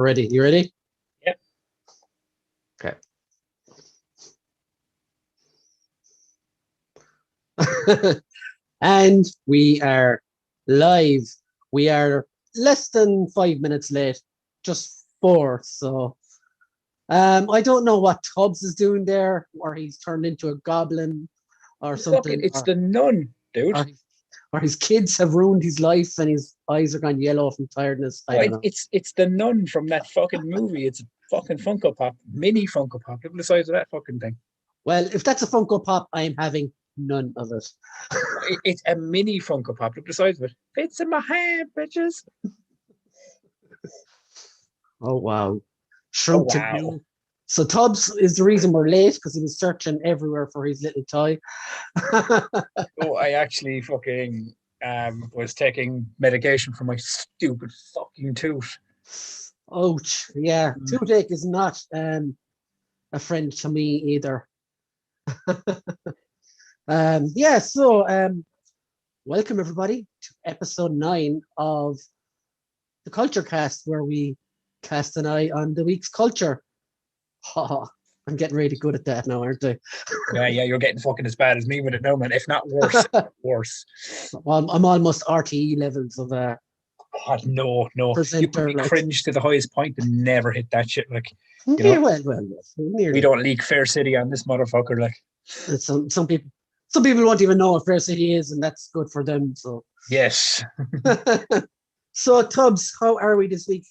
Ready? You ready? Yep. Okay. And we are live. We are less than 5 minutes late, just 4. So I don't know what Tubbs is doing there, or he's turned into a goblin or something. It's the nun, dude. Or his kids have ruined his life and his eyes are gone yellow from tiredness. I don't know. It's the nun from that fucking movie. It's a fucking Funko Pop, mini Funko Pop. Look at the size of that fucking thing. Well, if that's a Funko Pop, I am having none of it. It's a mini Funko Pop. Look at the size of it. Fits in my hand, bitches. Oh, wow. Shrunk Oh, to wow. blue. So Tubbs is the reason we're late, because he was searching everywhere for his little toy. Oh, I actually fucking was taking medication for my stupid fucking tooth. Ouch. Yeah, toothache is not a friend to me either. Welcome everybody to episode 9 of the Culture Cast, where we cast an eye on the week's culture. I'm getting really good at that now, aren't I? Yeah, you're getting fucking as bad as me with it now, man. If not worse, worse. Well, I'm almost RTE levels of God, no. presenter. You cringe to the highest point and never hit that shit. Like, you know, we don't leak Fair City on this motherfucker. Like, some people won't even know what Fair City is, and that's good for them. So yes. So Tubbs, how are we this week?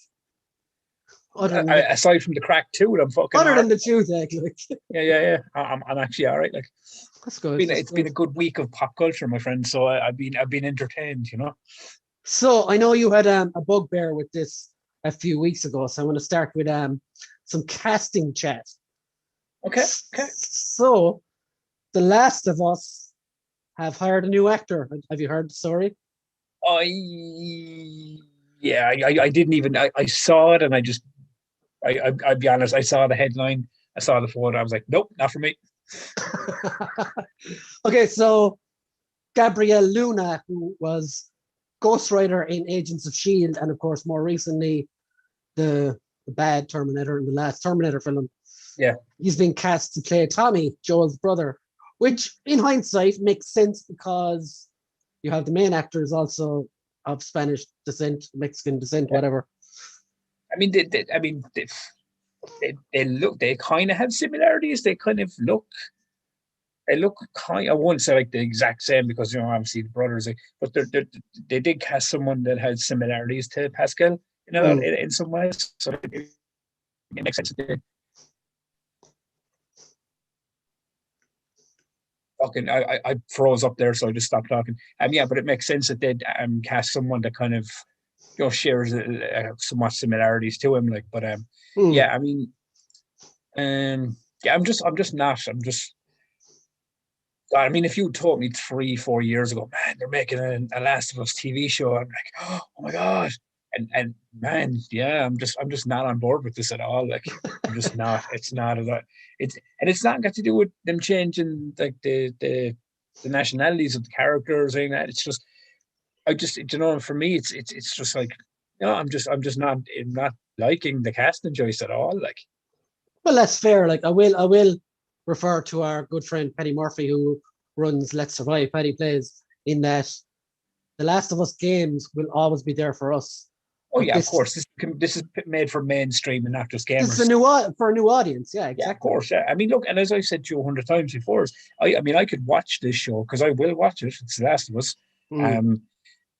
Aside from the crack too, I'm fucking. Other than the toothache, like. Yeah. I'm actually all right. Like, that's good. It's been a good week of pop culture, my friend. So I've been entertained, you know. So I know you had a bugbear with this a few weeks ago, so I want to start with some casting chat. Okay. So, The Last of Us have hired a new actor. Have you heard the story? I didn't even. I saw it, and I'll be honest. I saw the headline. I saw the photo. I was like, nope, not for me. Okay, so Gabrielle Luna, who was ghostwriter in Agents of S.H.I.E.L.D. and, of course, more recently, the bad Terminator in the last Terminator film. Yeah. He's been cast to play Tommy, Joel's brother, which, in hindsight, makes sense because you have the main actors also of Spanish descent, Mexican descent, whatever. I mean, they kind of have similarities. They look kind. I won't say like the exact same because, you know, obviously the brothers, but they did cast someone that had similarities to Pascal, you know, in some ways. So it makes sense. Fucking, I froze up there, so I just stopped talking. Yeah, but it makes sense that they'd cast someone that kind of, you know, shares somewhat similarities to him. Like, but yeah, I mean, yeah, I'm just not. God, I mean, if you told me 3-4 years ago, man, they're making a Last of Us TV show, I'm like, oh my god, and man, yeah, I'm just not on board with this at all. Like, I'm just not. It's not a lot. It's not got to do with them changing like the nationalities of the characters or anything like that. It's just, you know, for me, it's just like, you know, I'm just not liking the casting choice at all. Like, well, that's fair. Like, I will refer to our good friend Paddy Murphy, who runs Let's Survive. Paddy plays in that The Last of Us games will always be there for us. Oh, yeah, of course. This is made for mainstream and not just gamers. This is for a new audience. Yeah, exactly. Yeah, of course. Yeah. I mean, look, and as I said to you 100 times before, I mean, I could watch this show because I will watch it. It's The Last of Us.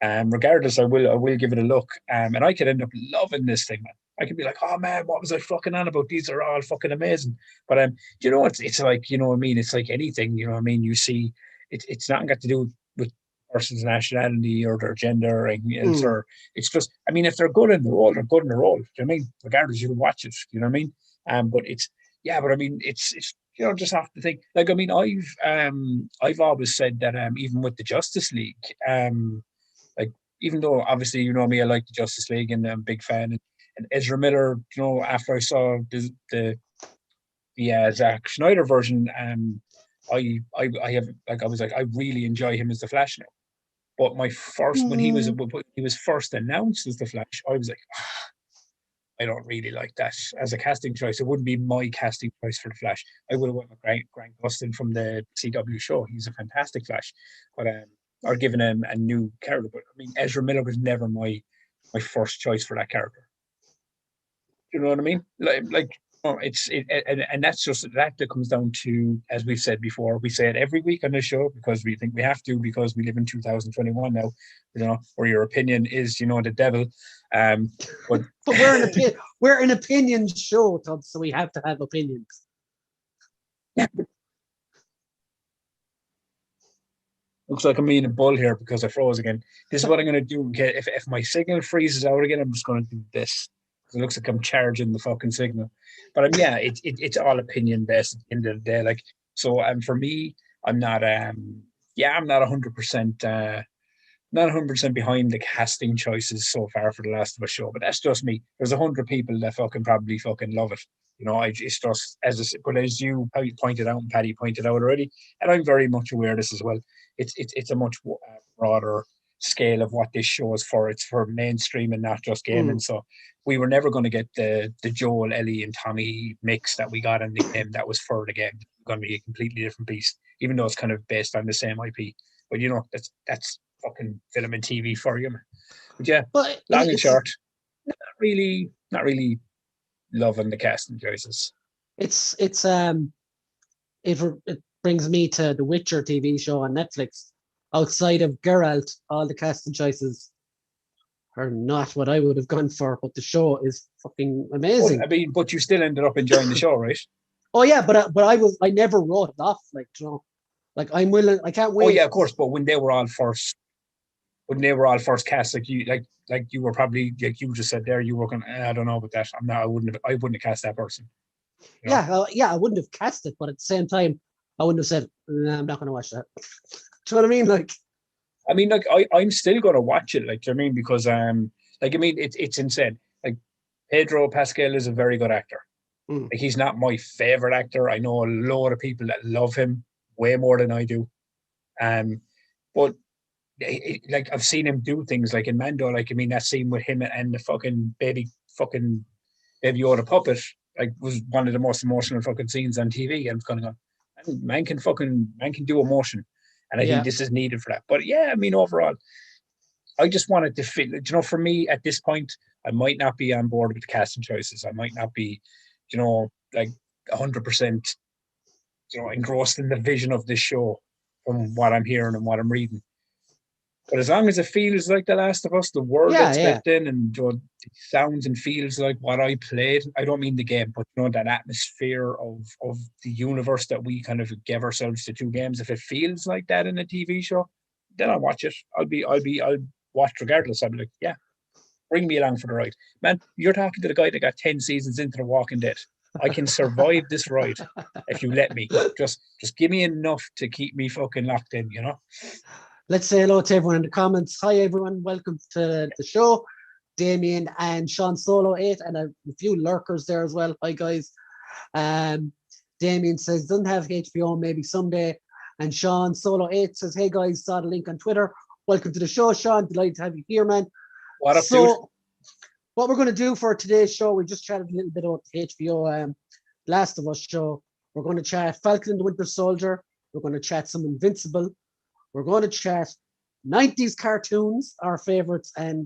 Regardless, I will give it a look. And I could end up loving this thing, man. I could be like, oh man, what was I fucking on about? These are all fucking amazing. But you know, it's like, you know what I mean? It's like anything, you know what I mean? You see, it's not got to do with person's nationality or their gender or anything else, or it's just, I mean, if they're good in the role, they're good in the role. Do you know what I mean? Regardless, you can watch it. You know what I mean? But I mean, it's you know, just have to think. Like, I mean, I've always said that even with the Justice League, like, even though obviously, you know me, I like the Justice League and I'm a big fan. And Ezra Miller, you know, after I saw the Zack Snyder version, I was like, I really enjoy him as the Flash now. But when he was first announced as the Flash, I was like, I don't really like that as a casting choice. It wouldn't be my casting choice for the Flash. I would have went with Grant Gustin from the CW show. He's a fantastic Flash, but or given him a new character. But I mean, Ezra Miller was never my first choice for that character. You know what I mean? Like oh, and that's just that comes down to, as we've said before, we say it every week on this show because we think we have to, because we live in 2021 now, where your opinion is, the devil. But But we're an opinion show, Todd, so we have to have opinions. Yeah. Looks like I'm being a bull here because I froze again. This is what I'm going to do. Okay, if my signal freezes out again, I'm just going to do this. It looks like I'm charging the fucking signal. But yeah, it's all opinion based at the end of the day. Like, so for me, I'm not I'm not 100% not 100% behind the casting choices so far for the Last of Us show, but that's just me. There's 100 people that probably love it. It's just but as how you pointed out and Paddy pointed out already, and I'm very much aware of this as well. It's a much broader scale of what this show is for. It's for mainstream and not just gaming. So we were never going to get the Joel, Ellie, and Tommy mix that we got in the game. That was for the game. It's going to be a completely different beast, even though it's kind of based on the same IP. But that's fucking film and TV for you. But yeah, but long and short, not really loving the casting choices. It brings me to the Witcher TV show on Netflix. Outside of Geralt, all the casting choices are not what I would have gone for, but the show is fucking amazing. Well, I mean, but you still ended up enjoying the show, right? Oh yeah, but I never wrote it off, like I'm willing. I can't wait. Oh yeah, of course. But when they were all first cast, like you were probably, like you just said there, you were going, I don't know about that. I wouldn't have cast that person. Yeah, I wouldn't have cast it, but at the same time, I wouldn't have said, I'm not going to watch that. Do you know what I mean? Like, I'm still going to watch it. Like, do you know what I mean? Because it's insane. Like, Pedro Pascal is a very good actor. Like, he's not my favorite actor. I know a lot of people that love him way more than I do. But like, I've seen him do things like in Mando. Like, that scene with him and the fucking baby Yoda puppet, like, was one of the most emotional fucking scenes on TV. And it's kind of going, man can do emotion, and I think this is needed for that. But yeah, overall, I just wanted to fit. For me at this point, I might not be on board with the casting choices. I might not be, like 100%, engrossed in the vision of this show from what I'm hearing and what I'm reading. But as long as it feels like The Last of Us, the world that's built in, and it sounds and feels like what I played. I don't mean the game, but that atmosphere of the universe that we kind of gave ourselves to 2 games. If it feels like that in a TV show, then I'll watch it. I'll watch regardless. I'll be like, yeah, bring me along for the ride. Man, you're talking to the guy that got 10 seasons into The Walking Dead. I can survive this ride if you let me. Just give me enough to keep me fucking locked in, Let's say hello to everyone in the comments. Hi, everyone. Welcome to the show. Damien and Sean Solo 8, and a few lurkers there as well. Hi, guys. Damien says, doesn't have HBO, maybe someday. And Sean Solo 8 says, hey, guys, saw the link on Twitter. Welcome to the show, Sean. Delighted to have you here, man. What up, dude? What we're going to do for today's show, we just chatted a little bit about the HBO Last of Us show. We're going to chat Falcon and the Winter Soldier. We're going to chat some Invincible. We're going to chat 90s cartoons, our favorites, and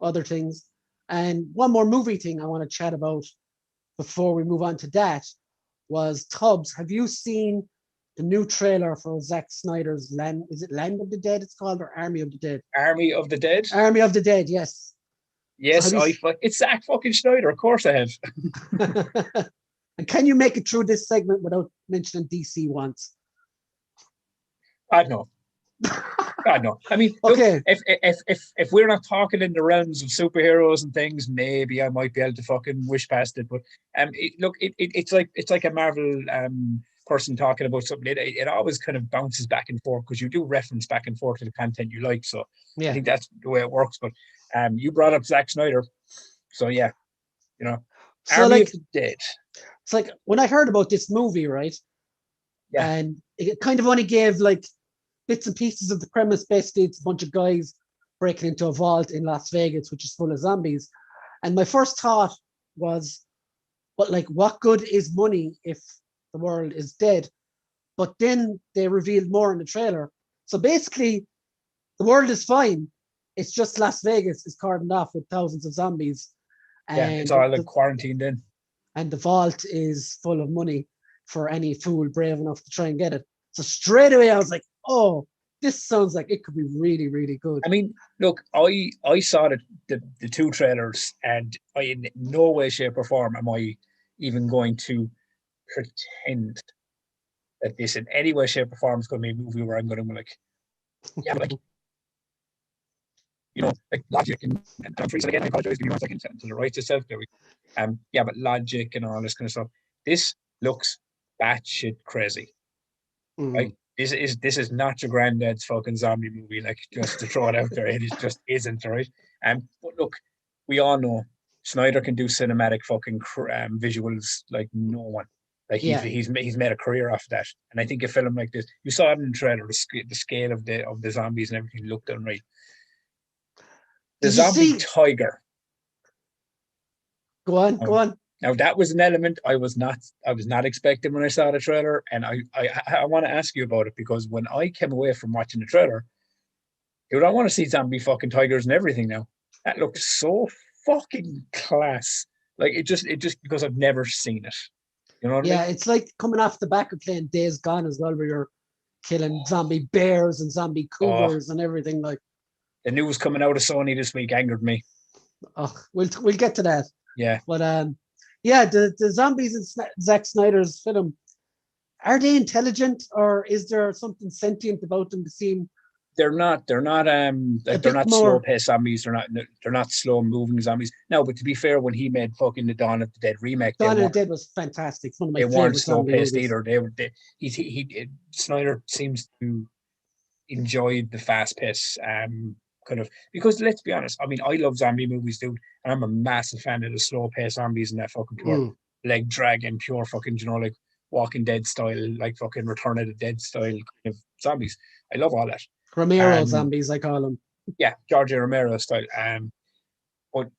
other things. And one more movie thing I want to chat about before we move on to that was Tubbs. Have you seen the new trailer for Zack Snyder's Land? Is it Land of the Dead it's called, or Army of the Dead? Army of the Dead? Army of the Dead, yes. Yes, it's Zack fucking Snyder. Of course I have. And can you make it through this segment without mentioning DC once? God, no. Okay. Look, if we're not talking in the realms of superheroes and things, maybe I might be able to fucking wish past it. But it's like a Marvel person talking about something. It always kind of bounces back and forth because you do reference back and forth to the content you like. So I think that's the way it works. But you brought up Zack Snyder, so yeah, so Army of the Dead. It's like when I heard about this movie, right? Yeah. And it kind of only gave like bits and pieces of the premise. Basically, it's a bunch of guys breaking into a vault in Las Vegas, which is full of zombies. And my first thought was, but like, what good is money if the world is dead? But then they revealed more in the trailer. So basically, the world is fine. It's just Las Vegas is cordoned off with thousands of zombies, Yeah, it's and all like quarantined in. the vault is full of money for any fool brave enough to try and get it. So straight away, I was like, "Oh, this sounds like it could be really, really good." I mean, look, I saw the two trailers, and I in no way, shape, or form am I even going to pretend that this in any way, shape, or form is going to be a movie where I'm going to be like, yeah, but like, like logic and I'm freezing again. I apologize. Give me 1 second to the right itself. There we go. Yeah, but logic and all this kind of stuff. This looks batshit crazy. Like this is not your granddad's fucking zombie movie. Like, just to throw it out there, it is just isn't, right. But look, we all know Snyder can do cinematic fucking visuals like no one. Like Yeah. he's made a career off that, and I think a film like this, you saw it in the trailer, the scale of the zombies and everything looked unreal. The Did you zombie see? tiger. Go on, go on. Now that was an element I was not expecting when I saw the trailer, and I want to ask you about it, because when I came away from watching the trailer, dude, I want to see zombie fucking tigers and everything now. That looked so fucking class. Like it just because I've never seen it. You know what I Yeah, mean? it's like coming off the back of playing Days Gone as well, where you're killing zombie bears and zombie Oh, cougars and everything. Like, the news coming out of Sony this week angered me. oh, we'll get to that. Yeah. But yeah, the zombies in Zack Snyder's film, are they intelligent, or is there something sentient about them to seem a They're bit not slow more? paced zombies. They're not slow moving zombies. No, but to be fair, when he made fucking the Dawn of the Dead remake, Dawn of the Dead was fantastic. It's one of my they weren't favorite slow zombie paced movies. either. Snyder seems to enjoy the fast pace, kind of, because let's be honest. I mean, I love zombie movies, dude, and I'm a massive fan of the slow paced zombies and that fucking pure leg dragging, pure fucking, like Walking Dead style, like fucking Return of the Dead style kind of zombies. I love all that. Romero zombies, I call them. Yeah, George Romero style. But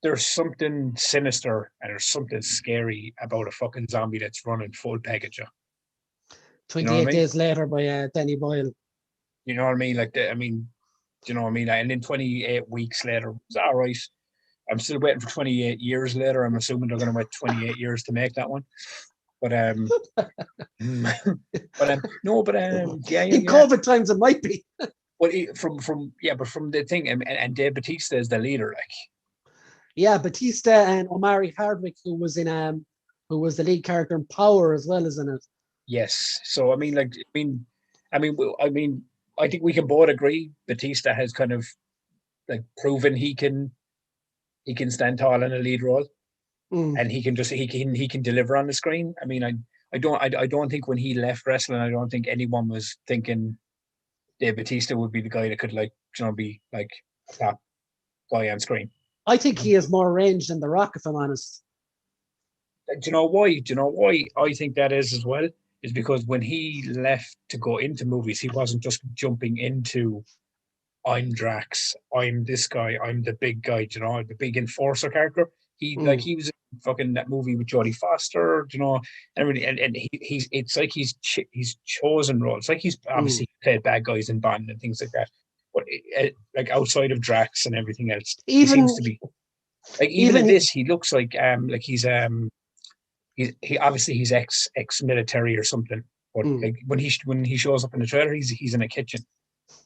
there's something sinister and there's something scary about a fucking zombie that's running full peg at you. You know what I 28 mean? Days Later by Danny Boyle. You know what I mean? Like, do you know what I mean? And then 28 weeks later, it's all right. I'm still waiting for 28 years later. I'm assuming they're going to wait 28 years to make that one. But no, but yeah, In yeah. COVID times, it might be. Well, but from the thing, and Dave Bautista is the leader, like. Yeah, Batista and Omari Hardwick, who was the lead character in Power as well, as in it. Yes. So I mean, like, I think we can both agree Batista has kind of like proven he can stand tall in a lead role, and he can deliver on the screen. I mean, I don't think when he left wrestling, I don't think anyone was thinking Dave Batista would be the guy that could, like, be like a top guy on screen. I think he has more range than The Rock, if I'm honest. Do you know why? Do you know why I think that is as well? Is because when he left to go into movies, he wasn't just jumping into, I'm Drax, I'm this guy, I'm the big guy, the big enforcer character. He was in fucking that movie with Jodie Foster, everything, and it's like he's chosen roles. It's like he's obviously played bad guys in Bond and things like that, but like outside of Drax and everything else, he seems to be like, even in this, he looks like he obviously he's ex-military or something, but like when he shows up in the trailer, he's in a kitchen. Do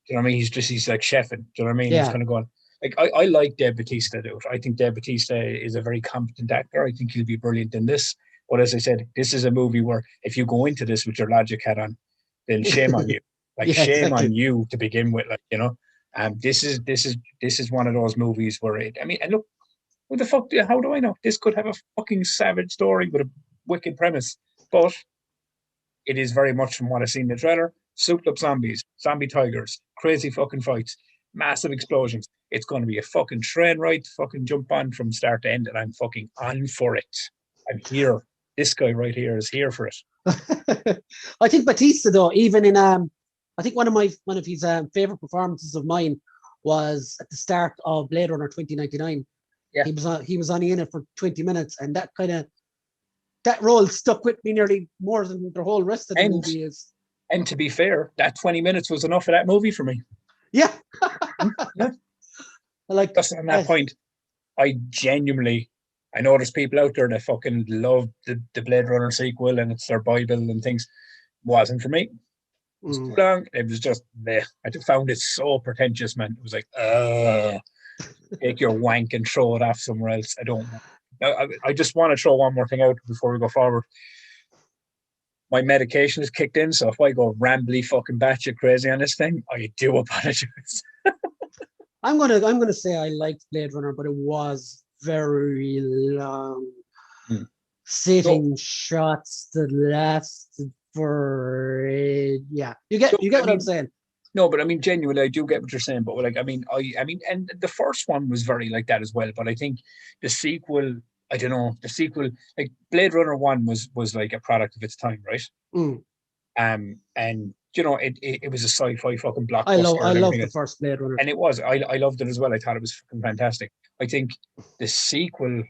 you know what I mean? He's like chefing. Do you know what I mean? Yeah. He's kind of going, like, I like Dave Bautista, dude. I think Dave Bautista is a very competent actor. I think he'll be brilliant in this. But as I said, this is a movie where if you go into this with your logic hat on, then shame on you. Like, Yeah, shame exactly. on you to begin with. Like, this is one of those movies where and look, what the fuck? How do I know? This could have a fucking savage story with a wicked premise, but it is very much from what I've seen in the trailer. Souped up zombies, zombie tigers, crazy fucking fights, massive explosions. It's going to be a fucking train ride to fucking jump on from start to end, and I'm fucking on for it. I'm here. This guy right here is here for it. I think Batista, though, even in I think one of his favorite performances of mine was at the start of Blade Runner 2099. Yeah. He was only in it for 20 minutes, and that role stuck with me nearly more than the whole rest of the movie is. And to be fair, that 20 minutes was enough of that movie for me. Yeah. Yeah. Like, just on that point, I know there's people out there that fucking love the Blade Runner sequel and it's their Bible and things. Wasn't for me. It was too long. It was just bleh. I just found it so pretentious, man. It was like, take your wank and throw it off somewhere else. I just want to throw one more thing out before we go forward. My medication is kicked in, so if I go rambly fucking batshit crazy on this thing, I do apologize. I'm gonna say I liked Blade Runner, but it was very long. Sitting shots that lasted for you get what I'm saying. No, but I mean, genuinely, I do get what you're saying. But like, I mean, and the first one was very like that as well. But I think the sequel, I don't know, like Blade Runner 1 was like a product of its time, right? And you know, it was a sci-fi fucking blockbuster. I love the first Blade Runner, and it was. I loved it as well. I thought it was fucking fantastic. I think the sequel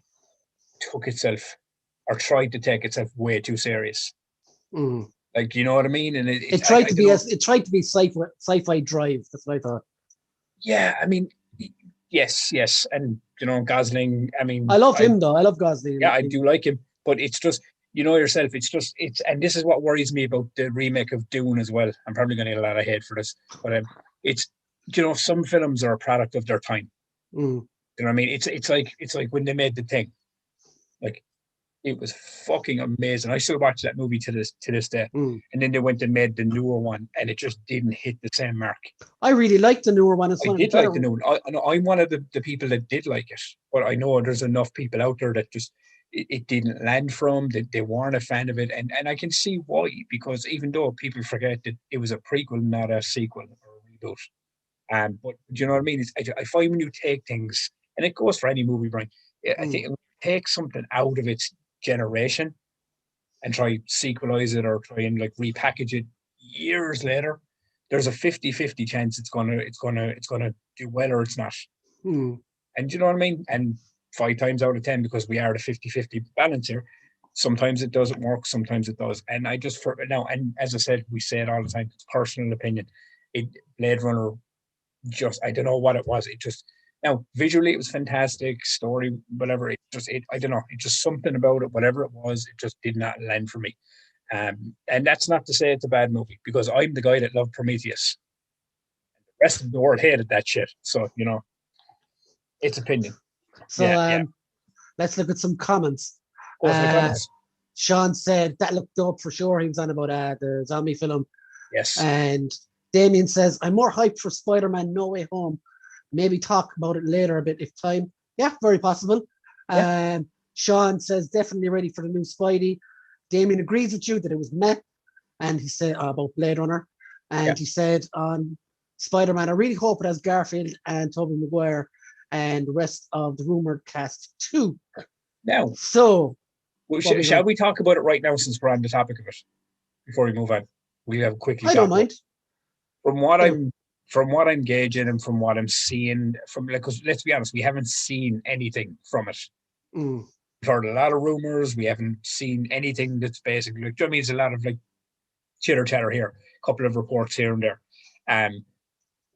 took itself or tried to take itself way too serious. Like, you know what I mean? And it tried to be sci-fi drive. That's what I thought. Yeah, I mean, yes, and you know, Gosling. I mean, I love him though. I love Gosling. Yeah, I do like him, but it's just, you know yourself. And this is what worries me about the remake of Dune as well. I'm probably going to get a lot of hate for this, but it's, you know, some films are a product of their time. You know what I mean? It's like when they made The Thing, like. It was fucking amazing. I still watch that movie to this day. And then they went and made the newer one, and it just didn't hit the same mark. I really liked the newer one. I did like the new one. I'm one of the people that did like it, but I know there's enough people out there that just it didn't land from. That they weren't a fan of it, and I can see why. Because even though people forget that it was a prequel, not a sequel or a reboot, but do you know what I mean? I find when you take things, and it goes for any movie, Brian. I think it take something out of its generation and try sequelize it or try and like repackage it years later, there's a 50-50 chance it's gonna do well or it's not. And you know what I mean? And 5 times out of 10, because we are the 50-50 balance here, sometimes it doesn't work, sometimes it does. And I just for now, and as I said, we say it all the time, it's personal opinion. Blade Runner, just I don't know what it was. It just now, visually, it was fantastic. Story, whatever. I don't know. It's just something about it, whatever it was, it just did not land for me. And that's not to say it's a bad movie, because I'm the guy that loved Prometheus. The rest of the world hated that shit. So, you know, it's opinion. So, let's look at some comments. Sean said that looked dope for sure. He was on about the zombie film. Yes. And Damien says, I'm more hyped for Spider-Man No Way Home. Maybe talk about it later a bit if time. Yeah, very possible. Yeah. Sean says definitely ready for the new Spidey. Damien agrees with you that it was meh. And he said about Blade Runner. And he said on Spider-Man, I really hope it has Garfield and Tobey Maguire and the rest of the rumored cast too. Now, so shall we talk about it right now since we're on the topic of it? Before we move on, we have quickly. I don't mind. From what I'm gauging and from what I'm seeing, because let's be honest, we haven't seen anything from it. We've heard a lot of rumors. We haven't seen anything that's basically like, you know what I mean? It's a lot of like chitter chatter here, a couple of reports here and there.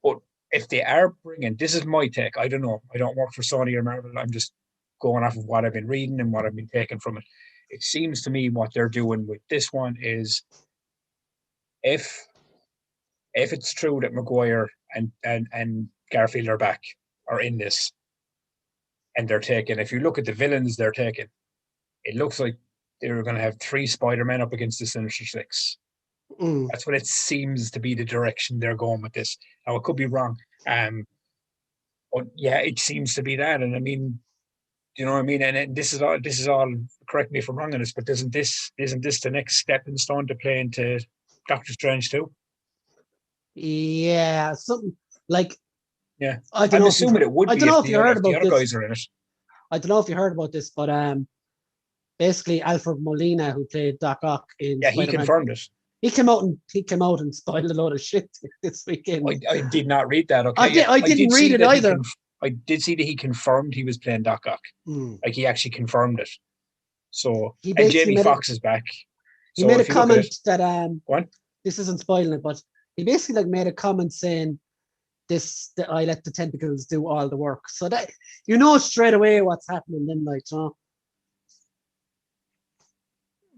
But if they are bringing, this is my take. I don't know. I don't work for Sony or Marvel. I'm just going off of what I've been reading and what I've been taking from it. It seems to me what they're doing with this one is if it's true that Maguire and Garfield are in this, and they're taking, if you look at the villains they're taking, it looks like they're going to have 3 Spider-Men up against the Sinister Six. That's what it seems to be the direction they're going with this. Now, it could be wrong. But yeah, it seems to be that. And I mean, you know what I mean? And this is all, correct me if I'm wrong on this, but isn't this the next stepping stone to play into Doctor Strange too? Yeah, something like. Yeah, I'm assuming it would be. I don't know if you heard about this. Guys are in it. I don't know if you heard about this, but basically Alfred Molina, who played Doc Ock in Spider-Man, he confirmed it. He came out and spoiled a load of shit this weekend. I did not read that. Okay, I didn't read it either. I did see that he confirmed he was playing Doc Ock. Like he actually confirmed it. So He and basically Jamie made Foxx is back. he So made a if you look at comment it, that what? this isn't spoiling it, but he basically like made a comment saying that I let the tentacles do all the work. So that you know straight away what's happening then, like, you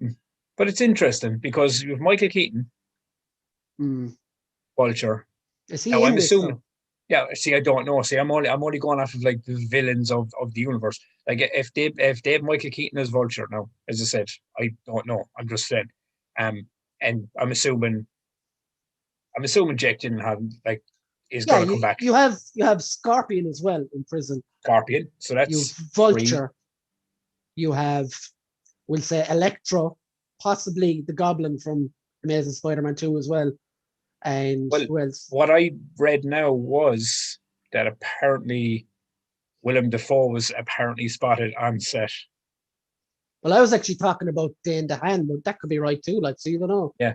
know. But it's interesting because with Michael Keaton, Vulture. Is he Now in I'm this assuming. though? Yeah, see, I don't know. See, I'm only going off of like the villains of the universe. Like if they have Michael Keaton as Vulture now, as I said, I don't know. I'm just saying. And I'm assuming Jake Gyllenhaal like is Yeah, gonna come back. you have Scorpion as well in prison. Scorpion. So You've that's three. Vulture. You have, we'll say, Electro, possibly the Goblin from Amazing Spider-Man 2 as well. And Well, who else? what I read now was that apparently Willem Dafoe was apparently spotted on set. Well, I was actually talking about Dane DeHaan, but that could be right too. Like, so you don't know. Yeah.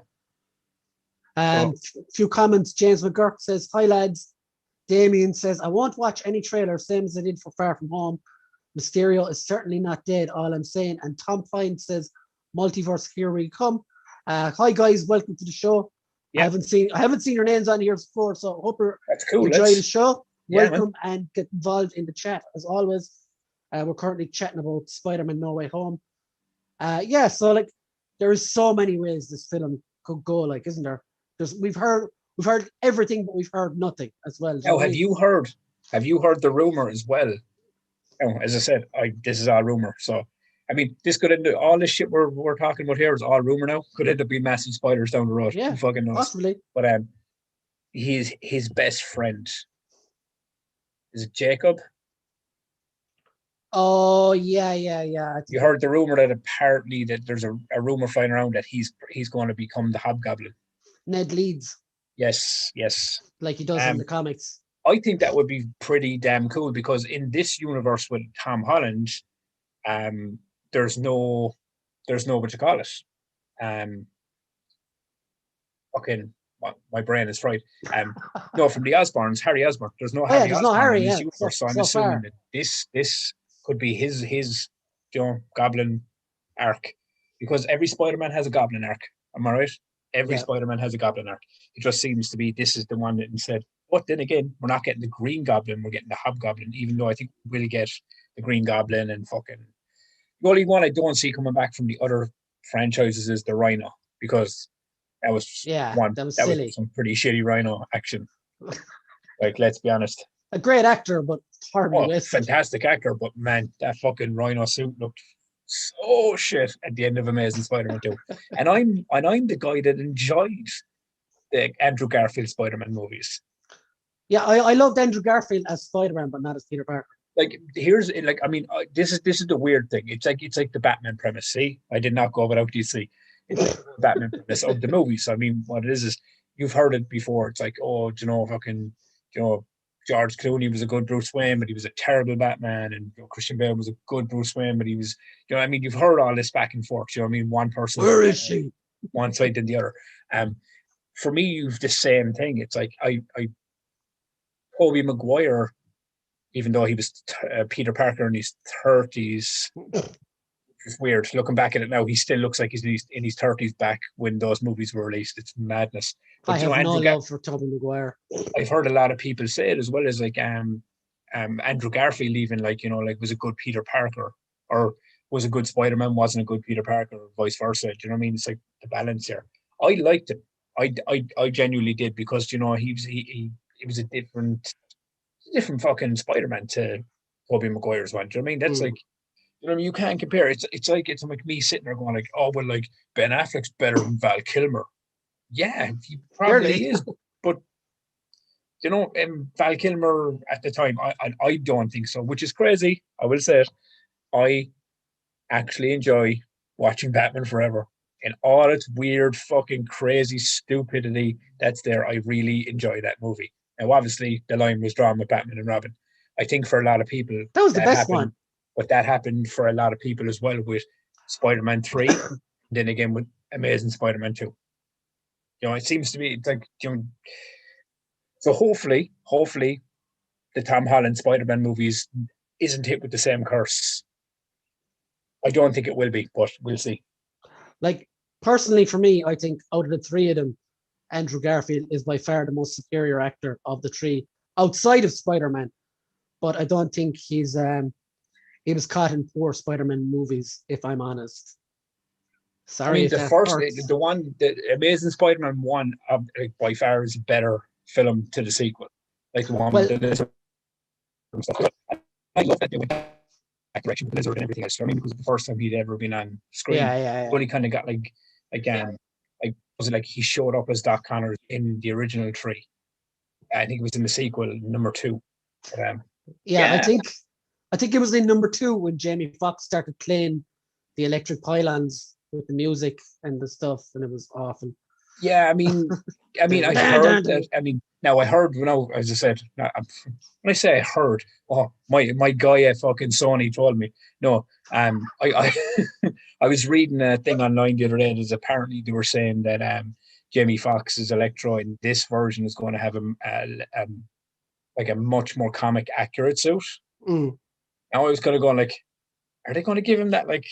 So Few comments. James McGurk says, "Hi lads." Damien says, "I won't watch any trailer, same as I did for Far From Home. Mysterio is certainly not dead. All I'm saying." And Tom Fine says, "Multiverse, here we come." Hi guys, welcome to the show. yeah, I haven't seen your names on here before, so I hope you that's cool. enjoy the show. Yeah, man. Welcome and get involved in the chat as always. We're currently chatting about Spider-Man No Way Home. Yeah, so like there is so many ways this film could go, like, isn't there? We've heard everything, but we've heard nothing as well. Now, have you heard the rumor as well? Now, as I said, this is all rumor. So, I mean, this could end up, all this shit we're talking about here is all rumor now. Could end up being massive spiders down the road. Yeah, who fucking knows? possibly. But his best friend is it Jacob? Oh yeah. You heard the rumor that apparently that there's a rumor flying around that he's going to become the Hobgoblin. Ned Leeds, Yes. like he does in the comics. I think that would be pretty damn cool because in this universe with Tom Holland, there's no what you call it. Fucking my brain is fried. No, from the Osborns, Harry Osborn. There's no Harry There's no Osborn Harry, in this yeah, universe, so I'm so assuming far. that this could be his Goblin arc because every Spider-Man has a Goblin arc. Am I right? Every Spider-Man has a Goblin arc. It just seems to be this is the one that instead. But then again, we're not getting the Green Goblin, we're getting the Hobgoblin, even though I think we'll get the Green Goblin and fucking. The only one I don't see coming back from the other franchises is the Rhino, because that was silly. Some pretty shitty Rhino action. Like, let's be honest. A great actor, but horribly wasted. Fantastic actor, but man, that fucking Rhino suit looked so shit at the end of Amazing Spider-Man 2. And I'm the guy that enjoyed the Andrew Garfield Spider-Man movies. Yeah, I loved Andrew Garfield as Spider-Man, but not as Peter Parker. Like, this is the weird thing. It's like the Batman premise. See, I did not go without DC. It's like the Batman premise of the movies. I mean, what it is you've heard it before. It's like, oh, George Clooney was a good Bruce Wayne, but he was a terrible Batman, and Christian Bale was a good Bruce Wayne, but he was, you've heard all this back and forth. One person. Where is she? One side than the other. For me, you've the same thing. It's like Tobey Maguire, even though he was Peter Parker in his 30s, it's weird. Looking back at it now, he still looks like he's in his 30s back when those movies were released. It's madness. But, I have no love for Tobey Maguire. I've heard a lot of people say it as well as like Andrew Garfield even was a good Peter Parker or was a good Spider-Man, wasn't a good Peter Parker, or vice versa. Do you know what I mean? It's like the balance here. I liked it. I genuinely did because he was a different fucking Spider-Man to Tobey Maguire's one. Do you know what I mean? That's like, you can't compare. It's like me sitting there going like, oh well, like Ben Affleck's better than Val Kilmer. Yeah, he probably is, but Val Kilmer at the time, I don't think so, which is crazy. I will say it. I actually enjoy watching Batman Forever and all its weird, fucking crazy stupidity that's there. I really enjoy that movie. Now, obviously, the line was drawn with Batman and Robin. I think for a lot of people, that was the best one. But that happened for a lot of people as well with Spider-Man 3, then again with Amazing Spider-Man 2. It seems to be, it's like, so hopefully, the Tom Holland Spider-Man movies isn't hit with the same curse. I don't think it will be, but we'll see. Like, personally, for me, I think out of the three of them, Andrew Garfield is by far the most superior actor of the three outside of Spider-Man. But I don't think he was caught in poor Spider-Man movies, if I'm honest. Sorry if the that first, hurts. the Amazing Spider-Man 1, like, by far is a better film to the sequel. Like the one with Well, the lizard and stuff. I love that they went that direction with the lizard and everything else. I mean, it was the first time he'd ever been on screen. yeah. But he kind of got was it like he showed up as Doc Connors in the original 3? I think it was in the sequel, number 2. But, yeah, I think it was in number 2 when Jamie Foxx started playing the electric pylons with the music and the stuff, and it was awful. yeah, I mean, I heard that. I mean, now I heard, as I said, when I say I heard, oh, my guy at fucking Sony told me. No, I I was reading a thing online the other day that apparently they were saying that Jamie Foxx's Electro in this version is going to have like a much more comic accurate suit. Mm. Now I was kind of going like, are they going to give him that like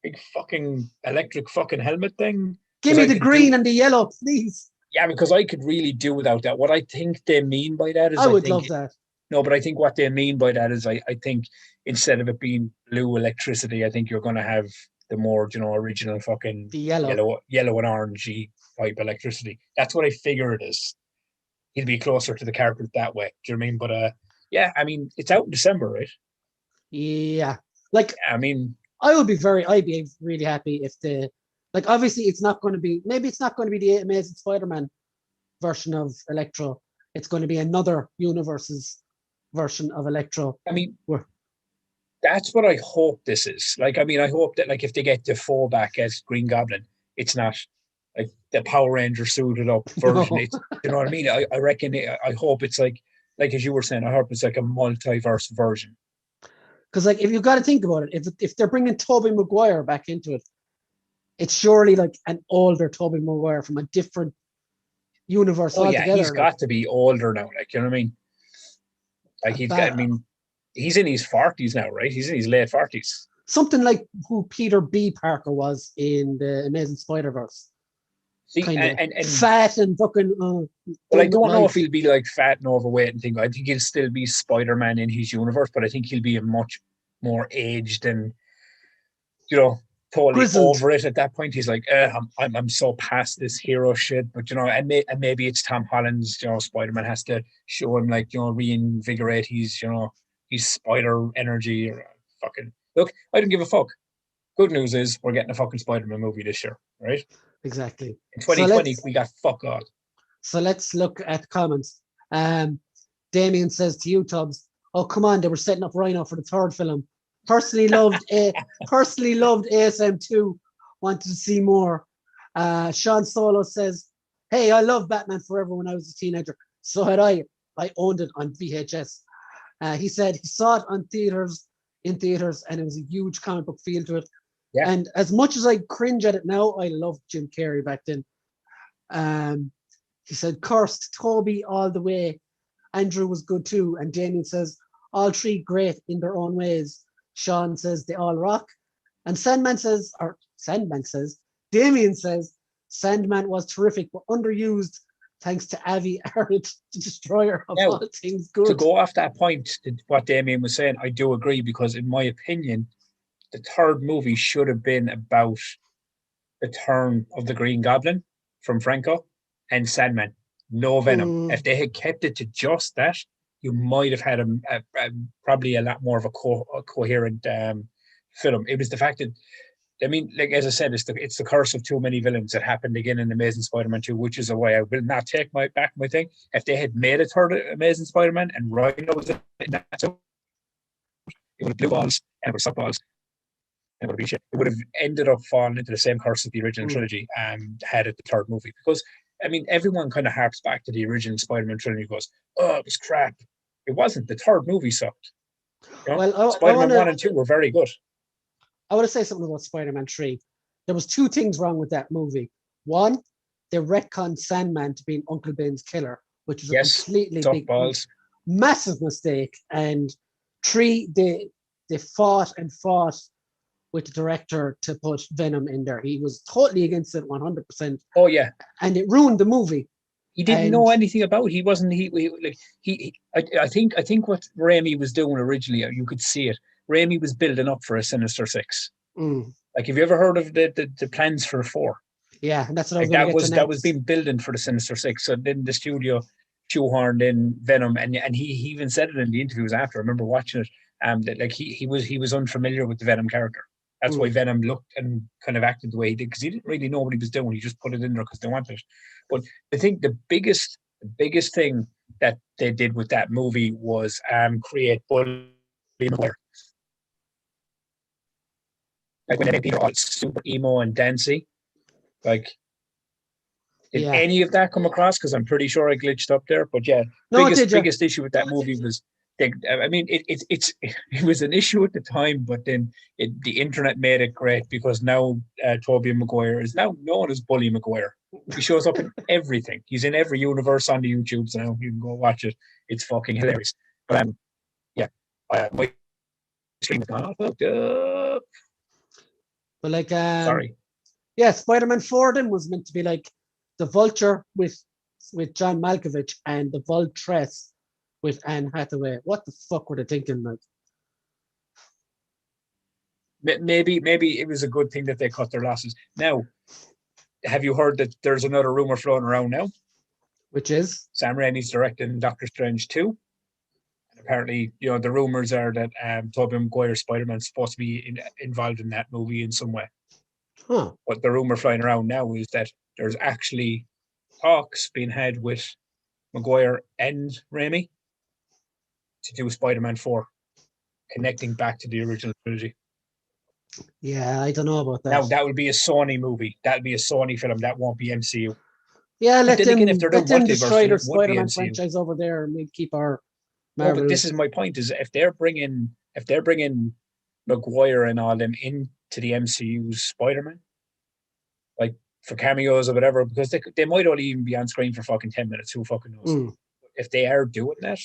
big fucking electric fucking helmet thing? Give me the green and the yellow, please. Yeah, because I could really do without that. What I think they mean by that is I would love that. No, but I think what they mean by that is I think instead of it being blue electricity, I think you're going to have the more, original fucking the yellow and orangey type electricity. That's what I figure it is. He'll be closer to the carpet that way. Do you know what I mean? But yeah, I mean, it's out in December, right? Yeah. Like, I mean, I'd be really happy if obviously it's not going to be the Amazing Spider-Man version of Electro. It's going to be another universe's version of Electro. I mean, that's what I hope this is. Like, I mean, I hope that, like, if they get Defoe back as Green Goblin, it's not like the Power Ranger suited up version. No. You know what I mean? I reckon, I hope it's like as you were saying, I hope it's like a multiverse version. Because, like, if you've got to think about it, if they're bringing Tobey Maguire back into it, it's surely like an older Tobey Maguire from a different universe altogether. Yeah, he's got to be older now. Like, you know what I mean? Like, he's in his 40s now, right? He's in his late 40s. Something like who Peter B. Parker was in the Amazing Spider-Verse. See, and fat and fucking. Well, I don't know if he'll be like fat and overweight and things. I think he'll still be Spider-Man in his universe, but I think he'll be a much more aged and, totally grizzled. Over it at that point. He's like, I'm so past this hero shit, but and maybe it's Tom Holland's, Spider-Man has to show him, like, reinvigorate his spider energy or fucking. Look, I don't give a fuck. Good news is we're getting a fucking Spider-Man movie this year, right? Exactly. In 2020, we got fuck all. So let's look at the comments. Damien says to you, Tubbs, oh, come on, they were setting up Rhino for the third film. Personally loved ASM2, wanted to see more. Sean Solo says, hey, I love Batman Forever when I was a teenager. So had I. I owned it on VHS. He said he saw it in theaters, and it was a huge comic book feel to it. Yeah. And as much as I cringe at it now, I loved Jim Carrey back then. He said, cursed, Toby all the way. Andrew was good too. And Damien says, all three great in their own ways. Sean says, they all rock. And Damien says, Sandman was terrific, but underused thanks to Avi Arad, the destroyer of all things good. To go off that point, what Damien was saying, I do agree, because in my opinion, the third movie should have been about the turn of the Green Goblin from Franco and Sandman. No Venom. If they had kept it to just that, you might have had probably a lot more of a coherent film. It was the fact that, I mean, like, as I said, it's the curse of too many villains that happened again in Amazing Spider-Man 2, which is a way I will not take back my thing. If they had made a third Amazing Spider-Man and Rhino was in that, it would have blue balls and it would have suck balls. It would have been shit. It would have ended up falling into the same curse of the original trilogy and had it the third movie. Because, I mean, everyone kind of harps back to the original Spider-Man trilogy and goes, oh, it was crap. It wasn't. The third movie sucked. Well, Spider-Man 1 and 2 were very good. I want to say something about Spider-Man 3. There was two things wrong with that movie. One, they retconned Sandman to being Uncle Ben's killer, which is a completely big balls. massive mistake. And 3, they fought and fought with the director to put Venom in there. He was totally against it, 100%, Oh yeah, and it ruined the movie. he didn't And know anything about. He wasn't. I think what Raimi was doing originally, you could see it. Raimi was building up for a Sinister Six. mm, Like, have you ever heard of the plans for 4? yeah, and that's what I was Like going to get to that was next. being building for the Sinister Six. So then the studio shoehorned in Venom, and he even said it in the interviews after. I remember watching it. That like he was unfamiliar with the Venom character. That's why Mm. Venom looked and kind of acted the way he did, because he didn't really know what he was doing. He just put it in there because they wanted it. But I think the biggest thing that they did with that movie was create Bully McGuire. Like when they made Peter all super emo and dancey. Like, did Yeah. any of that come across? Because I'm pretty sure I glitched up there. But yeah, No, it did, yeah. biggest issue with that movie was, I mean, it was an issue at the time, but then the internet made it great, because now Tobey Maguire is now known as Bully Maguire. He shows up in everything. He's in every universe on the YouTubes now. You can go watch it. It's fucking hilarious. But yeah, my screen is gone off. But like, Sorry. yeah, Spider-Man 4 then was meant to be like the Vulture with John Malkovich and the Vultress with Anne Hathaway. What the fuck were they thinking? Like, Maybe it was a good thing that they cut their losses. Now, have you heard that there's another rumor floating around now? which is Sam Raimi's directing Doctor Strange 2. And apparently, the rumors are that Tobey Maguire's Spider-Man's supposed to be involved in that movie in some way. huh? But the rumor flying around now is that there's actually talks being had with Maguire and Raimi to do Spider-Man 4, connecting back to the original trilogy. Yeah, I don't know about that. Now, that would be a Sony movie. That would be a Sony film. That won't be MCU. Yeah, But let then them again, if they're doing destroy multiverse, their it would be Spider-Man MCU. franchise over there, and we keep our No, Marvel. but this is my point: is if they're bringing Maguire and all them into the MCU's Spider-Man, like for cameos or whatever, because they might only even be on screen for fucking 10 minutes. Who fucking knows? If they are doing that,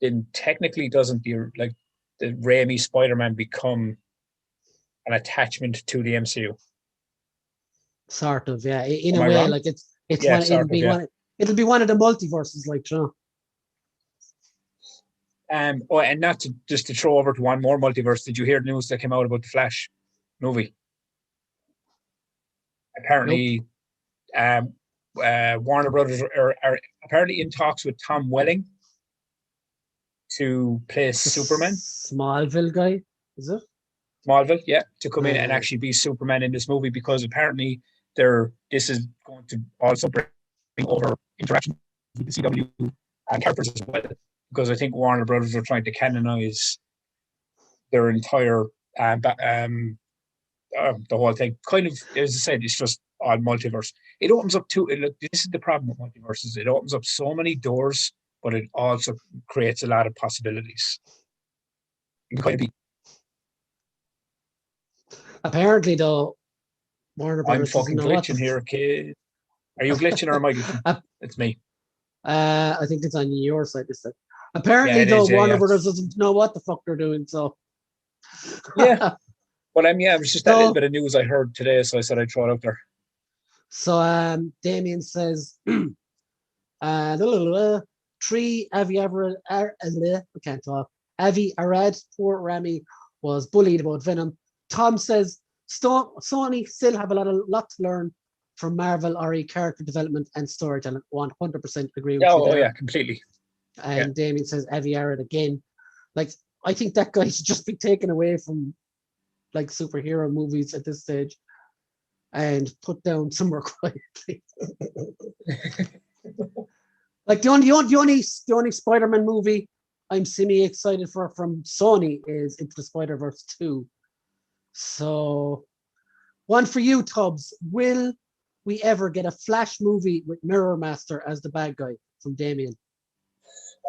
then technically doesn't the Raimi Spider-Man become an attachment to the MCU? Sort of, yeah. In Am a I way, wrong? like it's Yeah, one. sort of, yeah. It'll be one of the multiverses, like, you know. And not to just to throw over to one more multiverse. Did you hear the news that came out about the Flash movie? Apparently, Warner Brothers are apparently in talks with Tom Welling to play Superman. Smallville guy, is it? Smallville, yeah, to come in and actually be Superman in this movie, because apparently this is going to also bring over interaction with the CW characters as well, because I think Warner Brothers are trying to canonize their entire the whole thing. Kind of, as I said, it's just all multiverse. It opens up this is the problem with multiverses. It opens up so many doors, but it also creates a lot of possibilities. You can kind of be. Apparently, though, Warner I'm Brothers fucking glitching here, kid. Are you glitching or am I glitching? It's me. I think it's on your side this time. Apparently, Yeah, though, is, Warner Brothers doesn't know what the fuck they're doing. So, yeah. Well, it was just that little bit of news I heard today, so I said I'd throw it out there. So, Damien says, 3, Avi Arad, I can't talk. Avi Arad, poor Rami, was bullied about Venom. Tom says, Sony still have a lot to learn from Marvel RE character development and storytelling. 100% agree with you there. Oh, yeah, completely. And Damien says, Avi Arad again. Like, I think that guy should just be taken away from like superhero movies at this stage and put down somewhere quietly. Like the only Spider-Man movie I'm semi-excited for from Sony is Into the Spider-Verse 2. So, one for you, Tubbs. Will we ever get a Flash movie with Mirror Master as the bad guy from Damien?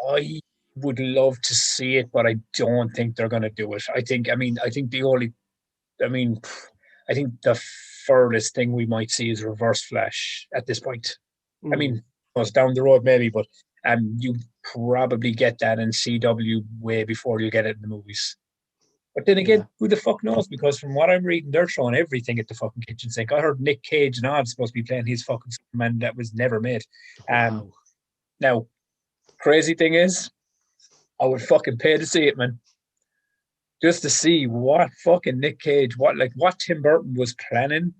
I would love to see it, but I don't think they're going to do it. I think the furthest thing we might see is Reverse Flash at this point. I mean, it's down the road maybe, but You probably get that in CW way before you get it in the movies. But then again, who the fuck knows? Because from what I'm reading, they're throwing everything at the fucking kitchen sink. I heard Nick Cage and Odd's supposed to be playing his fucking Superman that was never made. Wow. Now, crazy thing is, I would fucking pay to see it, man. Just to see what fucking Nick Cage, what Tim Burton was planning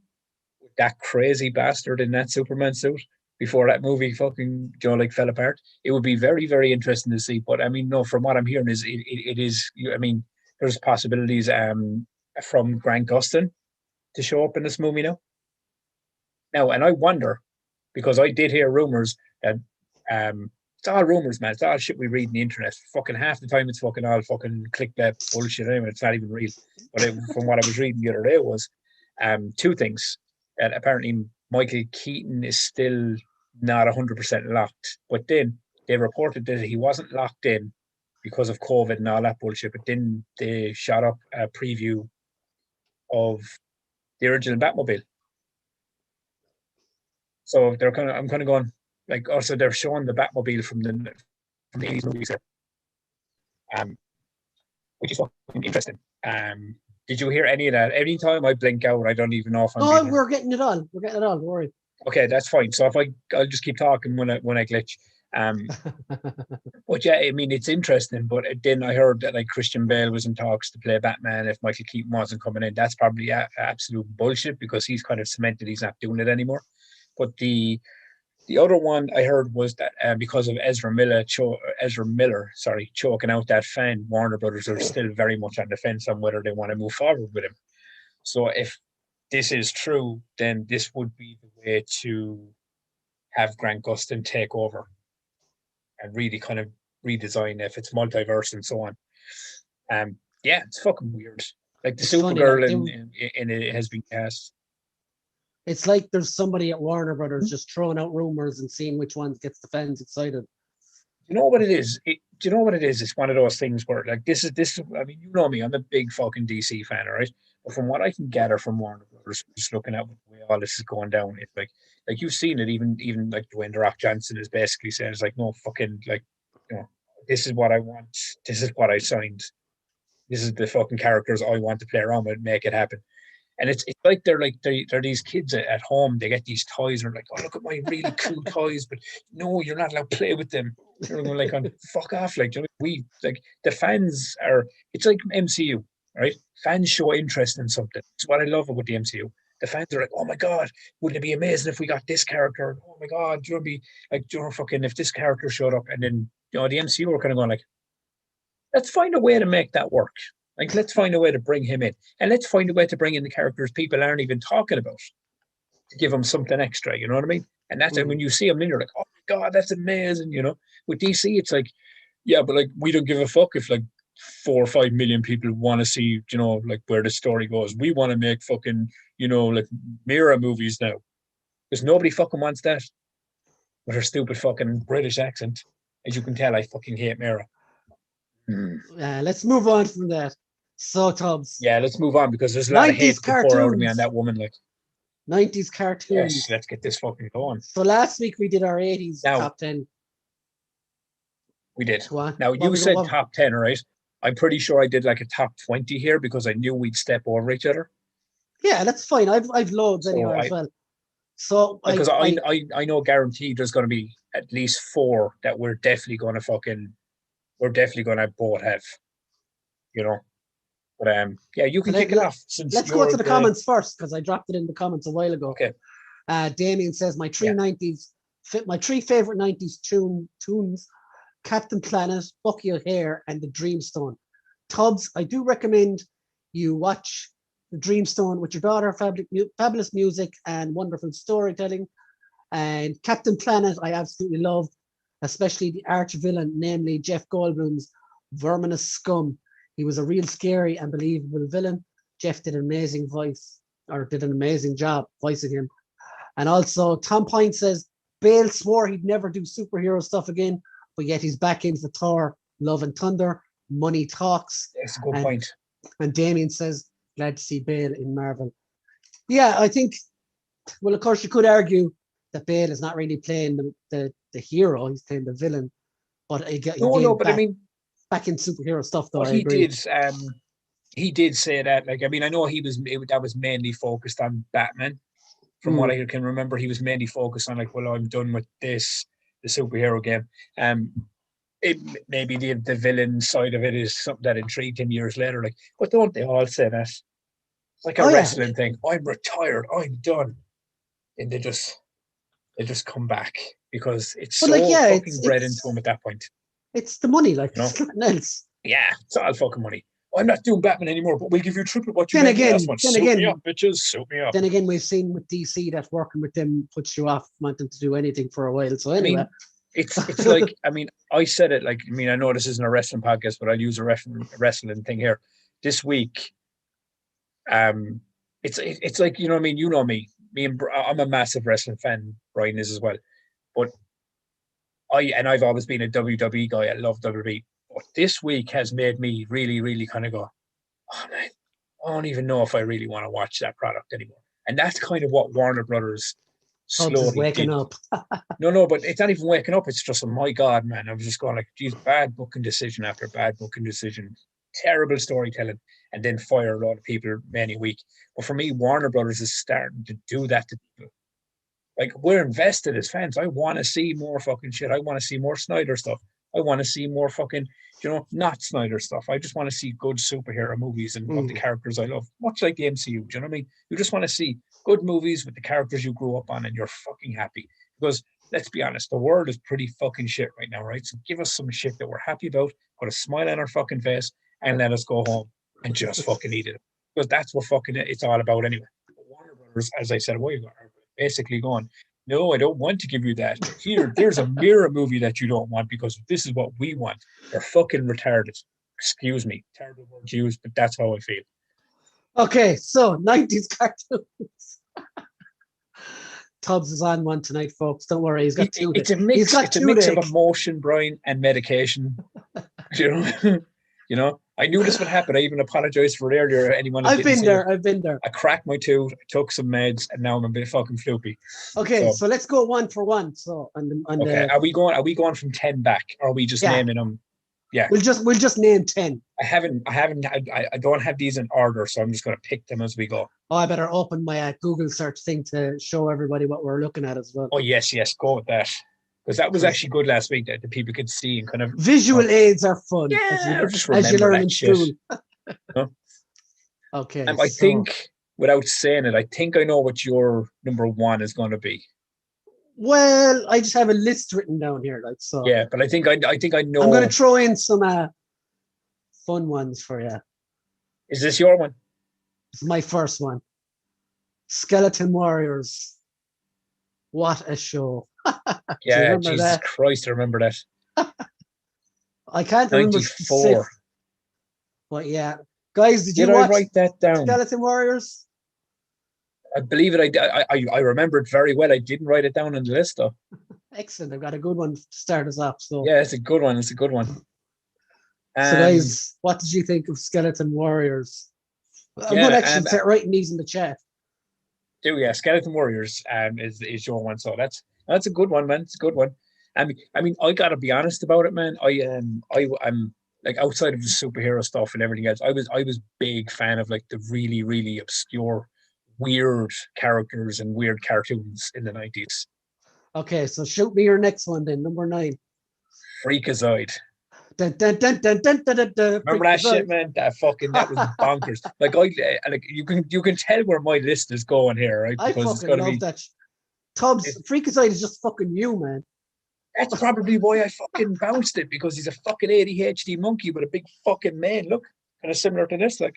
with that crazy bastard in that Superman suit before that movie fucking, fell apart. It would be very, very interesting to see. But I mean, no, from what I'm hearing is it is, I mean, there's possibilities from Grant Gustin to show up in this movie now. Now, and I wonder, because I did hear rumors that it's all rumors, man. It's all shit we read on the internet. Fucking half the time it's fucking all fucking clickbait bullshit anyway. It's not even real. But from what I was reading the other day was two things. That apparently Michael Keaton is still not 100% locked. But then they reported that he wasn't locked in because of COVID and all that bullshit. But then they shot up a preview of the original Batmobile. So I'm kind of going like, also they're showing the Batmobile from the 80s movies, which is fucking interesting. Did you hear any of that? Anytime I blink out, I don't even know if I'm. Oh, we're getting it on. We're getting it on. Don't worry. Okay, that's fine. So if I'll just keep talking when I glitch. But yeah, I mean it's interesting. But then I heard that like Christian Bale was in talks to play Batman if Michael Keaton wasn't coming in. That's probably absolute bullshit because he's kind of cemented he's not doing it anymore. But the other one I heard was that because of Ezra Miller, choking out that fan, Warner Brothers are still very much on the fence on whether they want to move forward with him. So if this is true, then this would be the way to have Grant Gustin take over and really kind of redesign if it's multiverse and so on. Yeah, it's fucking weird. Like the Supergirl in it has been cast. It's like there's somebody at Warner Brothers just throwing out rumors and seeing which one gets the fans excited. You know what it is? Do you know what it is? It's one of those things where, like, this is. I mean, you know me. I'm a big fucking DC fan, all right? But from what I can gather from Warner Brothers, just looking at the way all this is going down, it's like you've seen it. Even like Dwayne The Rock Johnson is basically saying, it's like, no fucking, like, this is what I want. This is what I signed. This is the fucking characters I want to play around with. Make it happen. And it's like they're these kids at home. They get these toys and they're like, oh, look at my really cool toys, but no, you're not allowed to play with them. They're going like, fuck off. Like, we like the fans are. It's like MCU, right? Fans show interest in something. It's what I love about the MCU. The fans are like, oh my god, wouldn't it be amazing if we got this character? Oh my god, do you want to be like, fucking if this character showed up? And then the MCU are kind of going like, let's find a way to make that work. Like, let's find a way to bring him in. And let's find a way to bring in the characters people aren't even talking about to give them something extra, you know what I mean? And that's when you see them in, you're like, oh my God, that's amazing, With DC, it's like, yeah, but like, we don't give a fuck if like 4 or 5 million people want to see, like where the story goes. We want to make fucking, like mirror movies now. Because nobody fucking wants that. With her stupid fucking British accent. As you can tell, I fucking hate Mira. Let's move on from that. So, Tubbs. Yeah, let's move on because there's a lot of hate to pour out of me on that woman. Like 90s cartoons. Yes, let's get this fucking going. So last week we did our 80s top 10. We did. Now you said top 10, right? I'm pretty sure I did like a top 20 here because I knew we'd step over each other. Yeah, that's fine. I've loads anyway as well. So because I know guaranteed there's going to be at least 4 that we're definitely going to both have. But yeah, you can kick it off. Let's go to the comments first because I dropped it in the comments a while ago. Okay. Damien says my three favorite 90s tunes: Captain Planet, Bucky O'Hare, and the Dreamstone. Tubbs, I do recommend you watch the Dreamstone with your daughter. Fabulous music and wonderful storytelling. And Captain Planet, I absolutely loved, especially the arch villain, namely Jeff Goldblum's verminous scum. He was a real scary and believable villain. Jeff did an amazing job voicing him. And also, Tom Pine says, Bale swore he'd never do superhero stuff again, but yet he's back in for Thor, Love and Thunder, Money Talks. That's a good point. And Damien says, glad to see Bale in Marvel. Yeah, I think, well, of course, you could argue that Bale is not really playing the the hero. He's playing the villain. But No, again, but I mean, back in superhero stuff, though, what I agree. he did say that. Like, I mean, I know that was mainly focused on Batman. From what Mm. I can remember, he was mainly focused on like, well, I'm done with this, the superhero game. Um, it maybe the villain side of it is something that intrigued him years later. Like, but don't they all say that? It's like a Oh yeah, wrestling thing. I'm retired. I'm done, and they just come back because it's but like so yeah, fucking bred into them at that point. it's the money. Like You know? it's nothing else. Yeah, it's all fucking money. I'm not doing Batman anymore, but we'll give you triple what you Then made the last again, one. Suit me up, bitches. Suit me up. then again, we've seen with DC that working with them puts you off wanting to do anything for a while. So I anyway, mean, it's like, I mean, I said it like, I mean, I know this isn't a wrestling podcast, but I'll use a wrestling thing here. This week, it's like, you know what I mean? You know me. I'm a massive wrestling fan. Brian is as well. But I've always been a WWE guy. I love WWE. But this week has made me really, really kind of go, oh man, I don't even know if I really want to watch that product anymore. And that's kind of what Warner Brothers Tubbs is slowly waking did. up. No, but it's not even waking up. It's just, oh my God, man. I was just going like, geez, bad booking decision after bad booking decision, terrible storytelling, and then fire a lot of people many week. But for me, Warner Brothers is starting to do that to people. Like, we're invested as fans. I want to see more fucking shit. I want to see more Snyder stuff. I want to see more fucking, not Snyder stuff. I just want to see good superhero movies and of the Mm. characters I love. Much like the MCU. Do you know what I mean? You just want to see good movies with the characters you grew up on and you're fucking happy. Because let's be honest, the world is pretty fucking shit right now, right? So give us some shit that we're happy about, put a smile on our fucking face, and let us go home and just fucking eat it. Because that's what fucking it's all about anyway. But Warner Brothers, as I said a while ago, are basically going, no, I don't want to give you that. Here, there's a mirror movie that you don't want because this is what we want. They're fucking retarded. Excuse me. Terrible word to use, but that's how I feel. Okay, so 90s cartoons. Tubbs is on one tonight, folks. Don't worry, he's got two. It's a He's mix. got It's a two mix of days. emotion, Brian, and medication. You know, I knew this would happen. I even apologized for it earlier. Anyone who I've didn't been see it, there. I've been there. I cracked my tooth, I took some meds, and now I'm a bit fucking floopy. Okay, So so let's go one for one. So on okay, the are we going? Are we going from 10 back? Or are we just yeah, naming them? Yeah. we'll just name 10. I don't have these in order, so I'm just going to pick them as we go. Oh, I better open my Google search thing to show everybody what we're looking at as well. Oh, yes, go with that. Because that was actually good last week that the people could see and kind of. Visual aids are fun, Yeah, just as you remember learn that in shit. school. No? Okay, I so think, without saying it, I think I know what your number one is going to be. well, I just have a list written down here, like so. Yeah, but I think I know. I'm going to throw in some fun ones for you. Is this your one? It's my first one. Skeleton Warriors. What a show. Do you Yeah, remember Jesus that? Christ, I remember that. I can't remember 94. specific, but yeah. Guys, did you I watch write that down? Skeleton Warriors? I believe it. I remember it very well. I didn't write it down on the list, though. Excellent. I've got a good one to start us off. So, Yeah, it's a good one. It's a good one. guys, what did you think of Skeleton Warriors? I'm going to Yeah, actually start writing these in the chat. Skeleton Warriors is your one. So that's a good one, man. It's a good one. I mean, I gotta be honest about it, man. I'm like, outside of the superhero stuff and everything else, I was big fan of like the really, really obscure, weird characters and weird cartoons in the 90s. Okay, so shoot me your next one then, number 9. Freakazoid. Dun, dun, dun, dun, dun, dun, dun, dun, Remember that Freakazoid. shit, man? That was bonkers. Like, you can tell where my list is going here, right? I Because it's fucking gonna love be. that. Tubbs, Freakazoid is just fucking you, man. That's probably why I fucking bounced it, because he's a fucking ADHD monkey with a big fucking mane. Look, kind of similar to this. Like,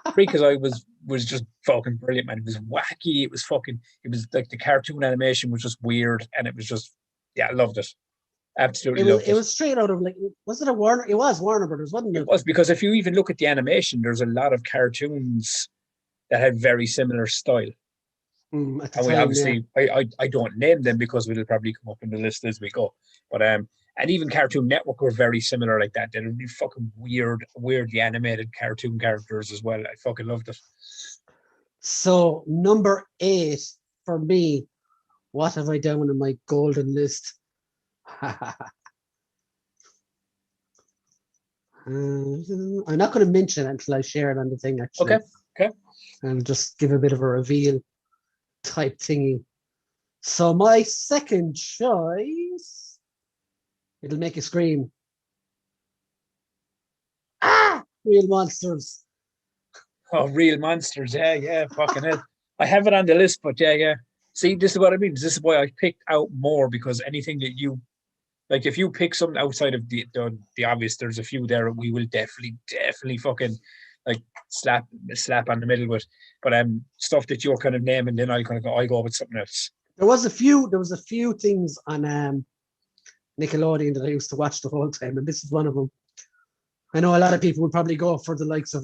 Freakazoid was just fucking brilliant, man. It was wacky. It was like the cartoon animation was just weird, and it was just, yeah, I loved it. Absolutely loved It was straight out of like, was it a Warner? It was Warner Brothers, wasn't it? It was, because if you even look at the animation, there's a lot of cartoons that had very similar style. At the And we time, obviously, I don't name them because it'll probably come up in the list as we go. But and even Cartoon Network were very similar like that. They're really fucking weirdly animated cartoon characters as well. I fucking loved it. So number 8 for me, what have I done in my golden list? I'm not going to mention it until I share it on the thing, actually. Okay. Okay. And just give a bit of a reveal type thingy. So my second choice, it'll make you scream. Ah! Real monsters. Oh, real monsters. Yeah, yeah. Fucking hell. I have it on the list, but yeah, yeah. See, this is what I mean. This is why I picked out more, because anything that you like, if you pick something outside of the obvious, there's a few there we will definitely fucking like slap on the middle with. But stuff that you're kind of naming, then I go with something else. There was a few things on Nickelodeon that I used to watch the whole time, and this is one of them. I know a lot of people would probably go for the likes of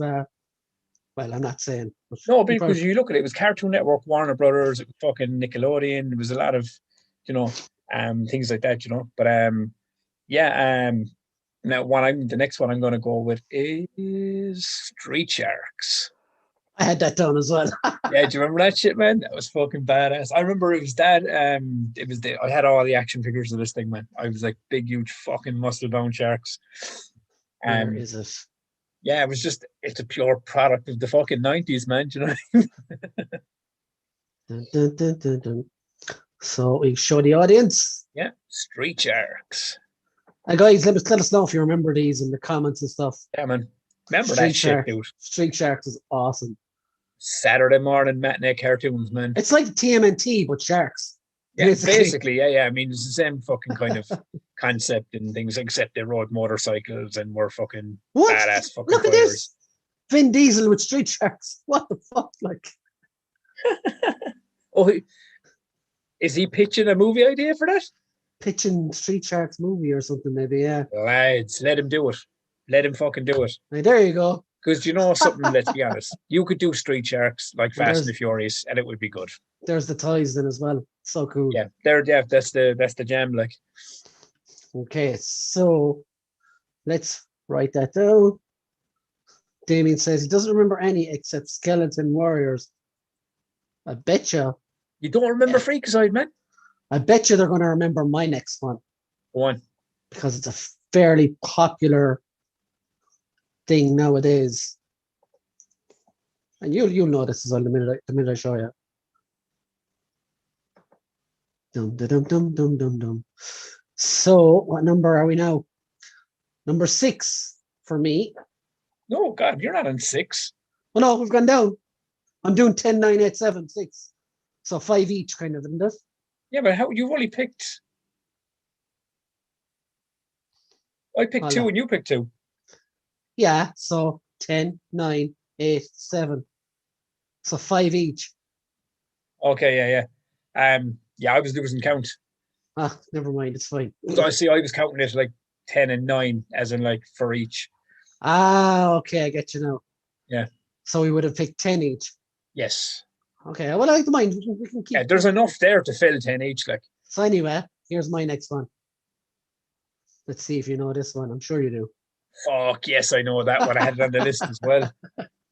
well, I'm not saying. But No, you because probably, you look at it, it was Cartoon Network, Warner Brothers, fucking Nickelodeon. There was a lot of, things like that, But yeah, now the next one I'm going to go with is Street Sharks. I had that down as well. Yeah, do you remember that shit, man? That was fucking badass. I remember it was that. I had all the action figures of this thing, man. I was like big, huge, fucking muscle bound sharks. Where is it? Yeah, it's a pure product of the fucking 90s, man. Do you know? Dun, dun, dun, dun, dun. So we show the audience. Yeah, Street Sharks. Guys, let us know if you remember these in the comments and stuff. Yeah, man. Remember that shit, dude. Street Sharks is awesome. Saturday morning matinee cartoons, man. It's like TMNT, but sharks. Yeah, basically, yeah. I mean, it's the same fucking kind of concept and things, except they rode motorcycles and were fucking badass fucking Look at this. Vin Diesel with Street Sharks. What the fuck? Like, oh, is he pitching a movie idea for that? Pitching Street Sharks movie or something, maybe, yeah. Lads, let him do it. Let him fucking do it. Hey, there you go. Because you know something, let's be honest. You could do Street Sharks like Fast and the Furious, and it would be good. There's the toys then as well. So cool. Yeah, that's the jam, like. Okay, so let's write that down. Damien says he doesn't remember any except Skeleton Warriors. I betcha. You don't remember Freakazoid, man? I bet you they're going to remember my next one. Go on. Because it's a fairly popular thing nowadays. And you'll know this as well the minute I show you. Dum dum dum dum dum dum. So what number are we now? Number 6 for me. No, God, you're not on 6. Well, no, we've gone down. I'm doing 10, 9, 8, 7, 6. So 5 each, kind of, isn't it? Yeah, but you've only picked. I picked 2 and you picked 2. Yeah, so 10, 9, 8, 7. So 5 each. Okay, yeah. Yeah, I was losing count. Ah, never mind, it's fine. So I was counting it like 10 and 9, as in like for each. Ah, okay, I get you now. Yeah. So we would have picked 10 each. Yes. Okay, well, I don't mind. We can keep. Yeah, there's enough there to fill 10 each, like. So anyway, here's my next one. Let's see if you know this one. I'm sure you do. Fuck yes, I know that one. I had it on the list as well.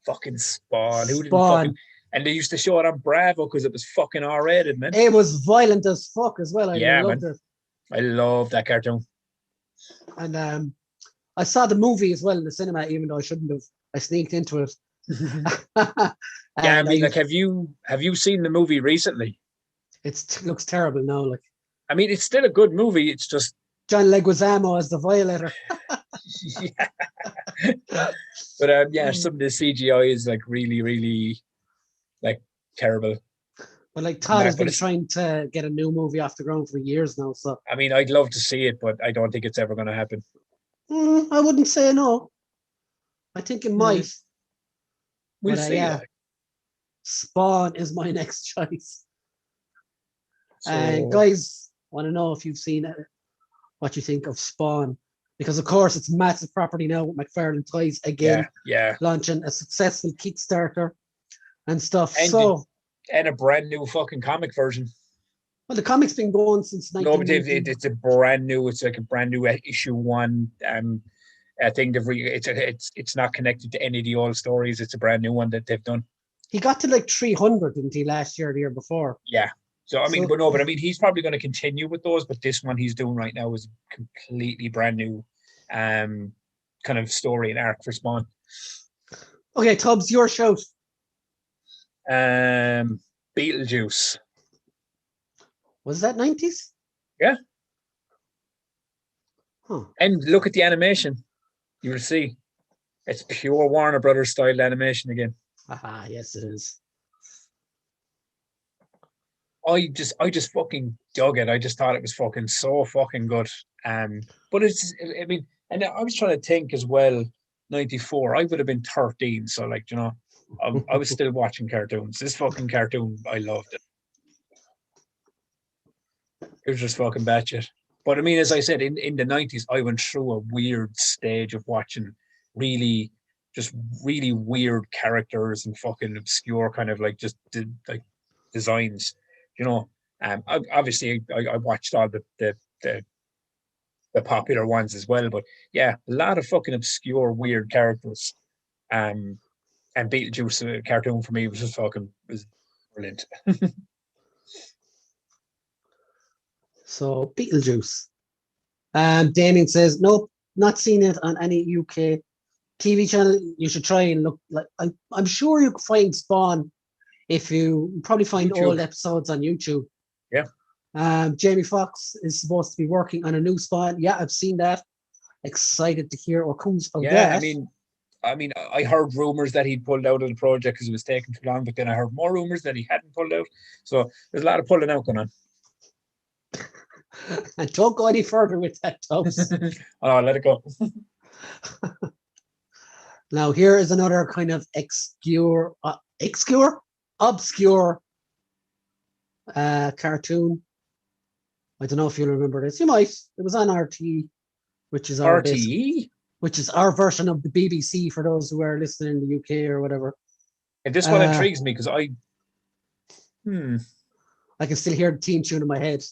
Fucking Spawn. Who didn't fucking? And they used to show it on Bravo because it was fucking R-rated, man. It was violent as fuck as well. I loved man. it. I love that cartoon. And I saw the movie as well in the cinema, even though I shouldn't have. I sneaked into it. Yeah, I mean, like, have you seen the movie recently? It looks terrible now. Like, I mean, it's still a good movie. It's just John Leguizamo as the violator. Yeah. But yeah, some of the CGI is like really, really like terrible. But like Todd has been trying to get a new movie off the ground for years now. So I mean, I'd love to see it, but I don't think it's ever going to happen. I wouldn't say no. I think it might. We'll see. Yeah. Spawn is my next choice. Guys, want to know if you've seen it, what you think of Spawn, because of course it's massive property now with McFarlane Toys again. Yeah. Launching a successful Kickstarter and stuff. And a brand new fucking comic version. Well, the comic's been going since 1990. No, but it's a brand new. It's like a brand new issue 1. I think it's not connected to any of the old stories. It's a brand new one that they've done. He got to like 300, didn't he, last year or the year before? Yeah. So I mean, So, but I mean, he's probably going to continue with those. But this one he's doing right now is completely brand new, kind of story and arc for Spawn. okay, Tubbs, your shout. Beetlejuice. Was that 90s? Yeah. Huh. And look at the animation. You will see. It's pure Warner Brothers style animation again. Aha, yes, it is. I just fucking dug it. I just thought it was fucking so fucking good. But I mean, and I was trying to think as well. 94, I would have been 13. So like, I was still watching cartoons. This fucking cartoon, I loved it. It was just fucking batshit. But I mean, as I said, in the 90s, I went through a weird stage of watching really, just really weird characters and fucking obscure kind of like just like designs, you know. Obviously, I watched all the popular ones as well, but yeah, a lot of fucking obscure, weird characters. Um, and Beetlejuice cartoon for me was just fucking was brilliant. So Beetlejuice. Damien says, nope, not seen it on any UK TV channel. You should try and look like I'm sure you could find Spawn if you probably find YouTube. old episodes on YouTube. Yeah. Jamie Foxx is supposed to be working on a new Spawn. Yeah, I've seen that. Excited to hear what comes of that. I mean, I heard rumors that he'd pulled out of the project because it was taking too long, but then I heard more rumors that he hadn't pulled out. So there's a lot of pulling out going on. And don't go any further with that, Tubbs. Oh, let it go. Now, here is another kind of obscure cartoon. I don't know if you'll remember this. You might. It was on RTE, which is our RTE? which is our version of the BBC for those who are listening in the UK or whatever. And this one intrigues me because I can still hear the theme tune in my head.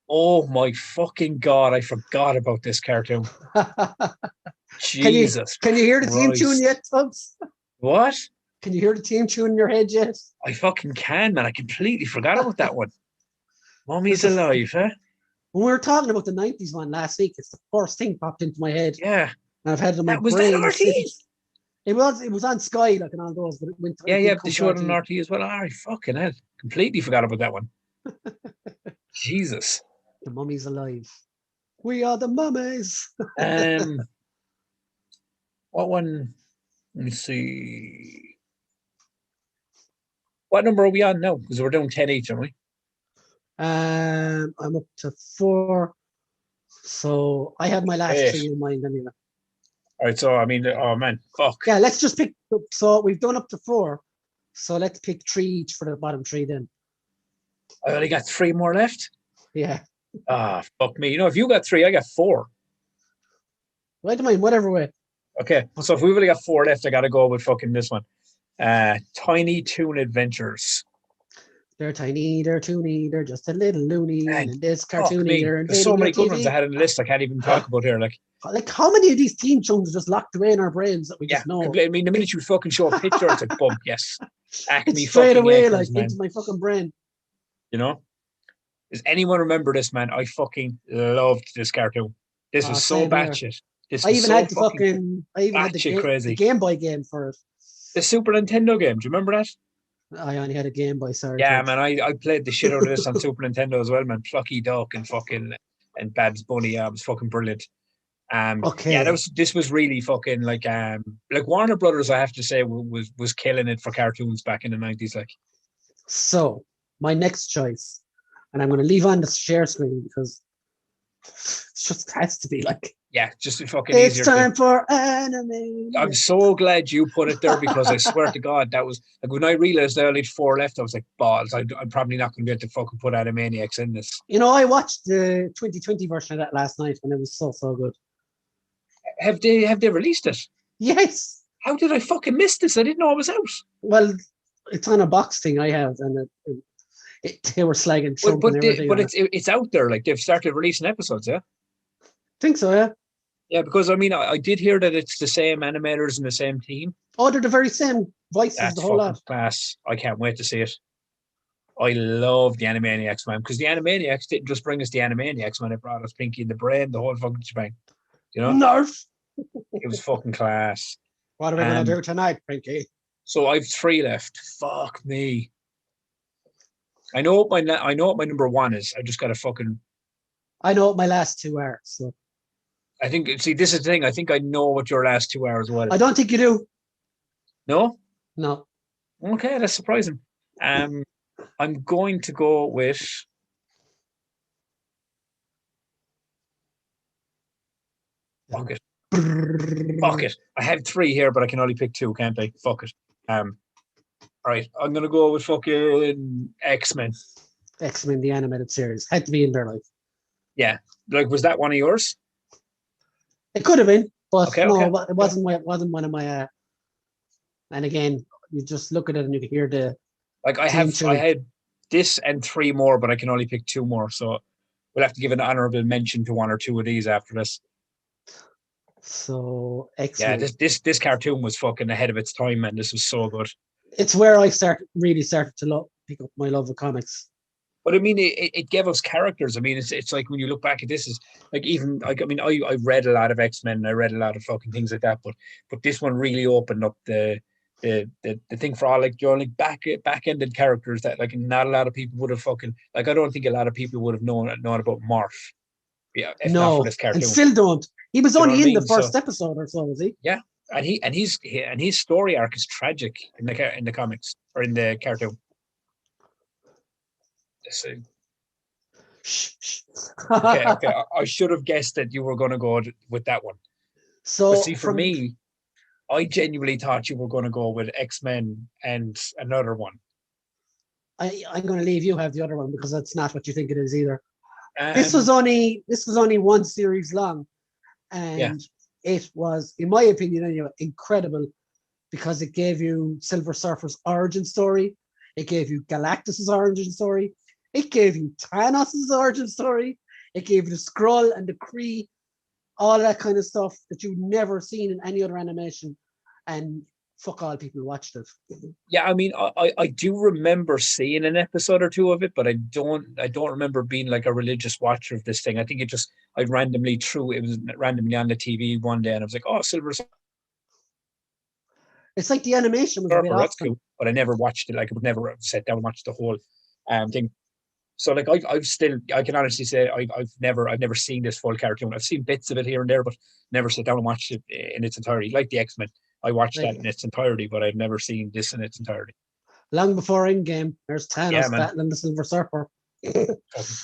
Oh my fucking God, I forgot about this cartoon. Jesus. Can you hear the theme tune yet, Tubbs? What? Can you hear the theme tune in your head yet? I fucking can, man. I completely forgot about that one. Mommy's alive, huh? When we were talking about the 90s one last week, it's the first thing popped into my head. Yeah. And I've had it in my was brain. That RT? It was on Sky, like, and all those, but it went to they showed it on RT as well. All right, fucking hell. Completely forgot about that one. Jesus. The mummy's alive. We are the mummies. What one? Let me see. What number are we on now? Because we're doing 10 each, aren't we? I'm up to 4. So I have my last 3 in mind anyway. All right, so I mean, oh man, fuck. Yeah, let's just pick. So we've done up to 4. So let's pick 3 each for the bottom 3 then. I only got 3 more left. Yeah. Ah, fuck me. If you got 3, I got 4. I don't mind, whatever way. Okay, so if we've only got 4 left, I got to go with fucking this one. Tiny Toon Adventures. They're tiny, they're toony, they're just a little loony. And this cartoony, there's so many good ones I had on the list I can't even talk about here. Like how many of these theme tunes are just locked away in our brains that we just know? I mean, the minute you fucking show a picture, it's like, boom, yes. Acme straight away, Echoes, like, into my fucking brain. Does anyone remember this, man? I fucking loved this cartoon. This was so batshit. I even had the Game Boy game for it. The Super Nintendo game. Do you remember that? I only had a Game Boy, sorry. Yeah, man, I played the shit out of this on Super Nintendo as well, man. Plucky Duck and fucking and Babs Bunny. Yeah, it was fucking brilliant. Okay. Yeah, this was really fucking like Warner Brothers, I have to say, was killing it for cartoons back in the 90s. Like, so my next choice, and I'm going to leave on the share screen because it just has to be like. Yeah, just fucking it's easier. It's time for anime. I'm so glad you put it there because I swear to God, that was like when I realized I only had 4 left, I was like, balls, I'm probably not going to be able to fucking put Animaniacs in this. I watched the 2020 version of that last night and it was so good. Have they released it? Yes. How did I fucking miss this? I didn't know it was out. Well, it's on a box thing I have, and they were slagging Trump and everything. But it's out there. Like they've started releasing episodes, yeah. I think so, yeah. Yeah, because I mean, I did hear that it's the same animators and the same team. Oh, they're the very same voices. That's the whole lot. Class. I can't wait to see it. I love the Animaniacs, man, because the Animaniacs didn't just bring us the Animaniacs, man. It brought us Pinky and the Brain, the whole fucking shebang. You know, Nerf. it was fucking class. What are we gonna do tonight, Pinky? So I've 3 left. Fuck me. I know what my number 1 is. I just got to fucking. I know what my last 2 are. So I think. See, this is the thing. I think I know what your last 2 are as well. I don't think you do. No. No. Okay, that's surprising. I'm going to go with. Fuck it. Fuck it. I have 3 here, but I can only pick 2, can't I? Fuck it. All right, I'm gonna go with fucking X-Men. X-Men, the animated series, had to be in there. Like, Yeah, like was that one of yours? it could have been, but Okay, no, okay. it wasn't. It wasn't one of my. And again, you just look at it and you can hear the. Like I had this and 3 more, but I can only pick 2 more. So we'll have to give an honorable mention to 1 or 2 of these after this. So X-Men. Yeah, this cartoon was fucking ahead of its time, man. This was so good. It's where I really started to pick up my love of comics. But I mean, it gave us characters. I mean, it's like when you look back at this, is like even like I mean, I read a lot of X-Men, I read a lot of fucking things like that, but this one really opened up the thing for all like your like back ended characters that like not a lot of people would have fucking like. I don't think a lot of people would have known about Morph. Yeah, if not for this cartoon, and still don't. He was you only in the first episode or so, was he? Yeah, and his story arc is tragic in the comics or in the cartoon. So, okay. I should have guessed that you were going to go with that one. So, but see, for me, I genuinely thought you were going to go with X-Men and another one. I'm going to leave you have the other one because that's not what you think it is either. This was only 1 series long, and it was, in my opinion, anyway, incredible because it gave you Silver Surfer's origin story, it gave you Galactus's origin story, it gave you Thanos' origin story, it gave you the Skrull and the Kree, all that kind of stuff that you've never seen in any other animation, and fuck all people watched it. Yeah, I mean, I do remember seeing an episode or 2 of it, but I don't remember being like a religious watcher of this thing. I think it was randomly on the TV one day, and I was like, oh, Silver Surfer. It's like the animation was a bit that's cool, but I never watched it. Like I would never sit down and watch the whole thing. So like I can honestly say I've never seen this full cartoon. I've seen bits of it here and there, but never sit down and watched it in its entirety. Like the X-Men, I watched that in its entirety, but I've never seen this in its entirety. Long before Endgame, there's Thanos battling the Silver Surfer.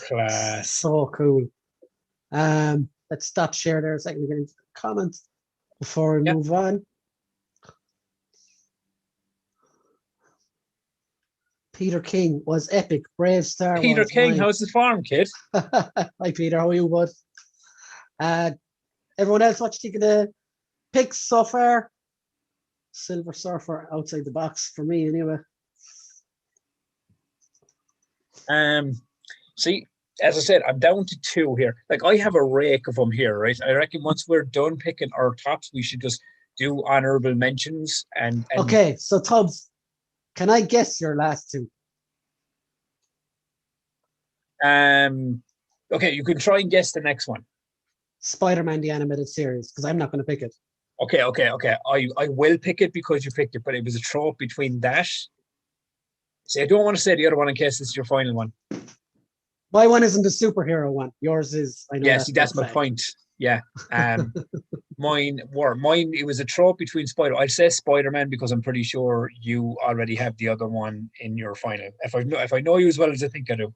Class. So cool. Let's stop share there a second to get into the comments before we move on. Peter King was epic. Brave Star. Peter King, how's the farm, kid? Hi, Peter. How are you, bud? Everyone else, what you think of the picks so far? Silver Surfer outside the box for me, anyway. See, as I said, I'm down to 2 here. Like I have a rake of them here, right? I reckon once we're done picking our tops, we should just do honorable mentions and okay. So Tubbs, can I guess your last 2? Okay, you can try and guess the next one. Spider-Man the animated series, because I'm not going to pick it. Okay. I will pick it because you picked it, but it was a trope between that. See, I don't want to say the other one in case it's your final one. My one isn't the superhero one. Yours is. I know. Yeah, that's my point. Yeah. Mine, it was a trope between I'd say Spider-Man because I'm pretty sure you already have the other one in your final. If I know you as well as I think I do,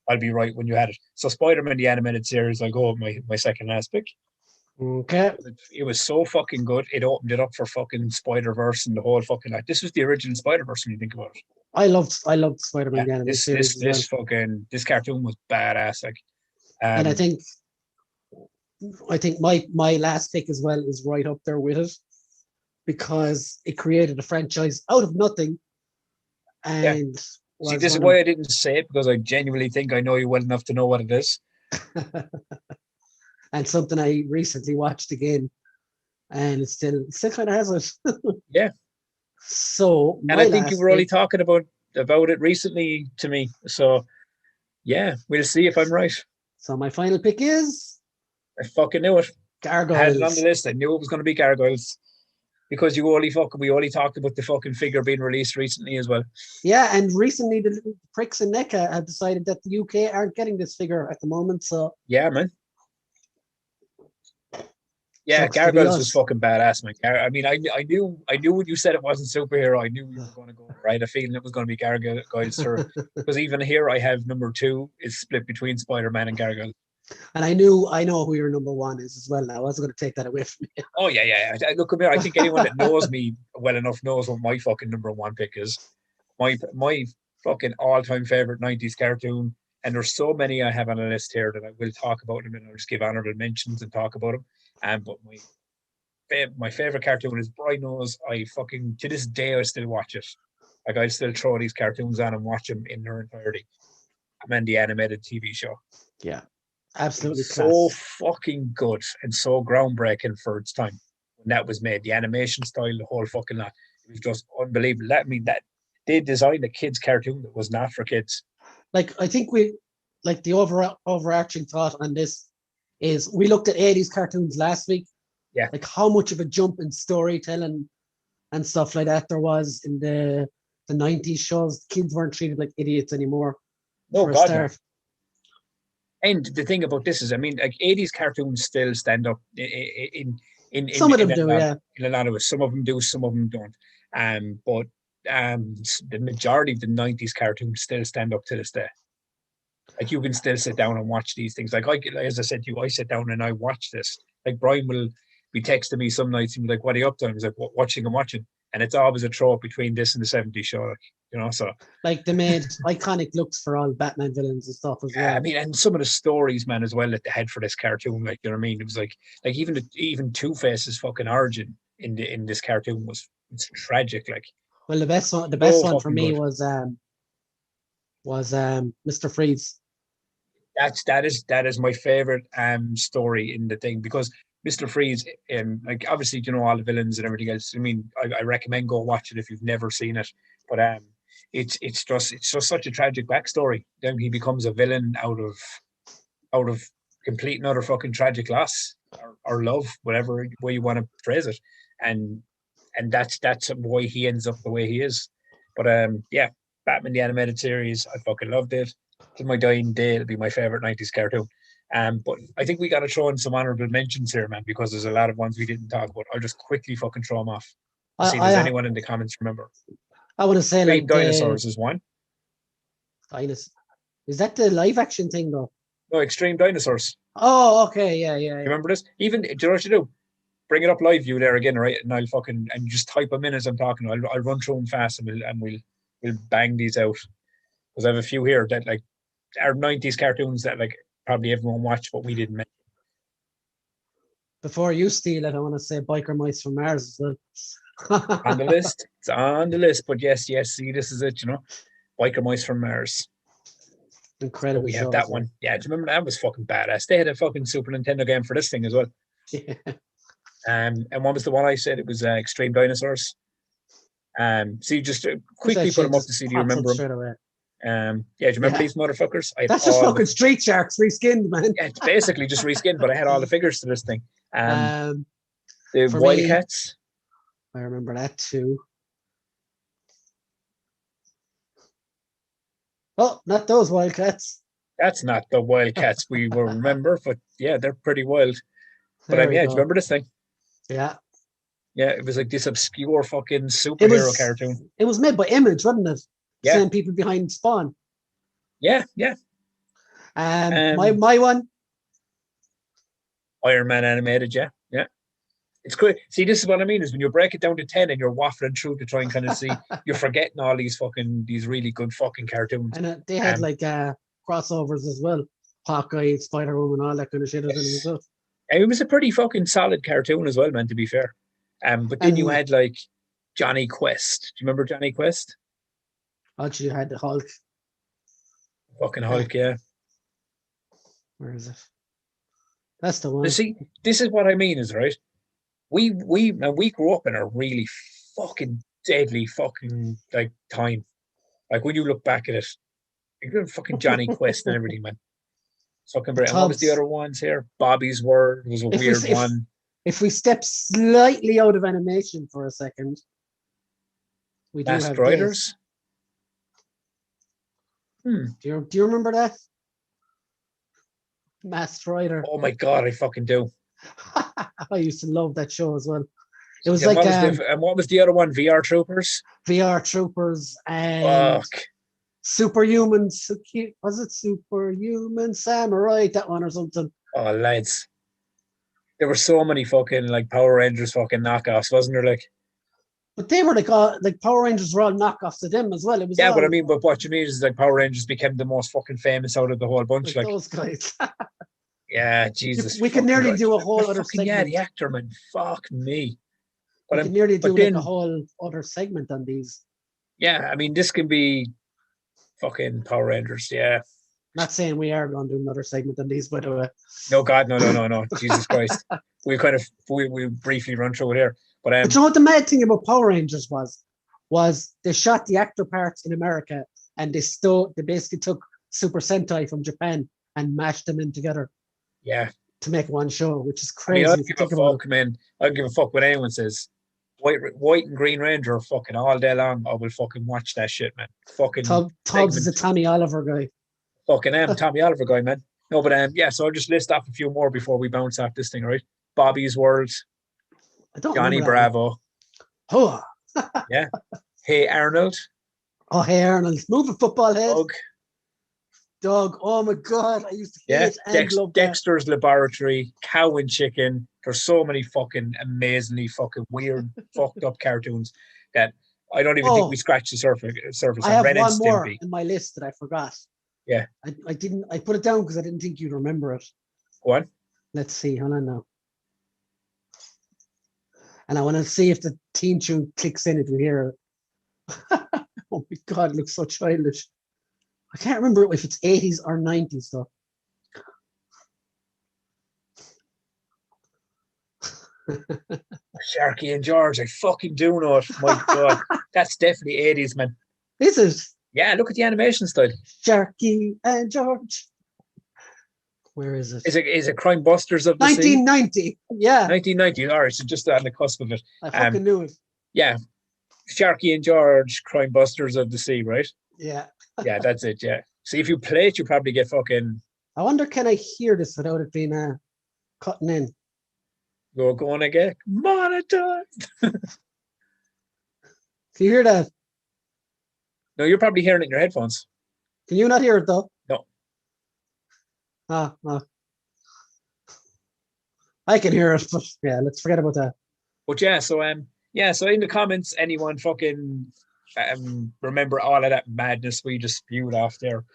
I'll be right when you had it. So Spider-Man the animated series, I'll go with my second last pick. Okay. It was so fucking good. It opened it up for fucking Spider-Verse and the whole fucking like. This was the original Spider-Verse when you think about it. I loved Spider-Man the animated series. This cartoon was badass. Like, and I think my last pick as well is right up there with it because it created a franchise out of nothing. And see, this is why I didn't say it because I genuinely think I know you well enough to know what it is. And something I recently watched again, and it still kind of has it. Yeah. So, and I think you were only talking about about it recently to me. So yeah, we'll see if I'm right. So my final pick is I fucking knew it. I had it on the Gargoyles. list. I knew it was going to be Gargoyles because we only talked about the fucking figure being released recently as well. Yeah, and recently the pricks in NECA have decided that the UK aren't getting this figure at the moment, so Yeah, man. Yeah, sucks to be Gargoyles was us. fucking badass, man. I mean, I knew when you said it wasn't superhero, I knew you were going to go right. A feeling it was going to be Gargoyles, because even here I have number 2 is split between Spider-Man and Gargoyles. And I know who your number 1 is as well now. I wasn't going to take that away from Oh yeah. Look at me. I think anyone that knows me well enough knows what my fucking number 1 pick is. My fucking all-time favorite '90s cartoon, and there's so many I have on a list here that I will talk about them, and I'll just give honorable mentions and talk about them. But my favorite cartoon is Brie knows. I fucking to this day I still watch it. Like I still throw these cartoons on and watch them in their entirety. I'm in the animated TV show. Yeah, It absolutely was so class. fucking good and so groundbreaking for its time when that was made. The animation style, the whole fucking lot. It was just unbelievable. I mean, that they designed a kids' cartoon that was not for kids. Like I think the overarching thought on this is we looked at 80s cartoons last week, Yeah. like how much of a jump in storytelling and stuff like that there was in the 90s shows. Kids weren't treated like idiots anymore No, for a God, no. start. And the thing about this is, I mean, like '80s cartoons still stand up Some of them do, yeah. in a lot of it. Some of them do, some of them don't. But the majority of the '90s cartoons still stand up to this day. Like you can still sit down and watch these things. Like as I said to you, I sit down and I watch this. Like Brian will be texting me some nights and be like, "What are you up to?" And he's like, "Watching, I'm watching." And it's always a throw between this and the '70s show, like, you know. So Like they made iconic looks for all Batman villains and stuff as I well. mean, and some of the stories, man, as well that they had for this cartoon, like you know what I mean. It was like even Two Face's fucking origin in this cartoon it's tragic. Like Well, the best so one for fucking me good. was Mr. Freeze. That is my favorite story in the thing because Mr. Freeze, like obviously you know all the villains and everything else. I mean, I recommend go watch it if you've never seen it. But it's just such a tragic backstory. Then he becomes a villain out of complete and utter fucking tragic loss or love, whatever way you want to phrase it, and that's why he ends up the way he is. But yeah, Batman the animated series, I fucking loved it. To my dying day, it'll be my favorite '90s cartoon. But I think we got to throw in some honorable mentions here, man, because there's a lot of ones we didn't talk about. I'll just quickly fucking throw them off. I'll see if there's I anyone in the comments remember. I want to say Extreme like the Dinosaurs is one. Dynasty. Is that the live action thing though? No, Extreme Dinosaurs. Oh, okay, yeah, yeah, You yeah. remember this? Even do you know what you do? Bring it up live view there again, right? And I'll fucking and just type them in as I'm talking. I'll run through them fast and we'll bang these out because I have a few here that like are '90s cartoons that like probably everyone watched, but we didn't. Before you steal it, I want to say Biker Mice from Mars as On the well. list. It's on the list. But yes, see, this is it, you know. Biker Mice from Mars. So Incredible we have show as that well. one. Yeah, do you remember that was fucking badass? They had a fucking Super Nintendo game for this thing as well. Yeah. And what was the one I said? It was Extreme Dinosaurs. So you just Which quickly put actually them up to just see. Do you pops up remember them? straight away. Yeah, do you remember Yeah. these motherfuckers? I had That's just all fucking the Street Sharks reskinned, man. yeah, it's basically just reskinned, but I had all the figures to this thing. Um, The for me, Wildcats. I remember that too. Oh, not those Wildcats. That's not the Wildcats we will remember, but yeah, they're pretty wild. But There we yeah, do you go. remember this thing? Yeah. Yeah, it was like this obscure fucking superhero cartoon. It was made by Image, wasn't it? Yeah, Same people behind Spawn. yeah. My Um, my one. Iron Man animated, yeah. It's cool. See, this is what I mean is when you break it down to 10 and you're waffling through to try and kind of see, you're forgetting all these really good fucking cartoons. And they had Um, like crossovers as well. Hawkeye, Spider Woman, all that kind of shit as yes. well. And it was a pretty fucking solid cartoon as well, man, to be fair. But then you And had like Johnny Quest. Do you remember Johnny Quest? actually you had the Hulk. Fucking Uh, Hulk, yeah. where is it? That's the But one. see, this is what I mean, is right. We grew up in a really fucking deadly fucking like time. Like when you look back at it, you're fucking Johnny Quest and everything, man. Fucking The brilliant. And what was the tubs. other ones here? Bobby's Word was a If we weird one. if we step slightly out of animation for a second, we do Masked have this. Riders. Hmm. Do you remember that? Masked Rider. Oh my god, I fucking do. I used to love that show as well. It was Yeah, like what was the other one? VR Troopers. VR Troopers and Fuck. Superhuman. Was it Superhuman Samurai? That one or something. Oh lads, there were so many fucking like Power Rangers fucking knockoffs, wasn't there? Like, But they were like Power Rangers were all knockoffs of them as well. It was yeah, all but I mean, but what you mean is like Power Rangers became the most fucking famous out of the whole bunch. like Like, those guys. yeah, Jesus, We could fucking nearly right. do a whole other Fucking yeah, segment. the actor man, fuck me. We But could nearly do but like a then whole other segment on these. yeah, I mean, this can be fucking Power Rangers. Yeah, Not saying we are going to do another segment on these, by the way. no, God, no, Jesus Christ. We briefly run through it here, but But you know what the mad thing about Power Rangers was they shot the actor parts in America and they basically took Super Sentai from Japan and mashed them in together yeah. to make one show, which is I mean, crazy. I if don't you give a think about fuck, man. I don't give a fuck what anyone says. White and Green Ranger fucking all day long. I will fucking watch that shit, man. Fucking it. Tubbs is a Tommy Oliver guy. fucking Tommy Oliver guy, man. No, but yeah, so I'll just list off a few more before we bounce off this thing, right? Bobby's World, I don't Johnny remember that Bravo, one. yeah. Hey Arnold, Oh, hey Arnold, moving football head. Doug, Oh my God, I used to yeah. hate and love that. Dexter's Laboratory, Cow and Chicken. There's so many fucking amazingly fucking weird, fucked up cartoons that I don't even think we scratched the surface I on have Ren and one more Stimpy. in my list that I forgot. Yeah. I put it down because I didn't think you'd remember it. Go on. Let's see, hold on now. And I want to see if the theme tune clicks in if you hear it. Oh my God, it looks so childish. I can't remember if it's 80s or 90s though. Sharky and George, I fucking do know it. My God, that's definitely 80s, man. Is it? Yeah, look at the animation style. Sharky and George. Where is it? Is it Crime Busters of the 1990. Sea? Yeah. 1990. All right, so just on the cusp of it. I fucking knew it. Yeah, Sharky and George, Crime Busters of the Sea, right? Yeah. Yeah, that's it. Yeah. See, if you play it, you probably get fucking. I wonder, can I hear this without it being cutting in? You're gonna get monetized. Can you hear that? No, you're probably hearing it in your headphones. Can you not hear it though? No. No. I can hear it, but yeah, let's forget about that. But yeah, so so in the comments, anyone fucking remember all of that madness we just spewed off there.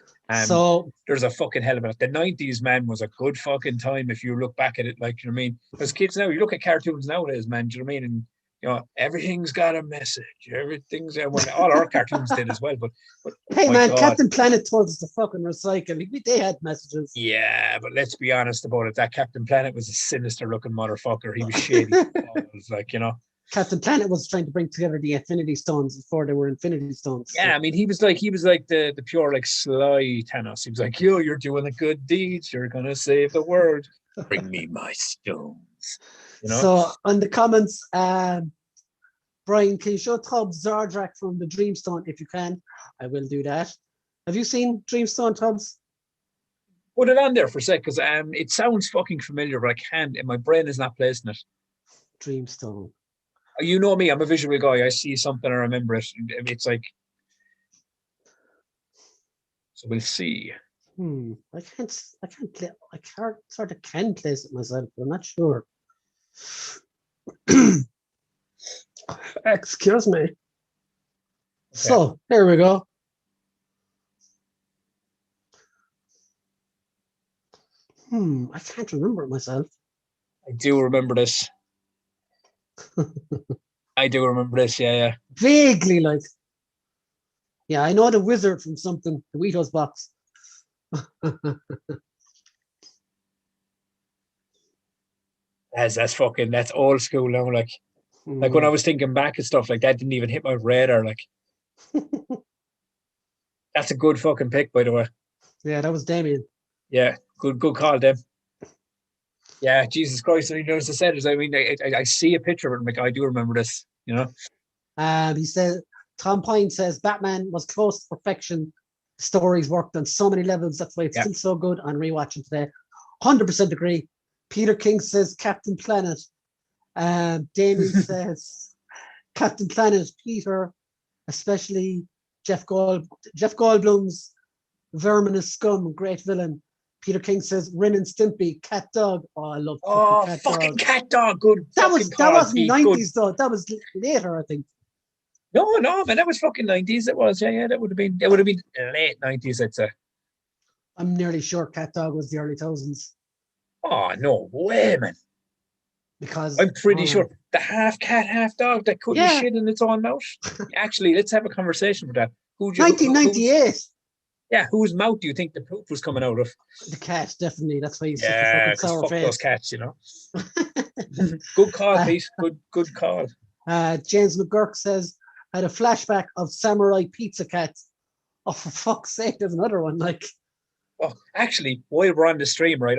So there's a fucking hell of it. The 90s, man, was a good fucking time if you look back at it, like, you know what I mean? As kids now, you look at cartoons nowadays, man, do you know what I mean? And you know, everything's got a message. Everything's all our cartoons did as well. But hey my man, God. Captain Planet told us to fucking recycle. They had messages. Yeah, but let's be honest about it. That Captain Planet was a sinister looking motherfucker. He was shady. Like, you know. Captain Planet was trying to bring together the Infinity Stones before they were Infinity Stones. Yeah, I mean, he was like the pure like sly Thanos. He was like, yo, you're doing the good deeds. You're gonna save the world. Bring me my stones. You know? So on the comments, Brian, can you show Tubbs Zardrak from the Dreamstone if you can? I will do that. Have you seen Dreamstone, Tubbs? Put it on there for a sec, because it sounds fucking familiar, but I can't, and my brain is not placing it. Dreamstone. You know me, I'm a visual guy. I see something, I remember it. It's like, so we'll see. I can't sort of can place it myself, but I'm not sure. Excuse me. Okay. So here we go. I can't remember it myself. I do remember this. I do remember this, yeah. Vaguely, like. Yeah, I know the wizard from something, the Wheatos box. That's old school now. Like when I was thinking back and stuff, like that didn't even hit my radar. Like That's a good fucking pick, by the way. Yeah, that was Damien. Yeah, good call, Dem. Yeah, Jesus Christ. I mean, as I said, I mean, I see a picture of it, and like, I do remember this, you know? He said, Tom Pine says Batman was close to perfection. The stories worked on so many levels. That's why it's Yeah. still so good on rewatching today. 100% agree. Peter King says Captain Planet. Damien says Captain Planet, Peter, especially Jeff Goldblum's Verminous Scum, great villain. Peter King says Ren and Stimpy, Cat Dog. Oh, I love fucking Dog. Cat Dog. Good That fucking that call, wasn't Pete. 90s Good. though. That was later, I think. No, man, that was fucking 90s. It was, yeah. That would have been late 90s, I'd say. I'm nearly sure Cat Dog was the early thousands. Oh, no way, man. Because I'm pretty sure the half cat, half dog that couldn't shit in its own mouth. Actually, let's have a conversation with that. 1998. Whose mouth do you think the poop was coming out of? The cat, definitely. That's why he's such a Yeah, fucking because sour fuck face. those cats, you know. Good call, Pete. Good call. James McGurk says, had a flashback of Samurai Pizza Cat. Oh, for fuck's sake, there's another one. Like, oh, actually, while we're on the stream, right?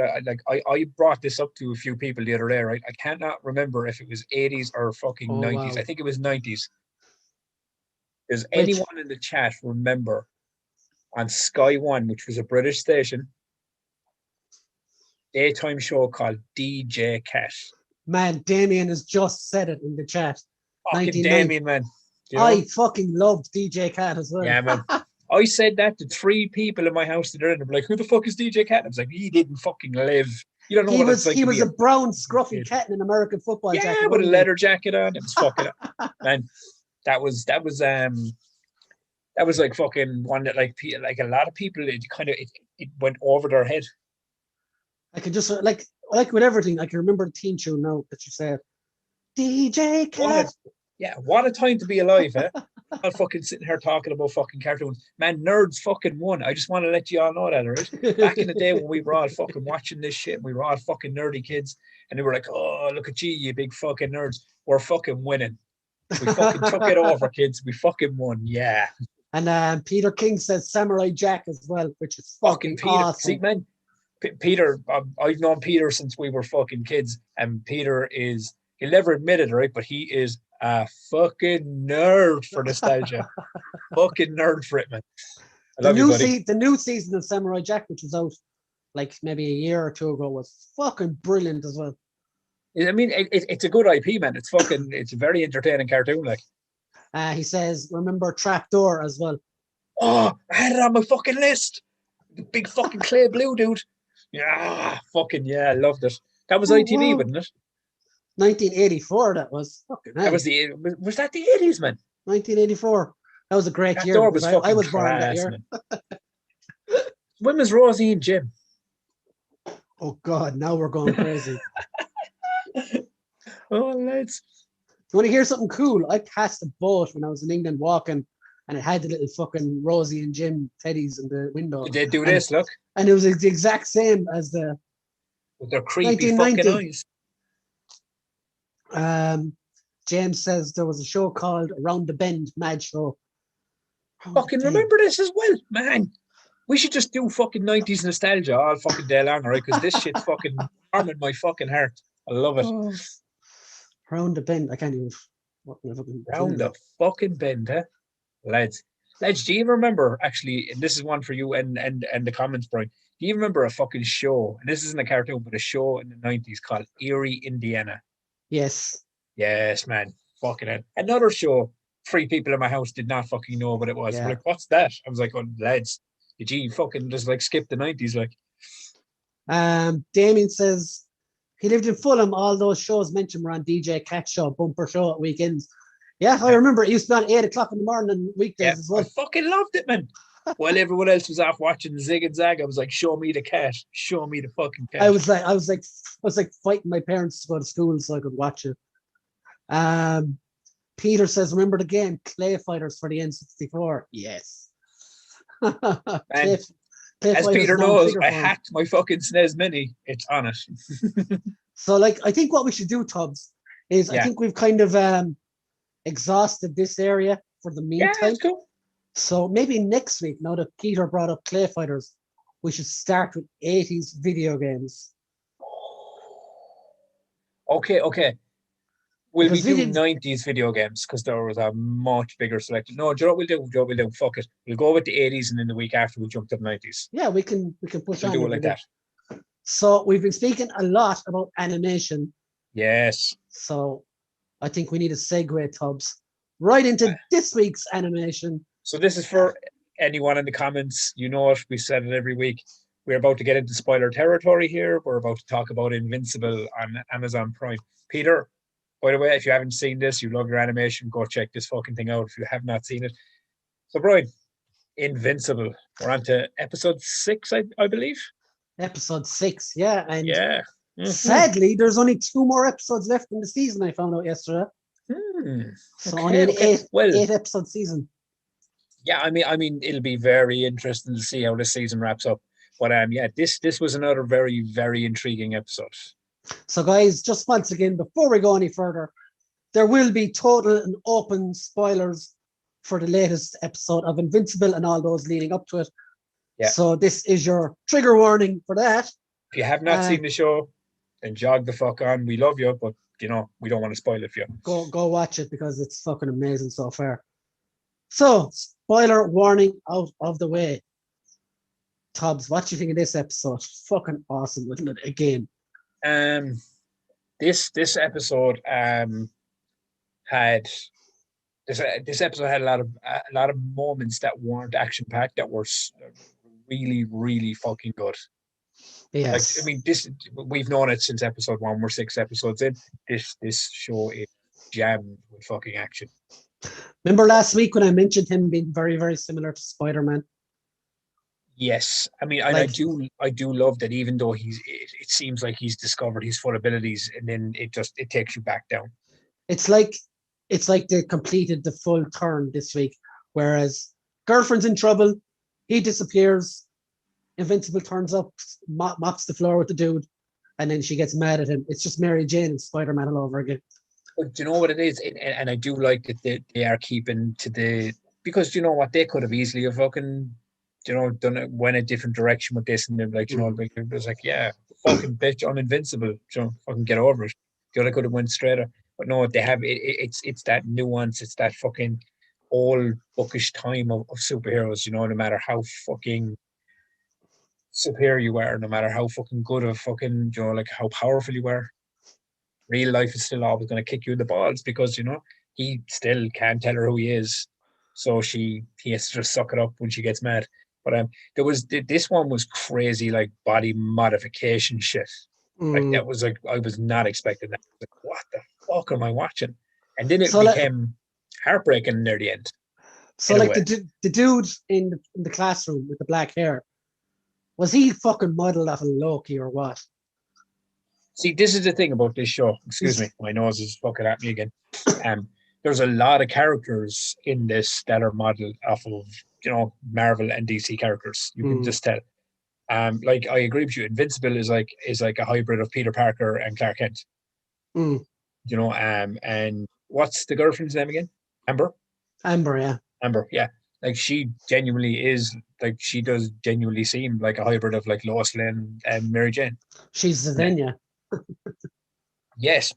I brought this up to a few people the other day, right? I cannot remember if it was 80s or fucking 90s. wow. I think it was 90s. Does Which? anyone in the chat remember on Sky One, which was a British station, daytime show called DJ Cat? Man, Damien has just said it in the chat. Fucking Damien, man. You know? I fucking loved DJ Cat as well. Yeah, man. I said that to 3 people in my house today, and they're like, "Who the fuck is DJ Cat?" I was like, "He didn't fucking live. You don't know what it's like." He to was be a brown scruffy cat in an American football jacket. Yeah, with a leather jacket on. It was fucking man. That was like fucking one that like a lot of people it went over their head. I can just like with everything. I can remember the theme tune now that you said. DJ Cat. What a time to be alive, eh? I'm fucking sitting here talking about fucking cartoons. Man, nerds fucking won. I just want to let you all know that, right? Back in the day when we were all fucking watching this shit, we were all fucking nerdy kids, and they were like, "Oh, look at you big fucking nerds. We're fucking winning. We fucking took it over, kids. We fucking won, yeah." And Peter King says Samurai Jack as well, which is fucking Peter. awesome. See, man, Peter, I've known Peter since we were fucking kids, and Peter is, he'll never admit it, right? But he is a fucking nerd for nostalgia. Fucking nerd for it, man. The new season of Samurai Jack, which was out like maybe a year or two ago, was fucking brilliant as well. I mean, it's a good IP, man. It's a very entertaining cartoon, like. He says, remember Trapdoor as well. Oh, I had it on my fucking list. The big fucking clay blue dude. Yeah, fucking yeah, I loved it. That was ITV, wasn't it? 1984, that was. Fucking hell. That was that the 80s, man? 1984. That was a great that year. Door was fucking I was born that year. When was Rosie and Jim? Oh God, now we're going crazy. Oh, lads. You want to hear something cool? I passed a boat when I was in England walking, and it had the little fucking Rosie and Jim teddies in the window. Did they do this? Look. And it was the exact same as the. With their creepy fucking eyes. James says there was a show called Around the Bend, mad show. Fucking remember this as well, man. We should just do fucking 90s nostalgia all fucking day long, right? Because this shit's fucking warming my fucking heart. I love it. Oh. Around the Bend, I can't even. Round the fucking bend, huh? Lads, do you remember, actually, and this is one for you and the comments, Brian, do you remember a fucking show, and this isn't a cartoon, but a show in the 90s called Erie, Indiana? Yes. Yes, man. Fucking hell. Another show, 3 people in my house did not fucking know what it was. Yeah. Like, what's that? I was like, oh, lads, did you fucking just like skip the 90s? Like, Damien says he lived in Fulham. All those shows mentioned were on DJ Cat Show, bumper show at weekends. Yeah, I remember it used to be on 8 o'clock in the morning weekdays as well. I fucking loved it, man. While everyone else was off watching Zig and Zag, I was like, show me the cat. Show me the fucking cat. I was like fighting my parents to go to school so I could watch it. Peter says, remember the game Clay Fighters for the N64? Yes. Clay as Peter knows, I hacked my fucking SNES Mini. It's on it. So, like, I think what we should do, Tubbs, is I think we've kind of exhausted this area for the meantime. Yeah, that's cool. So maybe next week, now that Peter brought up Clay Fighters, we should start with 80s video games. Okay. Will we Because do video, 90s video games? Because there was a much bigger selection. No, do you know what we'll do? Do you know what we'll do? Fuck it. We'll go with the 80s and then the week after we'll jump to the 90s. yeah, we can push We'll on do it every like week. that. So we've been speaking a lot about animation. Yes. So I think we need a segue, Tubbs, right into this week's animation. So this is for anyone in the comments. You know it. We said it every week. We're about to get into spoiler territory here. We're about to talk about Invincible on Amazon Prime. Peter, by the way, if you haven't seen this, you love your animation, go check this fucking thing out if you have not seen it. So, Brian, Invincible. We're on to episode 6, I believe. Episode 6, yeah. And Yeah. sadly, there's only 2 more episodes left in the season, I found out yesterday. So only an eight episode season. Yeah, I mean, it'll be very interesting to see how this season wraps up. But yeah, this was another very, very intriguing episode. So, guys, just once again, before we go any further, there will be total and open spoilers for the latest episode of Invincible and all those leading up to it. Yeah. So this is your trigger warning for that. If you have not seen the show, then jog the fuck on. We love you, but we don't want to spoil it for you. Go watch it because it's fucking amazing so far. So, spoiler warning out of the way. Tubbs, what do you think of this episode? Fucking awesome, wasn't it? Again. This episode had this episode had a lot of moments that weren't action packed that were really, really fucking good. Yes. Like, I mean, we've known it since episode 1. We're 6 episodes in. This show is jammed with fucking action. Remember last week when I mentioned him being very, very similar to Spider-Man? Yes, I mean, and I do love that. Even though it seems like he's discovered his full abilities, and then it takes you back down. It's like they completed the full turn this week. Whereas girlfriend's in trouble, he disappears, Invincible turns up, mops the floor with the dude, and then she gets mad at him. It's just Mary Jane and Spider-Man all over again. But do you know what it is? And I do like that they are keeping to because you know what, they could have easily have fucking done it, went a different direction with this, and they're like, it was like, yeah, fucking bitch, I'm invincible, fucking get over it. The other could have went straighter, but no, they have it's that nuance, it's that fucking old bookish time of superheroes. No matter how fucking superior you are, no matter how fucking good of fucking like how powerful you are, real life is still always going to kick you in the balls because he still can't tell her who he is, so he has to just suck it up when she gets mad. But this one was crazy, like body modification shit. Like that was like, I was not expecting that. Like, what the fuck am I watching? And then it became heartbreaking near the end. So like the dude in the classroom with the black hair, was he fucking modeled off of Loki or what? See, this is the thing about this show. Excuse me, my nose is fucking at me again. There's a lot of characters in this that are modeled off of Marvel and DC characters. You can just tell. Like, I agree with you. Invincible is like a hybrid of Peter Parker and Clark Kent. And what's the girlfriend's name again? Amber, yeah. Amber, yeah. Like, she genuinely is, like, she does genuinely seem like a hybrid of like Lois Lane and Mary Jane. She's Zavenia. Yes,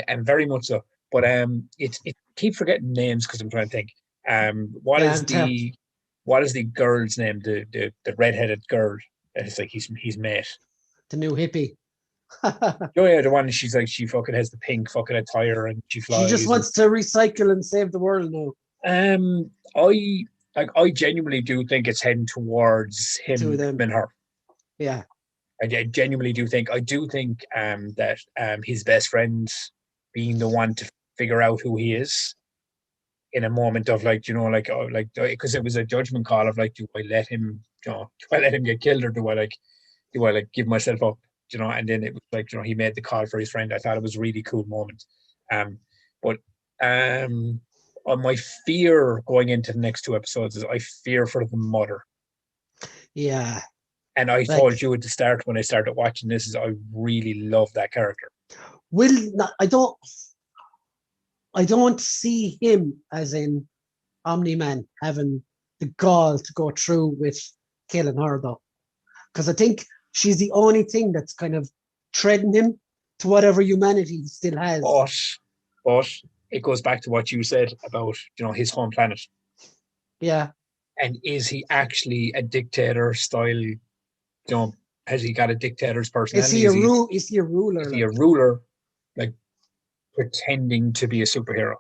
and very much so. But it's keep forgetting names because I'm trying to think. What is the girl's name? The redheaded girl. It's like he's mate. The new hippie. The one she's like, she fucking has the pink fucking attire and she flies. She just wants to recycle and save the world now. I genuinely do think it's heading towards him and her. Yeah. I genuinely do think. I do think that his best friend being the one to figure out who he is in a moment of because it was a judgment call of like, do I let him get killed, or do I give myself up, and then it was like, he made the call for his friend. I thought it was a really cool moment. But my fear going into the next 2 episodes is I fear for the mother. Yeah. And I told you at the start when I started watching this, is I really love that character. I don't see him as in Omni-Man having the gall to go through with killing her, though. Because I think she's the only thing that's kind of treading him to whatever humanity he still has. But it goes back to what you said about, his home planet. Yeah. And is he actually a dictator style? Has he got a dictator's personality? Is he a ruler? Is he a ruler, like pretending to be a superhero?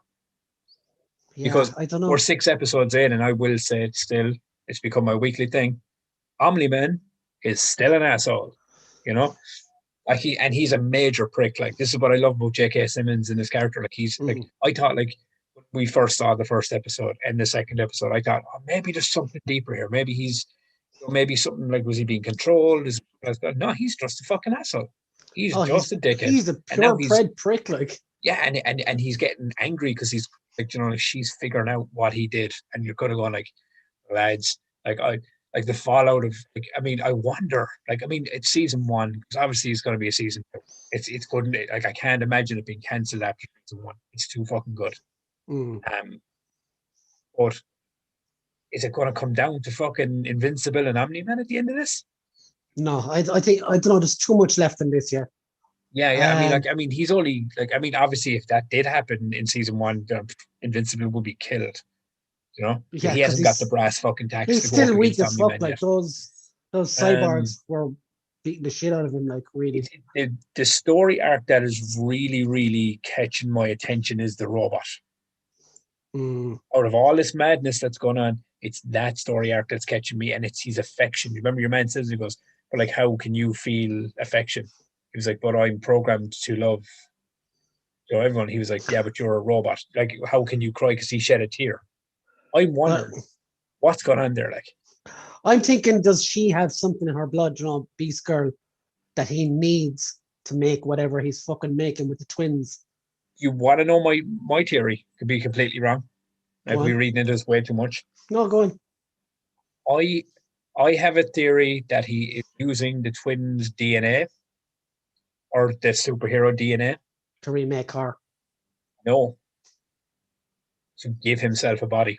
Yeah, Because I don't know. we're 6 episodes in, and I will say it still, it's become my weekly thing. Omni-Man is still an asshole, Like he's a major prick. Like, this is what I love about J.K. Simmons and his character. Like, he's like, I thought, like, when we first saw the first episode and the second episode, I thought, oh, maybe there's something deeper here. Maybe maybe something like, was he being controlled? No, he's just a fucking asshole. He's just a dickhead. He's a pure prick, like. Yeah, and he's getting angry because he's like, she's figuring out what he did, and you're kind of going like, lads, like the fallout of, like, I mean, I wonder, like, I mean, it's season 1, because obviously it's going to be a season 2. It's good, like, I can't imagine it being cancelled after season 1. It's too fucking good. But is it going to come down to fucking Invincible and Omni-Man at the end of this? No, I think, I don't know, there's too much left in this yet. Yeah. I mean, he's only, like, I mean, obviously, if that did happen in season 1, Invincible would be killed. Yeah, he hasn't got the brass fucking tacks. He's still weak as fuck. Like, those cyborgs were beating the shit out of him. Like, really. The story arc that is really, really catching my attention is the robot. Out of all this madness that's going on, it's that story arc that's catching me, and it's his affection. You remember your man says, he goes, but like, how can you feel affection? He was like, but I'm programmed to love. So everyone, he was like, yeah, but you're a robot. Like, how can you cry because he shed a tear? I'm wondering what's going on there. Like, I'm thinking, does she have something in her blood, Beast Girl, that he needs to make whatever he's fucking making with the twins? You want to know my theory? Could be completely wrong. I'd be reading into this way too much. No, go on. I have a theory that he is using the twins' DNA or the superhero DNA to remake her. No, to give himself a body.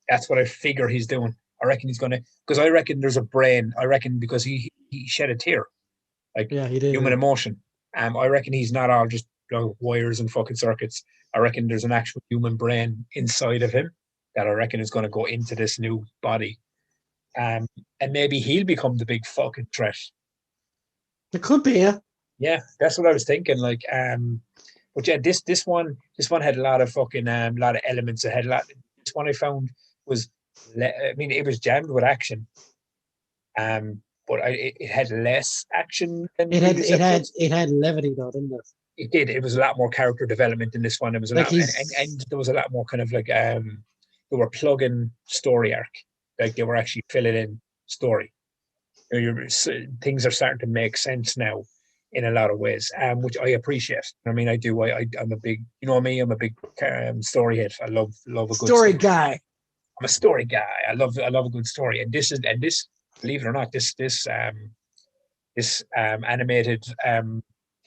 That's what I figure he's doing. I reckon he's going to, because I reckon there's a brain. I reckon because he shed a tear, like, yeah, he did, human emotion. I reckon he's not all just wires and fucking circuits. I reckon there's an actual human brain inside of him that I reckon is going to go into this new body. And maybe he'll become the big fucking threat. It could be, yeah. Yeah, that's what I was thinking. Like, but yeah, this one had a lot of fucking lot of elements. It had a lot. This one I found was, I mean, it was jammed with action. But it had less action than it had levity though, didn't it? It did. It was a lot more character development in this one. It was a lot, and there was a lot more kind of like they were plugging story arc, like they were actually filling in story. Things are starting to make sense now in a lot of ways, which I appreciate. I mean, I do. I'm a big, you know me. I'm a big story head. I love a good story guy. I'm a story guy. I love a good story, and this, believe it or not, this animated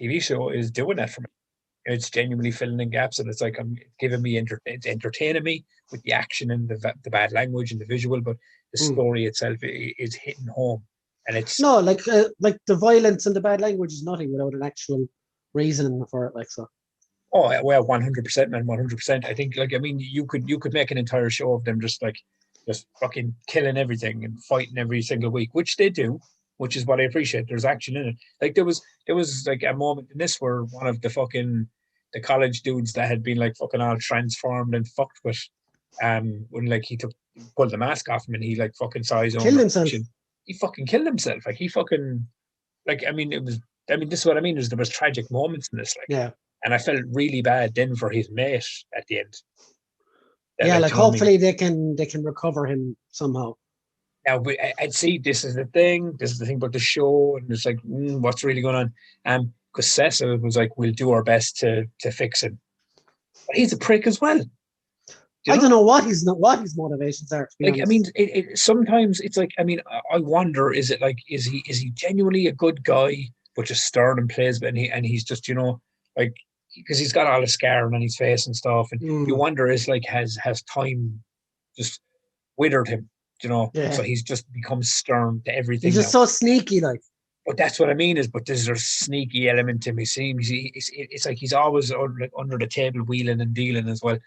TV show is doing that for me. It's genuinely filling in gaps, and it's like I'm giving me it's entertaining me with the action and the bad language and the visual, but the story itself is hitting home. And it's like the violence and the bad language is nothing without an actual reason for it, like so. Oh well, 100%, man, 100%. I think, like, I mean, you could make an entire show of them just fucking killing everything and fighting every single week, which they do, which is what I appreciate. There's action in it. Like there was like a moment in this where one of the college dudes that had been like fucking all transformed and fucked with, when like he pulled the mask off him and he like fucking saw his own killed himself. He fucking killed himself. Like he fucking, like, I mean, this is what I mean. There was tragic moments in this, like, yeah. And I felt really bad then for his mate at the end. Yeah, like hopefully they can recover him somehow. Now I'd see this is the thing about the show, and it's like, what's really going on? Because Cecil was like, we'll do our best to fix him, but he's a prick as well. I don't know what his motivations are. To be honest. I mean, sometimes it's like, I mean, I wonder, is he genuinely a good guy, but just stern and plays, and he's just, like, because he's got all the scarring on his face and stuff, and you Mm, wonder is like has time just withered him, you know? So yeah. he's just become stern to He's everything just now. so sneaky, like. But that's what I mean is, but there's a sneaky element to him. He seems it's like he's always under the table wheeling and dealing as well.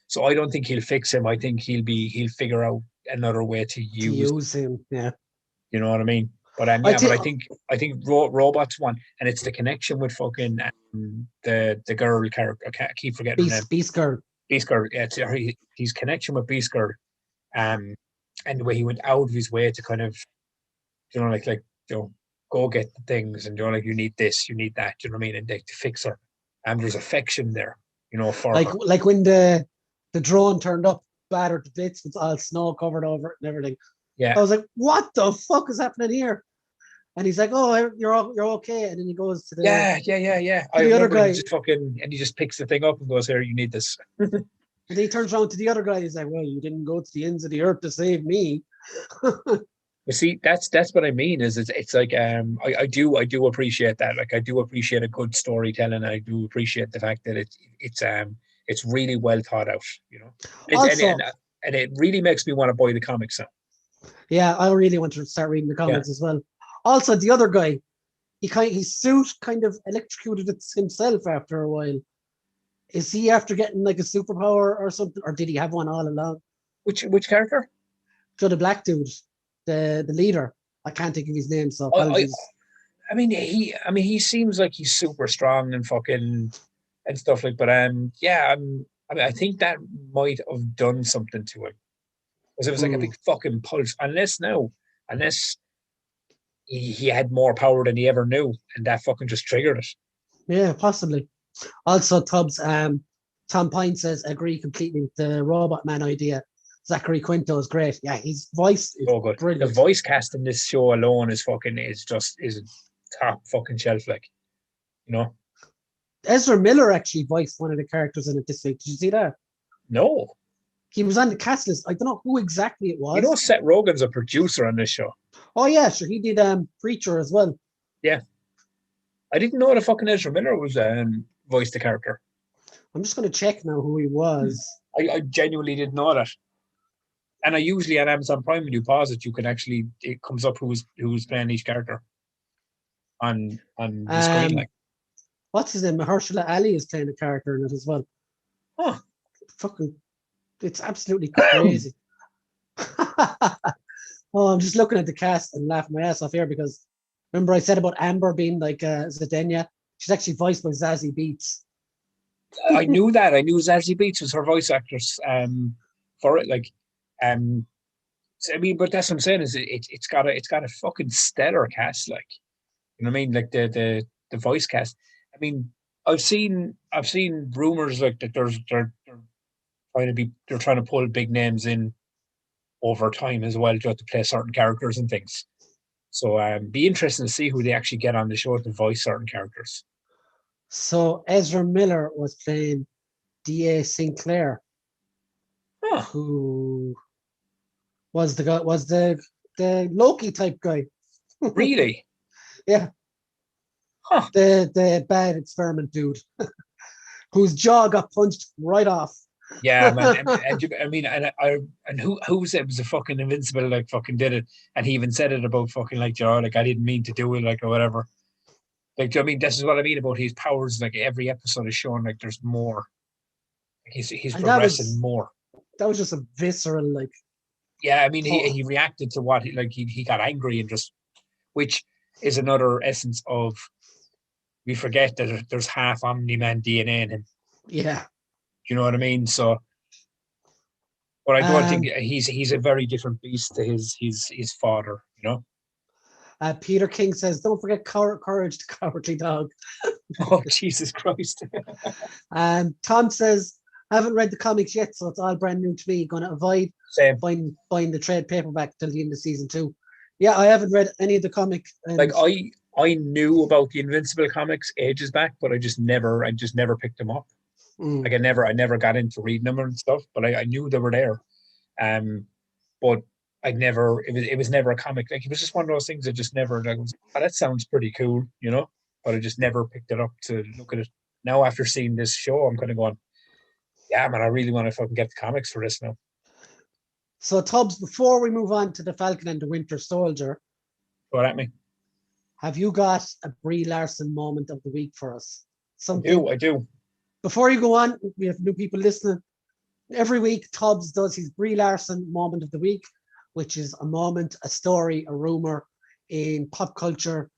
So I don't think he'll fix him. I think he'll figure out another way to To use. use him. Yeah. You know what I mean? But I yeah, but think I think robots one, and it's the connection with fucking the girl character. I keep forgetting her name. Beast Girl. Beast Girl. Yeah, it's his connection with Beast Girl. Um, and the way he went out of his way to kind of, like go get the things, and like you need this, you need that. You know what I mean? And like, to fix her, and there's affection there, for her. Like when the drone turned up, battered to bits with all snow covered over it and everything. I Yeah, was like, what the fuck is happening here? And he's like, oh, you're okay. And then he goes yeah. to I the other remember, and guy, he just picks the thing up and goes, "Here, you need this." and then he turns around to the other guy. He's like, well, you didn't go to the ends of the earth to save me. But see, that's what I mean. Is it's like I do appreciate that. Like I do appreciate a good storytelling. I do appreciate the fact that it's really well thought out. It's, and Also, and and it really makes me want to buy the comics now. yeah, I really want to start reading the Yeah. comics as well. Also, the other guy, his suit kind of electrocuted himself after a while. Is he after getting like a superpower or something, or did he have one all along? Which character? So the black dude, the leader, I can't think of his name, so I, I apologies. he seems like he's super strong and fucking and stuff like. But yeah, I think that might have done something to him because it was like a Hmm. big fucking pulse. Unless he had more power than he ever knew, and that fucking just triggered it. Yeah, possibly. Also, Tom Pine says agree completely with the Robot Man idea. Zachary Quinto is great. Yeah, his voice is So good. The brilliant. voice cast in this show alone is top fucking shelf. Like, you know, Ezra Miller actually voiced one of the characters in it this week. Did you see that? no, He was on the cast list. I don't know who exactly it was. Seth Rogen's a producer on this show. Oh yeah, sure. He did Preacher as well. Yeah, I didn't know the fucking Ezra Miller was voiced the character. I'm just gonna check now who he was. I genuinely didn't know that. And I usually on Amazon Prime when you pause it, it comes up who's playing each character on the screen. Um, Like, what's his name? Mahershala Ali is playing a character in it as well. huh? Fucking, it's absolutely crazy. Oh, I'm just looking at the cast and laughing my ass off here because remember I said about Amber being like Zedenya? She's actually voiced by Zazie Beetz. I knew that. I knew Zazie Beetz was her voice actress for it. Like, um, I mean, but that's what I'm saying is it's got a fucking stellar cast. Like, you know what I mean? Like the voice cast. I mean, I've seen rumors like that they're trying to pull big names in over time as well to play certain characters and things. So be interesting to see who they actually get on the show to voice certain characters. So Ezra Miller was playing D.A. Sinclair, Huh, who was the Loki type guy. really? Yeah, Huh. the bad experiment dude whose jaw got punched right off. Yeah, man. I mean, and who said it was a fucking Invincible like fucking did it, and he even said it about fucking like Joe, like I didn't mean to do it, like or whatever. Like, do you know what I mean, this is what I mean about his powers. Like every episode is showing like there's more. He's And that progressing was more. just a visceral like Yeah, I mean, thought. he reacted to what he got angry and just, which is another essence of we forget that there's half Omni Man DNA in him. Yeah. Do you know what I mean? So, but I don't think Um he's a very different beast to his father. Peter King says, don't forget courage, the cowardly dog. Oh, Jesus Christ. Tom says, I haven't read the comics yet, so it's all brand new to me. Going to avoid Same. buying the trade paperback till the end of season 2. Yeah, I haven't read any of the comic. Like I knew about the Invincible comics ages back, but I just never picked them up. Like I never got into reading them and stuff, but I knew they were there. But it was never a comic. Like it was just one of those things that just never like was, oh, that sounds pretty cool, But I just never picked it up to look at it. now after seeing this show, I'm kind of going, yeah, man, I really want to fucking get the comics for this now. So, Tubbs, before we move on to the Falcon and the Winter Soldier, What at me? have you got a Brie Larsson moment of the week for us? Something. I do. Before you go on, we have new people listening. Every week, Tubbs does his Brie Larsson moment of the week, which is a moment, a story, a rumor in pop culture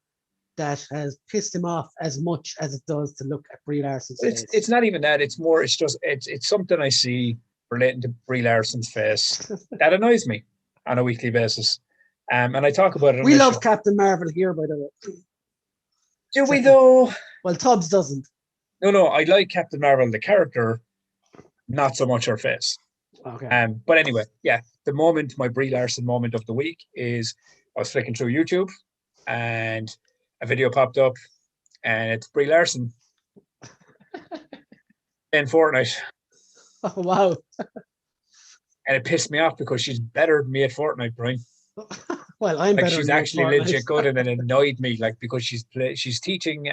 that has pissed him off as much as it does to look at Brie Larson's face. It's not even that. It's more. It's just. It's something I see relating to Brie Larson's face that annoys me on a weekly basis. And I talk about it. We love Captain Marvel here, by the way. Do we though? Well, Tubbs doesn't. No. I like Captain Marvel, the character, not so much her face. Okay. But anyway, yeah. The moment, my Brie Larsson moment of the week is I was flicking through YouTube, and a video popped up, and it's Brie Larsson in Fortnite. Oh, wow. And it pissed me off because she's better than me at Fortnite, Brian. Well, I'm like better. She's actually legit good, and it annoyed me, like, because she's teaching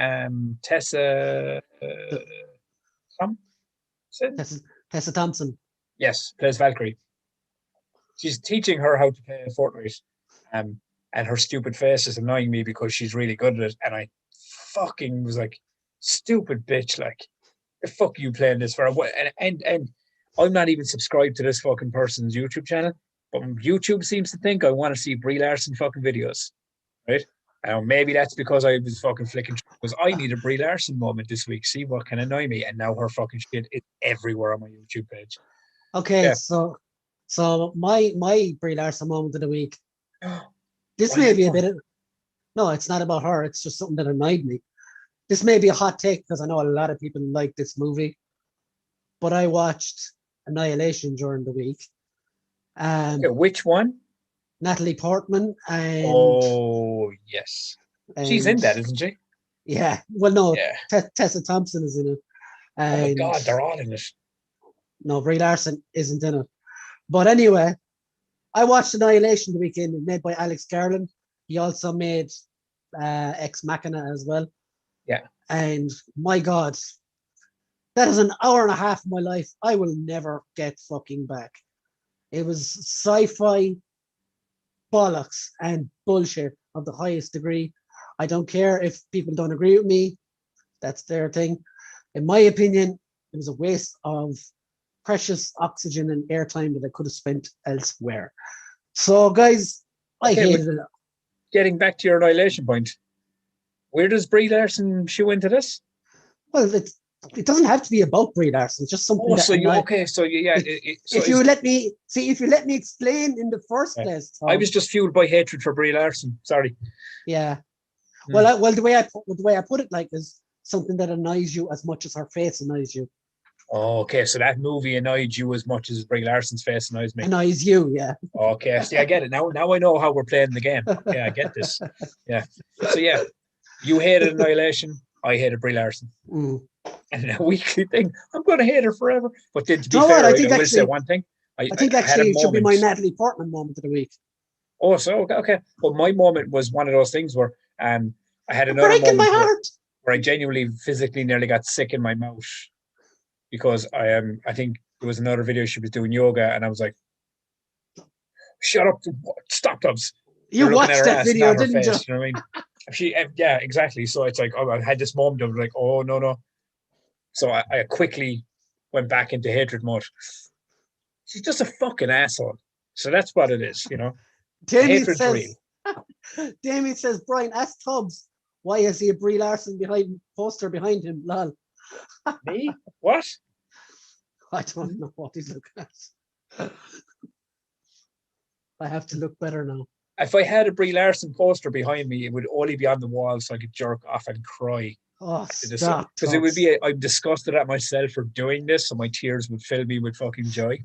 Tessa Tessa Thompson. Yes, plays Valkyrie. She's teaching her how to play Fortnite, and her stupid face is annoying me because she's really good at it, and I fucking was like, stupid bitch, like, the fuck are you playing this for? And I'm not even subscribed to this fucking person's YouTube channel, but YouTube seems to think I want to see Brie Larsson fucking videos, right? Maybe that's because I was fucking flicking through, because I need a Brie Larsson moment this week. See what can annoy me, and now her fucking shit is everywhere on my YouTube page. Okay, yeah. So my Brie Larsson moment of the week. This may be a bit of, no, it's not about her. It's just something that annoyed me. This may be a hot take because I know a lot of people like this movie, but I watched Annihilation during the week. Okay, which one? Natalie Portman and. Oh yes, she's in that, isn't she? Yeah. Well, no. Yeah. Tessa Thompson is in it. And, oh my god, they're all in it. No, Brie Larsson isn't in it. But anyway, I watched Annihilation the weekend, made by Alex Garland. He also made Ex Machina as well. Yeah. And my God, that is an hour and a half of my life I will never get fucking back. It was sci-fi bollocks and bullshit of the highest degree. I don't care if people don't agree with me. That's their thing. In my opinion, it was a waste of precious oxygen and airtime that I could have spent elsewhere. So, guys, I hated it. Getting back to your Annihilation point, where does Brie Larsson shoe into this? Well, it doesn't have to be about Brie Larsson. It's just something. Oh, so you okay? So yeah. If you let me explain in the first place, Tom, I was just fueled by hatred for Brie Larsson. Sorry. Yeah. Well, the way I put it, like, is something that annoys you as much as her face annoys you. Oh, okay, so that movie annoyed you as much as Brie Larson's face annoys me. Annoys you, yeah. Okay, see, I get it now. Now I know how we're playing the game. Okay, I get this. Yeah. So yeah, you hated Annihilation. I hated Brie Larsson. And a weekly thing, I'm going to hate her forever. But then, to be fair, I will say one thing. I think actually it should be my Natalie Portman moment of the week. Oh, so okay. But my moment was one of those things where I had another breaking my heart where I genuinely physically nearly got sick in my mouth because I think there was another video she was doing yoga and I was like, shut up, stop, Tubbs. You watched that video, didn't you? You know what I mean? Yeah, exactly. So it's like, I had this moment of like, oh no. So I quickly went back into hatred mode. She's just a fucking asshole. So that's what it is, you know. Damien says, Brian, ask Tubbs, why is he a Brie Larsson poster behind him? Lol. Me? What? I don't know what he's looking at. I have to look better now. If I had a Brie Larsson poster behind me, it would only be on the wall so I could jerk off and cry. Oh, stop. Because it would be, I'm disgusted at myself for doing this, so my tears would fill me with fucking joy.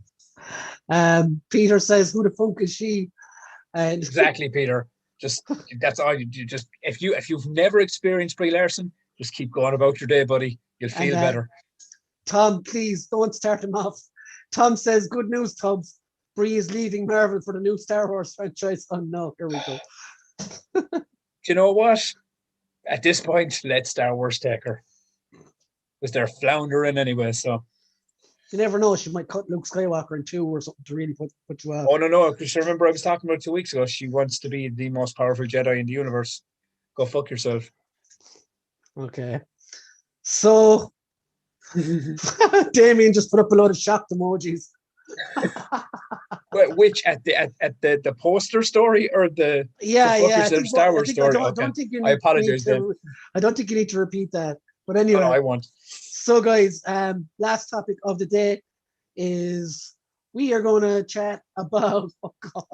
Peter says, who the fuck is she? And exactly, Peter. Just that's all you just if you've never experienced Brie Larsson, just keep going about your day, buddy. You'll feel better. Tom, please don't start him off. Tom says, good news, Tubbs. Brie is leaving Marvel for the new Star Wars franchise. Oh no, here we go. Do you know what? At this point, let Star Wars take her. was there floundering anyway. So You never know. She might cut Luke Skywalker in two or something to really put you off. oh no, because remember I was talking about 2 weeks ago. She wants to be the most powerful Jedi in the universe. Go fuck yourself. Okay. So Damien just put up a load of shocked emojis. Which at the poster story or the Yeah, fuck yeah. yourself Star Wars story? I Okay, don't think you I need apologize then. to. I don't think you need to repeat that. But Oh, anyway, no, I won't. so guys, last topic of the day is we are going to chat about. Oh God,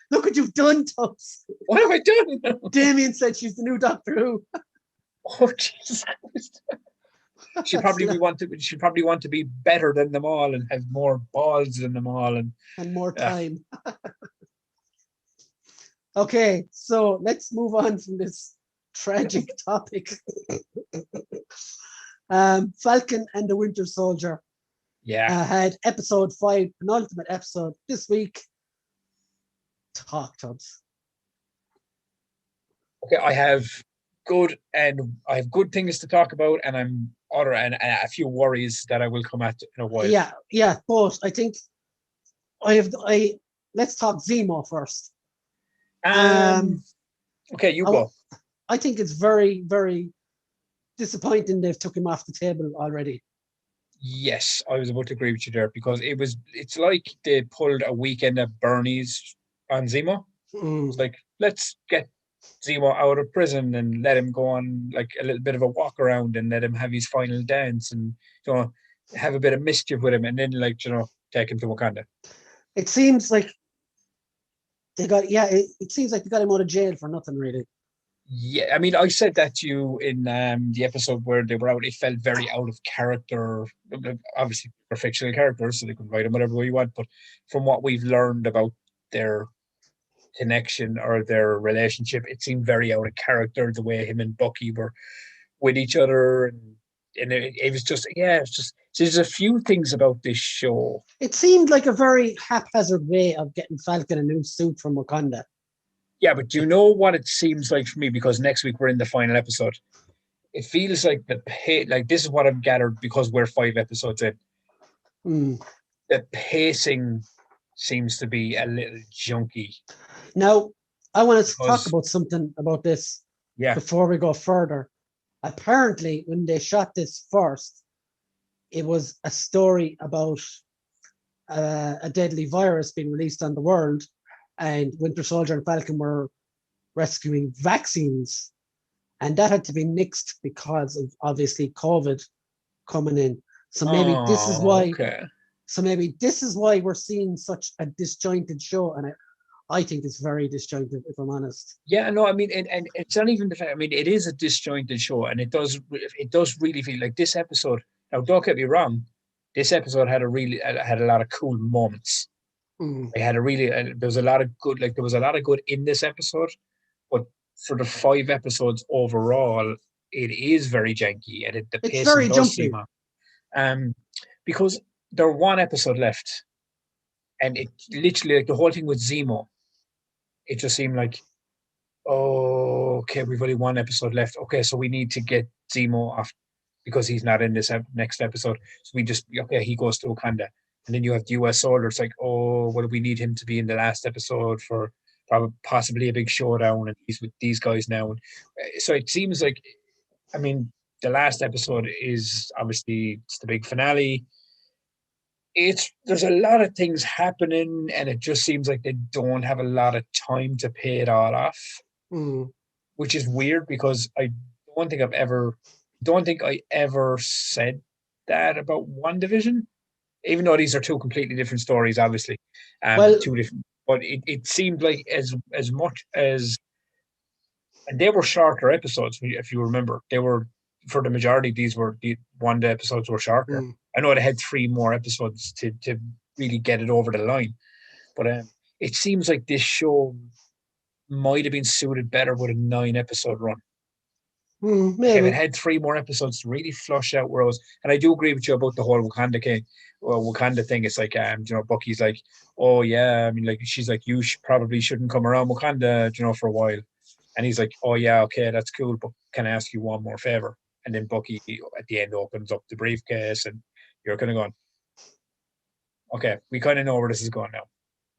look what you've done, Tubbs. What have I done? Damien said she's the new Doctor Who. Oh Jesus Christ. She'd probably want to be better than them all and have more balls than them all and more time. Okay, so let's move on from this tragic topic. Falcon and the Winter Soldier had episode 5, penultimate episode this week. Talk, Tubbs. Okay, I have good things to talk about, and and a few worries that I will come at in a while. Yeah, but I think let's talk Zemo first. Okay, you go. I think it's very, very disappointing they've took him off the table already. Yes, I was about to agree with you there because it's like they pulled a weekend at Bernie's on Zemo. It's like, let's get Zemo out of prison and let him go on like a little bit of a walk around and let him have his final dance and have a bit of mischief with him and then take him to Wakanda. It seems like it seems like they got him out of jail for nothing really. Yeah, I mean, I said that to you in the episode where they were out. It felt very out of character. Obviously, they're fictional characters, so they can write them whatever way you want. But from what we've learned about their connection or their relationship, it seemed very out of character. The way him and Bucky were with each other, and it was just So there's a few things about this show. It seemed like a very haphazard way of getting Falcon a new suit from Wakanda. Yeah, but do you know what it seems like for me? Because next week we're in the final episode. It feels like this is what I've gathered because we're 5 episodes in. The pacing seems to be a little junky. Now, I want to talk about something about this before we go further. Apparently, when they shot this first, it was a story about a deadly virus being released on the world, and Winter Soldier and Falcon were rescuing vaccines, and that had to be nixed because of obviously COVID coming in. So maybe this is why. Okay. So maybe this is why we're seeing such a disjointed show, and I think it's very disjointed, if I'm honest. Yeah, no, I mean, and it's not even the fact. I mean, it is a disjointed show, and it does really feel like this episode. Now, don't get me wrong, this episode had a lot of cool moments. It had there was a lot of good, there was a lot of good in this episode, but for the 5 episodes overall, it is very janky, and the pace very jumpy. Because there one episode left, and it literally the whole thing with Zemo. It just seemed like, oh, okay, we've only 1 episode left. Okay, so we need to get Zemo off because he's not in this next episode. So he goes to Wakanda. And then you have the US soldier. It's like, oh, well, we need him to be in the last episode for possibly a big showdown. And he's with these guys now. So it seems like, I mean, the last episode is obviously it's the big finale. There's a lot of things happening, and it just seems like they don't have a lot of time to pay it all off, which is weird because I don't think I ever said that about WandaVision, even though these are 2 completely different stories, obviously, 2 different. But it seemed like as much as, and they were shorter episodes, if you remember, they were. For the majority, the Wanda episodes were shorter. I know they had 3 more episodes to really get it over the line, but it seems like this show might have been suited better with a 9 episode run. Maybe. If it had 3 more episodes to really flush out where I was, and I do agree with you about the whole Wakanda thing. It's like, Bucky's like, oh yeah, I mean, like she's like, you probably shouldn't come around Wakanda, for a while, and he's like, oh yeah, okay, that's cool, but can I ask you one more favor? And then Bucky at the end opens up the briefcase, and you're kind of going, okay, we kind of know where this is going now.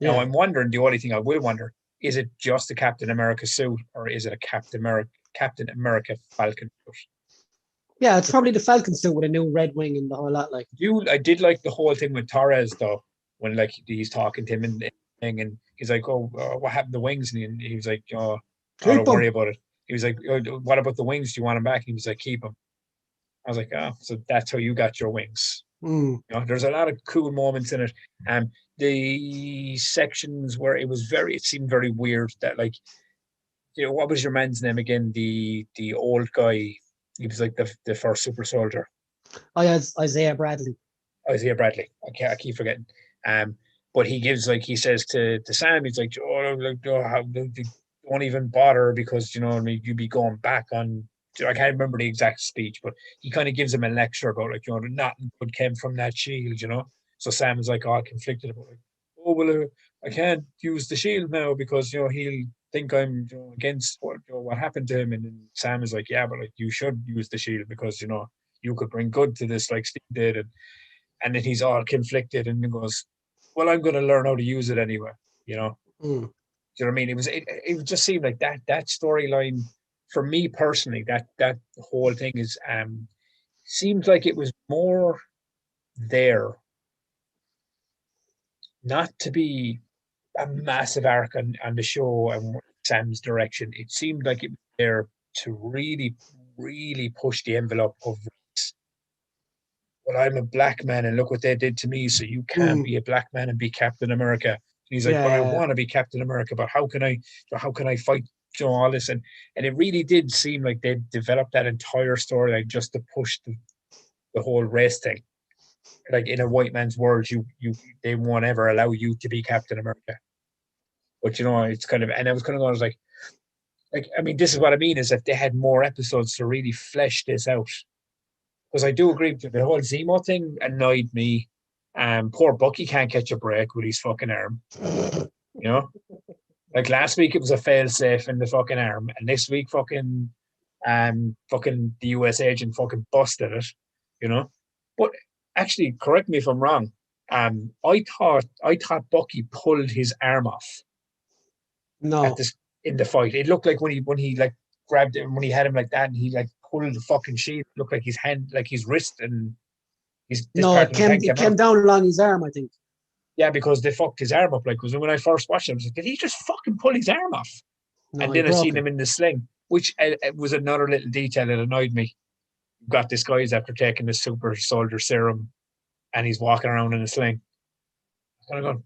Now Yeah. I'm wondering, the only thing I will wonder, is it just a Captain America suit, or is it a Captain America Falcon suit? Yeah, it's probably the Falcon suit with a new red wing and the whole lot. Like, I did like the whole thing with Torres though, when like he's talking to him and he's like, "Oh, what happened to wings?" And he was like, "Oh, keep don't him. worry about it." He was like, "Oh, what about the wings? Do you want them back?" He was like, "Keep them." I was like, "Oh, so that's how you got your wings." Mm. You know, there's a lot of cool moments in it. The sections where it seemed very weird that like, what was your man's name again? The old guy. He was like the first super soldier. Oh yeah, it's Isaiah Bradley. Isaiah Bradley. I keep forgetting. Um, but he says to Sam, he's like, "Oh, like, don't even bother because I mean, you'd be going back on." I can't remember the exact speech, but he kind of gives him a lecture about like, nothing good came from that shield. So Sam is like all conflicted about like, "Oh well, I can't use the shield now because he'll think I'm against what happened to him." And then Sam is like, "Yeah, but like you should use the shield because you could bring good to this like Steve did." And then he's all conflicted and then goes, "Well, I'm going to learn how to use it anyway." You know, Mm. do you know what I mean? It just seemed like that storyline for me personally. That whole thing is seems like it was more there not to be a massive arc on the show and Sam's direction. It seemed like it was there to really, really push the envelope of, well, I'm a black man and look what they did to me. So you can't Mm. be a black man and be Captain America. And he's like, but I Yeah. want to be Captain America, but how can I fight all this? And it really did seem like they developed that entire storyline just to push the whole race thing. Like in a white man's world, they won't ever allow you to be Captain America. But it's kind of, and I was kind of going, I was like, I mean, this is what I mean is if they had more episodes to really flesh this out. Because I do agree with you, the whole Zemo thing annoyed me. Poor Bucky can't catch a break with his fucking arm. You know, like last week it was a fail safe in the fucking arm, and this week fucking the US agent fucking busted it. You know, but actually, correct me if I'm wrong. I thought Bucky pulled his arm off at No. this in the fight. It looked like when he like grabbed him when he had him like that, and he like pulled the fucking sheet. It looked like his hand, like his wrist, and this No, part it of his came hand it came came out. down along his arm, I think. Yeah, because they fucked his arm up. Like, because when I first watched him, I was like, did he just fucking pull his arm off? No, And he then I broke seen it. him in the sling, which was another little detail that annoyed me. Got this guy's after taking the super soldier serum, and he's walking around in a sling. I'm going,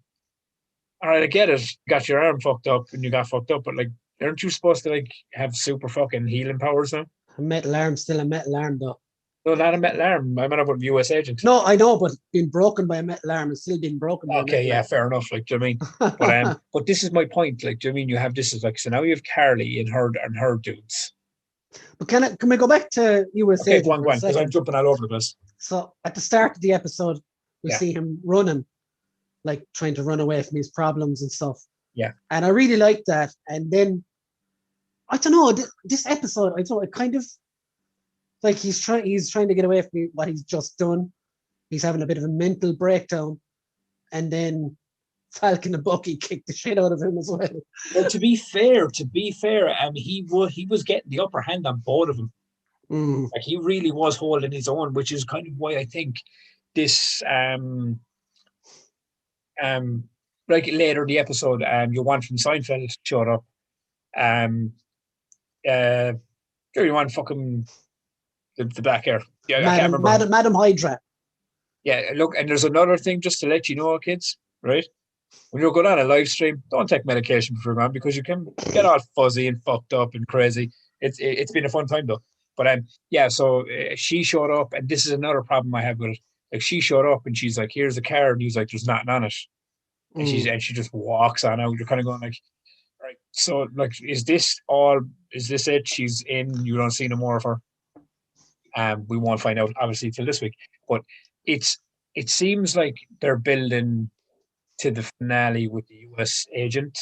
all right, I get it. You got your arm fucked up, and you got fucked up, but like, aren't you supposed to like have super fucking healing powers now? A metal arm, still a metal arm though. No, not a metal arm. I meant about US agent. No, I know, but being broken by a metal arm is still being broken by a Okay, metal yeah, fair enough. Like, do you know what I mean? arm. But this is my point. Like, do you know what I mean? You have this is like so now you have Carly and her dudes. But can we go back to US Okay, go Agent on, for go a on, because I'm second? jumping all over the place. So at the start of the episode, we Yeah, see him running, like trying to run away from his problems and stuff. yeah. And I really like that. And then I don't know, this episode, I don't know, it kind of like he's trying to get away from what he's just done. He's having a bit of a mental breakdown, and then Falcon and Bucky kick the shit out of him as well. Well, to be fair, he was getting the upper hand on both of them. Mm. Like he really was holding his own, which is kind of why I think this um like later in the episode, your one from Seinfeld showed up. Um uh you want fucking the black hair. Yeah, I can't remember. Madam Hydra. Yeah, look, and there's another thing just to let you know, kids, right? When you're going on a live stream, don't take medication for man because you can get all fuzzy and fucked up and crazy. It's been a fun time though. But yeah, so she showed up, and this is another problem I have with it. Like she showed up, and she's like, "Here's the card," and he's like, "There's nothing on it," and Mm. she just walks on out. You're kind of going like, right. So like, is this all? Is this it? She's in. You don't see no more of her. We won't find out obviously till this week, but it's it seems like they're building to the finale with the US agent,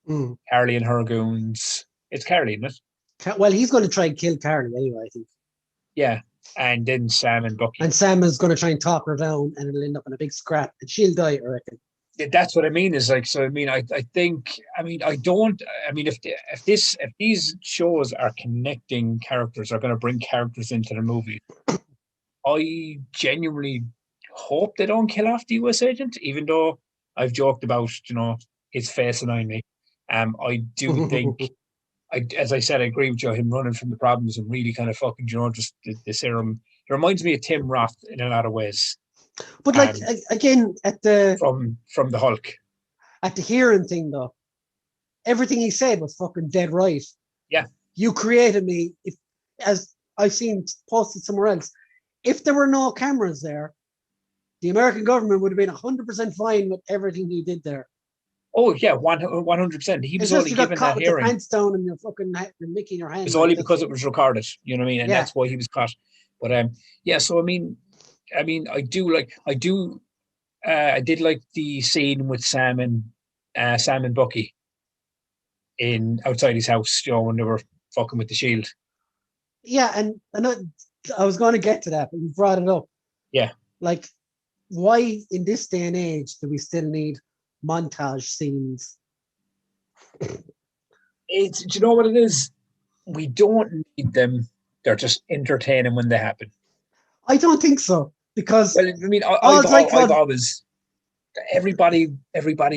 Mm. Carly and her goons. It's Carly, isn't it? Well, he's going to try and kill Carly anyway, I think. Yeah, and then Sam and Bucky. And Sam is going to try and talk her down, and it'll end up in a big scrap, and she'll die, I reckon. Yeah, that's what I mean. Is like, so I mean, I think, I mean, I don't. I mean, if these shows are connecting characters, are going to bring characters into the movie, I genuinely hope they don't kill off the US agent, even though I've joked about, his face annoying me. I do think, as I said, I agree with you. Him running from the problems and really kind of fucking, just the serum. It reminds me of Tim Roth in a lot of ways. But like again, From the Hulk. At the hearing thing though, everything he said was fucking dead right. Yeah. You created me. If, as I've seen posted somewhere else, if there were no cameras there, the American government would have been 100% fine with everything he did there. Oh yeah, 100%. He was only given that with hearing. Your pants down and your fucking Mickey in your hand. It's only because it was recorded. You know what I mean? And that's why he was caught. But yeah. So I mean, I did like the scene with Sam and Bucky in outside his house. When they were fucking with the shield. Yeah, and I was going to get to that, but you brought it up. Yeah. Like, why in this day and age do we still need montage scenes? Do you know what it is? We don't need them. They're just entertaining when they happen. I don't think so, because I mean, I've always everybody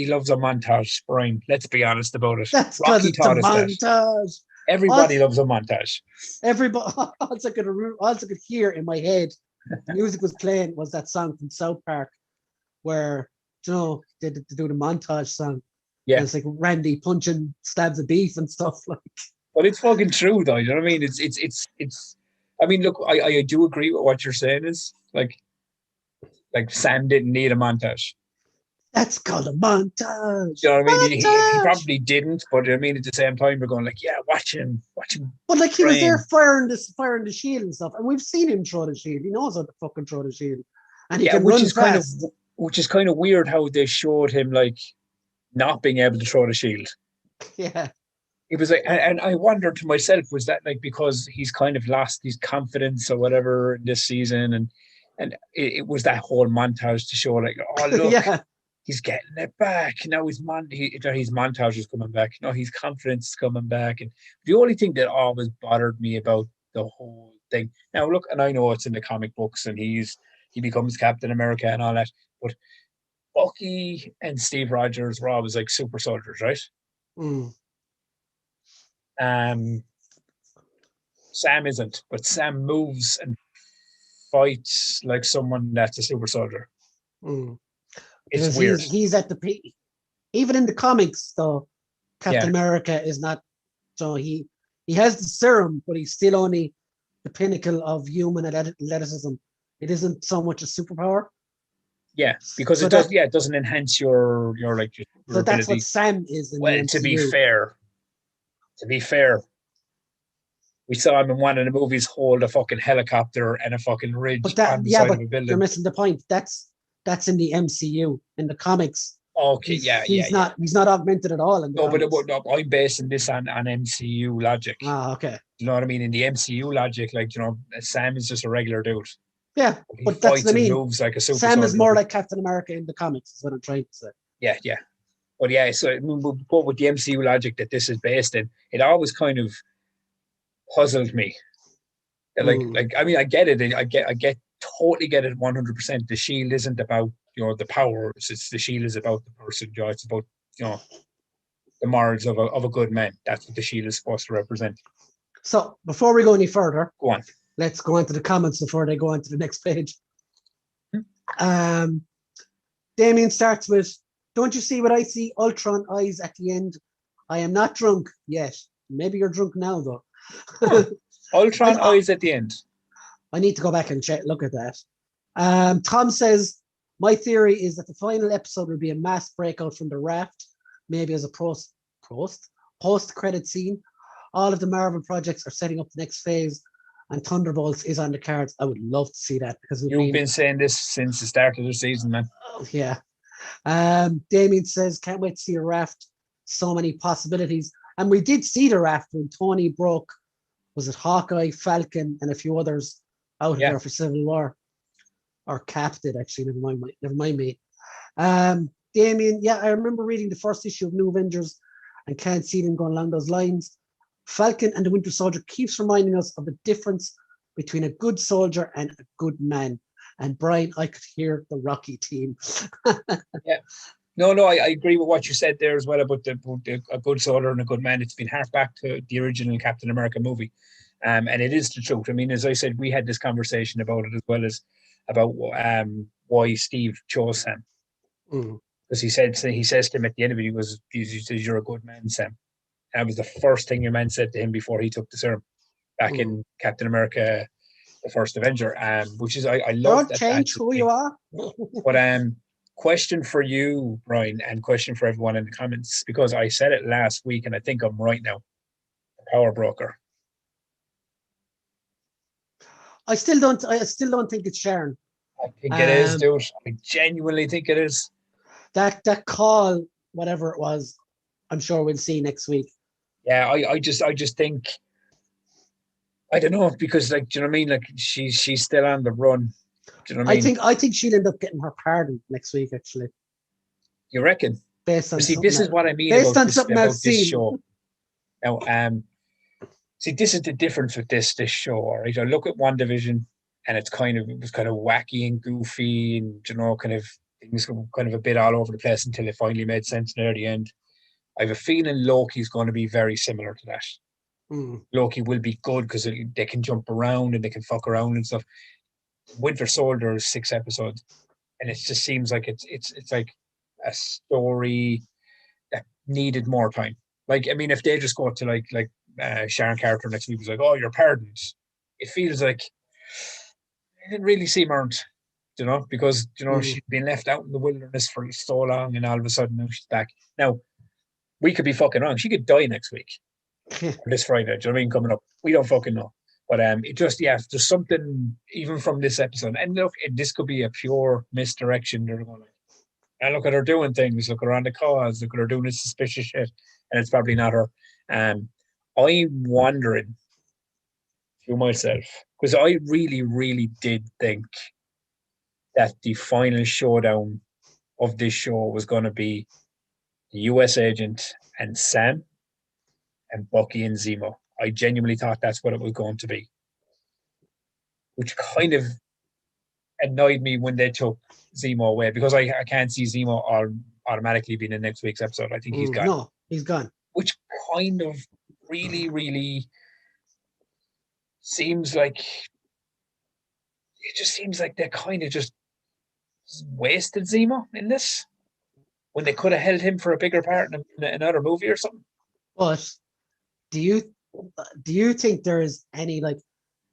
loves a montage, Brian. Let's be honest about it. That's because it's a montage. Everybody loves a montage. Everybody, all I could hear in my head, the music was playing, was that song from South Park, where they do the montage song. Yeah, and it's like Randy punching slabs of beef and stuff like. But it's fucking true, though. You know what I mean? It's. I mean, look, I do agree with what you're saying. Is like Sam didn't need a montage. That's called a montage. You know what I mean? He probably didn't, but I mean, at the same time, we're going like, yeah, watch him. But like, he was there firing the shield and stuff, and we've seen him throw the shield. He knows how to fucking throw the shield, and he can run fast. Which is kind of weird how they showed him like not being able to throw the shield. Yeah. It was like, and I wondered to myself, was that like because he's kind of lost his confidence or whatever this season, and it was that whole montage to show like, oh look. Yeah. He's getting it back. Now his montage is coming back. His confidence is coming back. And the only thing that always bothered me about the whole thing. Now, look, and I know it's in the comic books and he becomes Captain America and all that. But Bucky and Steve Rogers were always like super soldiers, right? Mm. Sam isn't, but Sam moves and fights like someone that's a super soldier. Mm. It's because weird. He's at the peak. Even in the comics, though, Captain America is not. So he has the serum, but he's still only the pinnacle of human athleticism. It isn't so much a superpower. Yeah, because it doesn't enhance your like your so ability. That's what Sam is in the MCU. To be fair, we saw him in one of the movies hold a fucking helicopter and a fucking ridge on the side of a building. You're missing the point. That's in the MCU. In the comics, okay, he's not augmented at all. I'm basing this on MCU logic. Okay. You know what I mean? In the MCU logic, like Sam is just a regular dude. Yeah, but that's what I mean. Moves like a super Sam soldier. is more like Captain America in the comics. Is what I'm trying to say. Yeah. But yeah, so with the MCU logic that this is based in, it always kind of puzzled me. Like I mean, I get it. I totally get it 100%. The shield isn't about the powers. It's the shield is about the person. It's about the morals of a good man. That's what the shield is supposed to represent. So before we go any further, go on. Let's go on to the comments before they go on to the next page. Damien starts with, "Don't you see what I see? Ultron eyes at the end. I am not drunk yet. Maybe you're drunk now, though." Ultron eyes at the end. I need to go back and look at that. Tom says, "My theory is that the final episode will be a mass breakout from the raft, maybe as a post-credit scene. All of the Marvel projects are setting up the next phase, and Thunderbolts is on the cards." I would love to see that because you've been saying this since the start of the season, man. Oh, yeah. Damien says, "Can't wait to see a raft. So many possibilities." And we did see the raft when Tony broke, was it Hawkeye, Falcon, and a few others out of Yeah. there for Civil War, or capped it actually. Never mind me. Damien, yeah, I remember reading the first issue of New Avengers and can't see them going along those lines. Falcon and the Winter Soldier keeps reminding us of the difference between a good soldier and a good man. And Brian, I could hear the Rocky team. Yeah. No, I agree with what you said there as well about a good soldier and a good man. It's been harked back to the original Captain America movie. And it is the truth. I mean, as I said, we had this conversation about it as well as about why Steve chose Sam. Because he says to him at the end of it, he says, "You're a good man, Sam." And that was the first thing your man said to him before he took the serum back in Captain America, the First Avenger. Which is I love Don't that. change who you are. But question for you, Brian, and question for everyone in the comments, because I said it last week and I think I'm right now. The Power Broker. I still don't think it's Sharon. I think it is, dude. I genuinely think it is. That call, whatever it was, I'm sure we'll see next week. Yeah, I just think, I don't know, because like, do you know what I mean? Like she's still on the run. Do you know what I mean? I think she'll end up getting her pardon next week, actually. You reckon? Based on this is what I mean based about on this, something I've seen. show. Now, see, this is the difference with this show. All right, I look at WandaVision, and it was kind of wacky and goofy, and kind of things were kind of a bit all over the place until it finally made sense near the end. I have a feeling Loki's going to be very similar to that. Loki will be good because they can jump around and they can fuck around and stuff. Winter Soldier is 6 episodes, and it just seems like it's like a story that needed more time. Like, I mean, if they just go to like Sharon Carter next week was like, "Oh, you're pardoned," it feels like it didn't really seem earned, because she'd been left out in the wilderness for so long, and all of a sudden now she's back. Now, we could be fucking wrong. She could die next week. Or this Friday, do you know what I mean? Coming up. We don't fucking know. But it just, there's something even from this episode. And look, this could be a pure misdirection. They're going like, and look at her doing things. Look at her on the cause. Look at her doing this suspicious shit. And it's probably not her. I'm wondering to myself, because I really, really did think that the final showdown of this show was going to be the US agent and Sam and Bucky and Zemo. I genuinely thought that's what it was going to be, which kind of annoyed me when they took Zemo away, because I can't see Zemo automatically being in next week's episode. I think he's gone. No, he's gone. Which kind of really, really seems like, it just seems like they kind of just wasted Zemo in this, when they could have held him for a bigger part in another movie or something. But do you think there is any like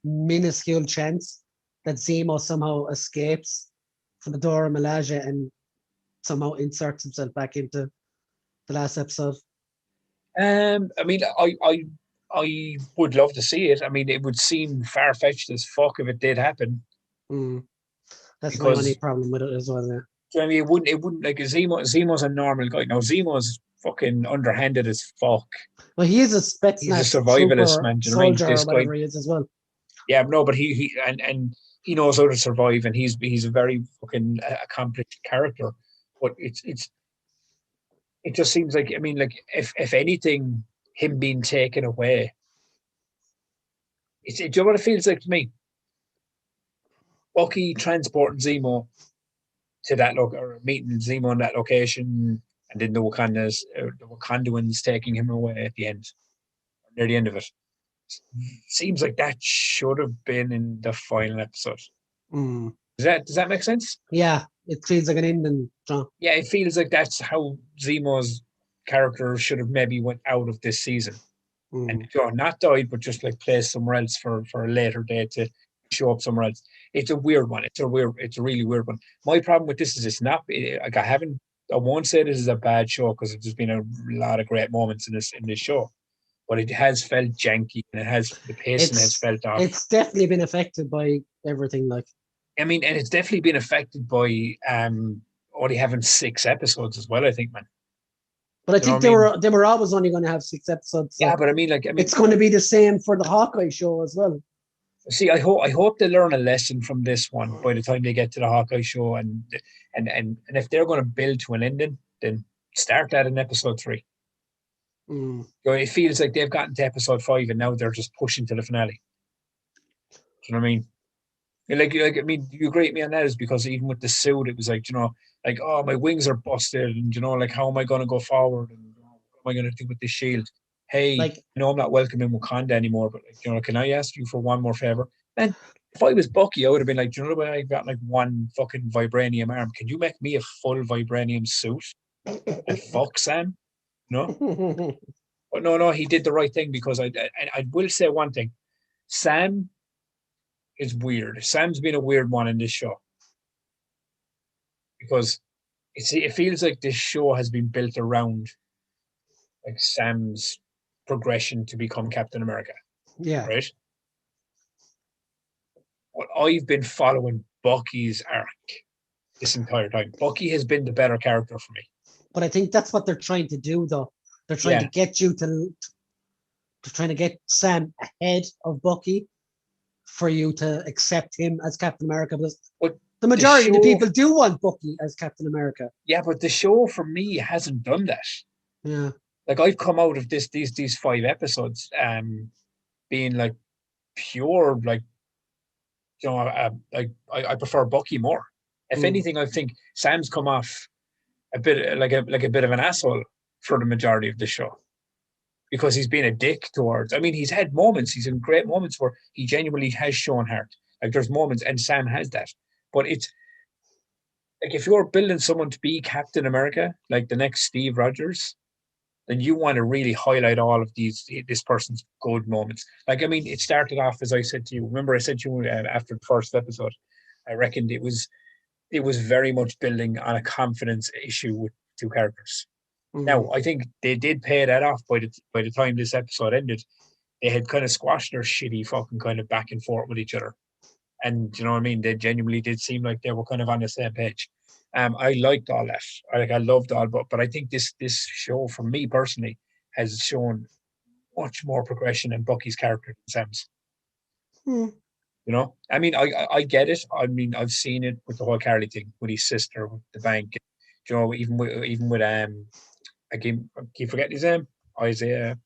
minuscule chance that Zemo somehow escapes from the Dora Milaje and somehow inserts himself back into the last episode? I mean, I would love to see it. I mean, it would seem far-fetched as fuck if it did happen. That's my only problem with it as well. Yeah. I mean, it wouldn't like Zemo's a normal guy. No, Zemo's fucking underhanded as fuck. Well, he is a Spetsnaz, he's a survivalist, man. Do you know what I mean? Soldier or whatever he is as well. Yeah, no, but he he knows how to survive, and he's a very fucking accomplished character. But it just seems like, I mean, like if anything, him being taken away, do you know what it feels like to me? Bucky transporting Zemo to that or meeting Zemo in that location, and then the Wakandans taking him away at the end, near the end of it. Seems like that should have been in the final episode. Does that make sense? Yeah, it feels like an ending, John. Yeah, it feels like that's how Zemo's character should have maybe went out of this season, and not died, but just like placed somewhere else for a later day to show up somewhere else. It's a weird one. It's a really weird one. My problem with this is it's not like I won't say this is a bad show, because there's been a lot of great moments in this show, but it has felt janky, and the pacing has felt off. It's definitely been affected by everything, like. I mean, and it's definitely been affected by only having 6 episodes as well, I think, man. But I think they were always only going to have 6 episodes. So yeah, but I mean, it's going to be the same for the Hawkeye show as well. See, I hope they learn a lesson from this one by the time they get to the Hawkeye show, and if they're going to build to an ending, then start that in episode 3. Mm. It feels like they've gotten to episode 5 and now they're just pushing to the finale. Do you know what I mean? I mean, you agree with me on that is because even with the suit, it was like, like, oh, my wings are busted, and like, how am I going to go forward, and what am I going to do with this shield? Hey, Like, I'm not welcome in Wakanda anymore, but like, can I ask you for one more favor? And if I was Bucky, I would have been like, what? I've got like one fucking vibranium arm. Can you make me a full vibranium suit? And fuck Sam, no. But no, he did the right thing because I will say one thing. Sam is weird. Sam's been a weird one in this show because it feels like this show has been built around like Sam's progression to become Captain America, yeah. right? But I've been following Bucky's arc this entire time. Bucky has been the better character for me. But I think that's what they're trying to do, though. They're trying to get you to trying to get Sam ahead of Bucky for you to accept him as Captain America. Because But the majority of the people do want Bucky as Captain America. Yeah, but the show for me hasn't done that. Yeah. Like I've come out of these 5 episodes, being like pure, like like I prefer Bucky more. If anything, I think Sam's come off a bit like a bit of an asshole for the majority of the show because he's been a dick towards. I mean, he's had moments. He's in great moments where he genuinely has shown heart. Like there's moments, and Sam has that. But it's like if you're building someone to be Captain America, like the next Steve Rogers, then you want to really highlight all of this person's good moments. Like, I mean, it started off as I said to you. Remember, I said to you after the first episode, I reckoned it was very much building on a confidence issue with 2 characters. Now, I think they did pay that off by the time this episode ended. They had kind of squashed their shitty fucking kind of back and forth with each other. And you know what I mean? They genuinely did seem like they were kind of on the same page. I liked all that. I loved all, but I think this show, for me personally, has shown much more progression in Bucky's character than Sam's. I mean, I get it. I mean, I've seen it with the whole Carly thing with his sister, with the bank. Even with I keep forgetting his name, Isaiah.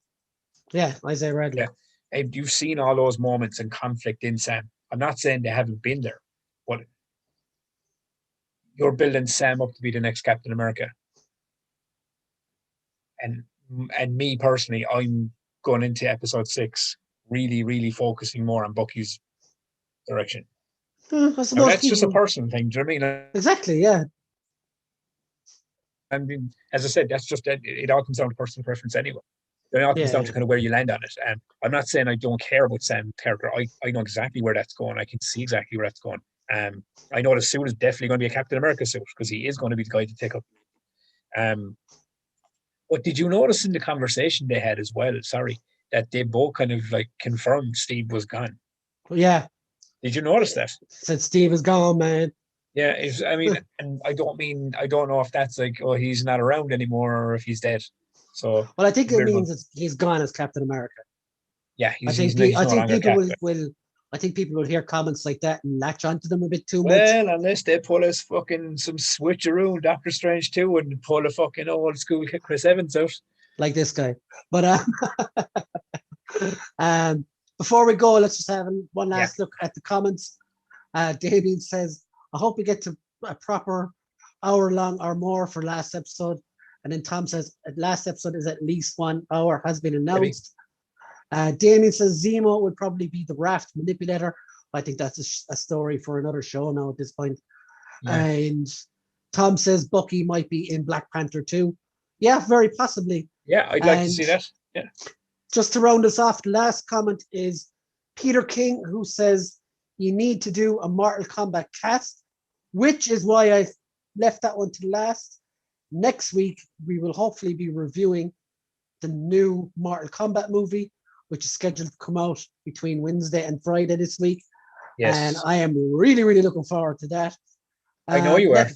Yeah, Isaiah Radley. Yeah, and you've seen all those moments and conflict in Sam. I'm not saying they haven't been there, but you're building Sam up to be the next Captain America. And me personally, I'm going into episode 6 really, really focusing more on Bucky's direction. I Now, suppose that's just a personal thing. Do you know what I mean? Exactly, yeah. I mean, as I said, that's just it all comes down to personal preference anyway. It all comes down to kind of where you land on it. And I'm not saying I don't care about Sam's character. I know exactly where that's going. I can see exactly where that's going. I know the suit is definitely going to be a Captain America suit because he is going to be the guy to take up. But did you notice in the conversation they had as well? Sorry, that they both kind of like confirmed Steve was gone. Yeah. Did you notice that? Said Steve is gone, man. Yeah, I mean, and I don't know if that's like, oh, he's not around anymore or if he's dead. So, well, I think it means he's gone as Captain America. Yeah, he's I think people will hear comments like that and latch onto them a bit too much. Well, unless they pull us fucking some switcheroo, Doctor Strange 2, and pull a fucking old school Chris Evans out. Like this guy. But before we go, let's just have one last look at the comments. Damien says, I hope we get to a proper hour long or more for last episode. And then Tom says, last episode is at least 1 hour, has been announced. Damien says Zemo would probably be the Raft manipulator. I think that's a story for another show now at this point. Yeah. And Tom says Bucky might be in Black Panther 2. Yeah, very possibly. Yeah, I'd like to see that. Yeah. Just to round us off, the last comment is Peter King, who says you need to do a Mortal Kombat cast, which is why I left that one to last. Next week, we will hopefully be reviewing the new Mortal Kombat movie, which is scheduled to come out between Wednesday and Friday this week. Yes. And I am really, really looking forward to that. I know you are.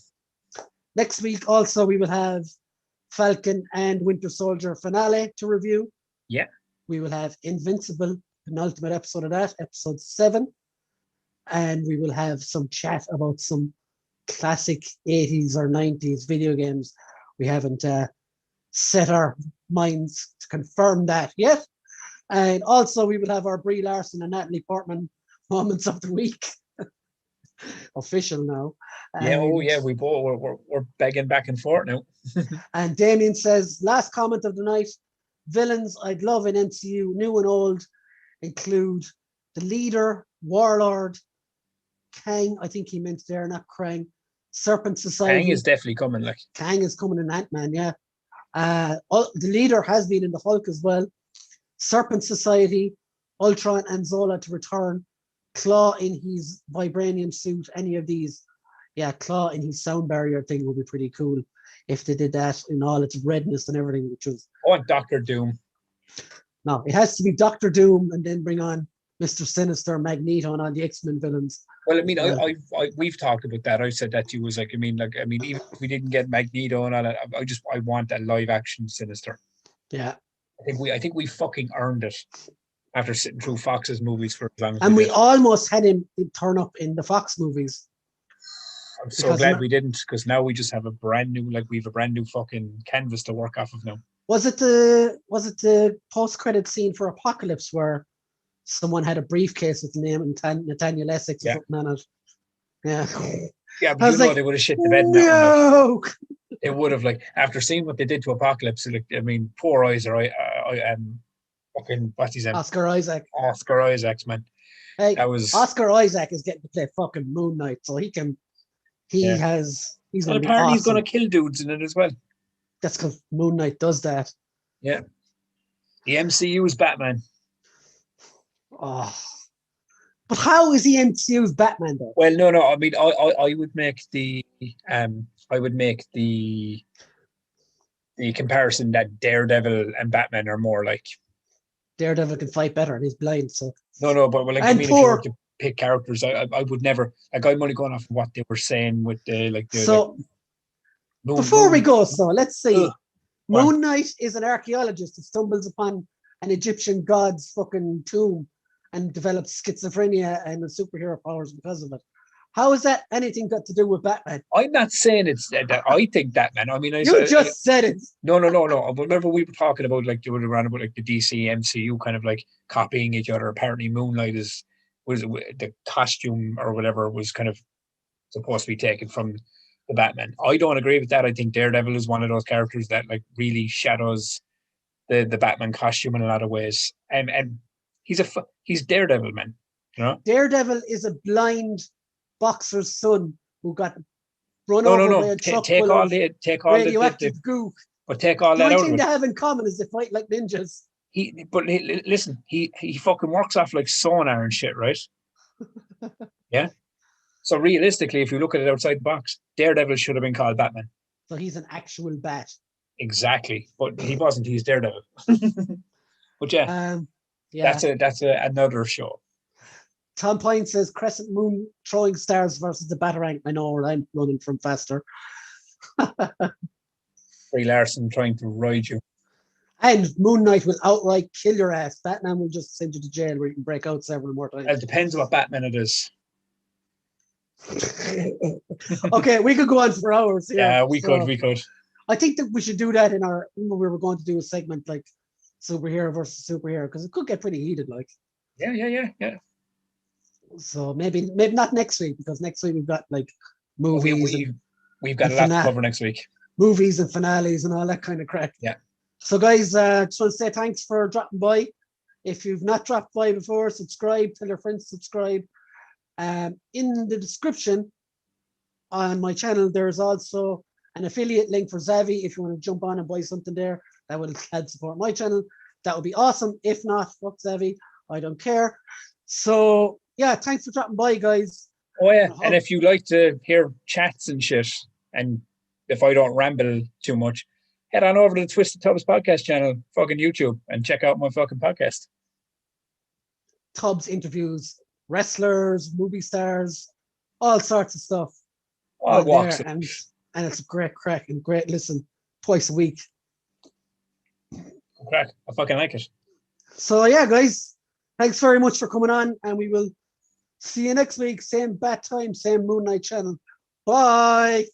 Next week, also, we will have Falcon and Winter Soldier finale to review. Yeah. We will have Invincible penultimate episode of that, episode 7. And we will have some chat about some classic 80s or 90s video games. We haven't set our minds to confirm that yet. And also we will have our Brie Larsson and Natalie Portman moments of the week. Official now. Yeah, And, we both we're begging back and forth now. and Damien says, last comment of the night, villains I'd love in MCU, new and old, include the leader, Warlord, Kang, I think he meant there, not Krang, Serpent Society. Kang is definitely coming, like. Kang is coming in Ant-Man, yeah. The leader has been in the Hulk as well. Serpent Society, Ultron and Zola to return. Claw in his vibranium suit, any of these. Yeah, Claw in his sound barrier thing would be pretty cool if they did that in all its redness and everything, which was... I want Doctor Doom. No, it has to be Doctor Doom and then bring on Mr. Sinister, Magneto, and all the X-Men villains. Well, I mean, I we've talked about that. I said that to you was like, I mean, even if we didn't get Magneto and all that, I want a live action Sinister. Yeah. I think we fucking earned it after sitting through Fox's movies for as long as and we did. almost had him turn up in the Fox movies. I'm so glad we didn't, because now we just have a brand new fucking canvas to work off of now. Was it the post-credit scene for Apocalypse where someone had a briefcase with the name and Nathaniel Essex or something on it? Yeah. Yeah, but they would have shit the bed in that one. It would have, like, after seeing what they did to Apocalypse, like, I mean, poor fucking, what's his name? Oscar Isaacs, man. Hey, that was Oscar Isaac is getting to play fucking Moon Knight, so he's going to be awesome. He's going to kill dudes in it as well. That's because Moon Knight does that. Yeah. The MCU's Batman. Oh. But how is the MCU's Batman though? Well, no. I mean, I would make the comparison that Daredevil and Batman are more like. Daredevil can fight better and he's blind, so. No, but like, and I mean, if you were to pick characters, I would never, like, I'm only going off of what they were saying with the like. Before we go, so let's see. Moon Knight is an archaeologist who stumbles upon an Egyptian god's fucking tomb and develops schizophrenia and superhero powers because of it. How is that anything got to do with Batman? I'm not saying it's that. I think that, man. I mean, you just said it. No. Remember we were talking about, like, they were around about, like, the DC MCU kind of like copying each other. Apparently, Moonlight was the costume or whatever was kind of supposed to be taken from the Batman. I don't agree with that. I think Daredevil is one of those characters that, like, really shadows the Batman costume in a lot of ways. And he's Daredevil, man. You know, Daredevil is a blind boxer's son who got run over by a truck full of radioactive goo. But take all that out. The only thing they have in common is they fight like ninjas. Listen, he fucking works off like sonar and shit, right? Yeah. So realistically, if you look at it outside the box, Daredevil should have been called Batman. So he's an actual bat. Exactly, but he wasn't. He's Daredevil. But yeah, that's another show. Tom Pine says Crescent Moon throwing stars versus the Batarang. I know where I'm running from faster. Brie Larsson trying to ride you. And Moon Knight will outright kill your ass. Batman will just send you to jail where you can break out several more times. It depends what Batman it is. Okay, we could go on for hours. Yeah, we could. I think that we should do that in our. We were going to do a segment like superhero versus superhero because it could get pretty heated. Like. Yeah. So maybe not next week because next week we've got like movies. We've got a lot to cover next week. Movies and finales and all that kind of crap. Yeah. So guys, just want to say thanks for dropping by. If you've not dropped by before, subscribe. Tell your friends to subscribe. In the description on my channel, there's also an affiliate link for Zavi. If you want to jump on and buy something there, that will help support my channel. That would be awesome. If not, fuck Zavi. I don't care. So yeah, thanks for dropping by, guys. Oh yeah, and if you like to hear chats and shit, and if I don't ramble too much, head on over to the Twisted Tubbs podcast channel, fucking YouTube, and check out my fucking podcast. Tubbs interviews wrestlers, movie stars, all sorts of stuff. All walks. And it's a great crack and great listen twice a week. Crack. I fucking like it. So yeah, guys, Thanks very much for coming on, and we will see you next week. Same bat time, same Moon Knight channel. Bye.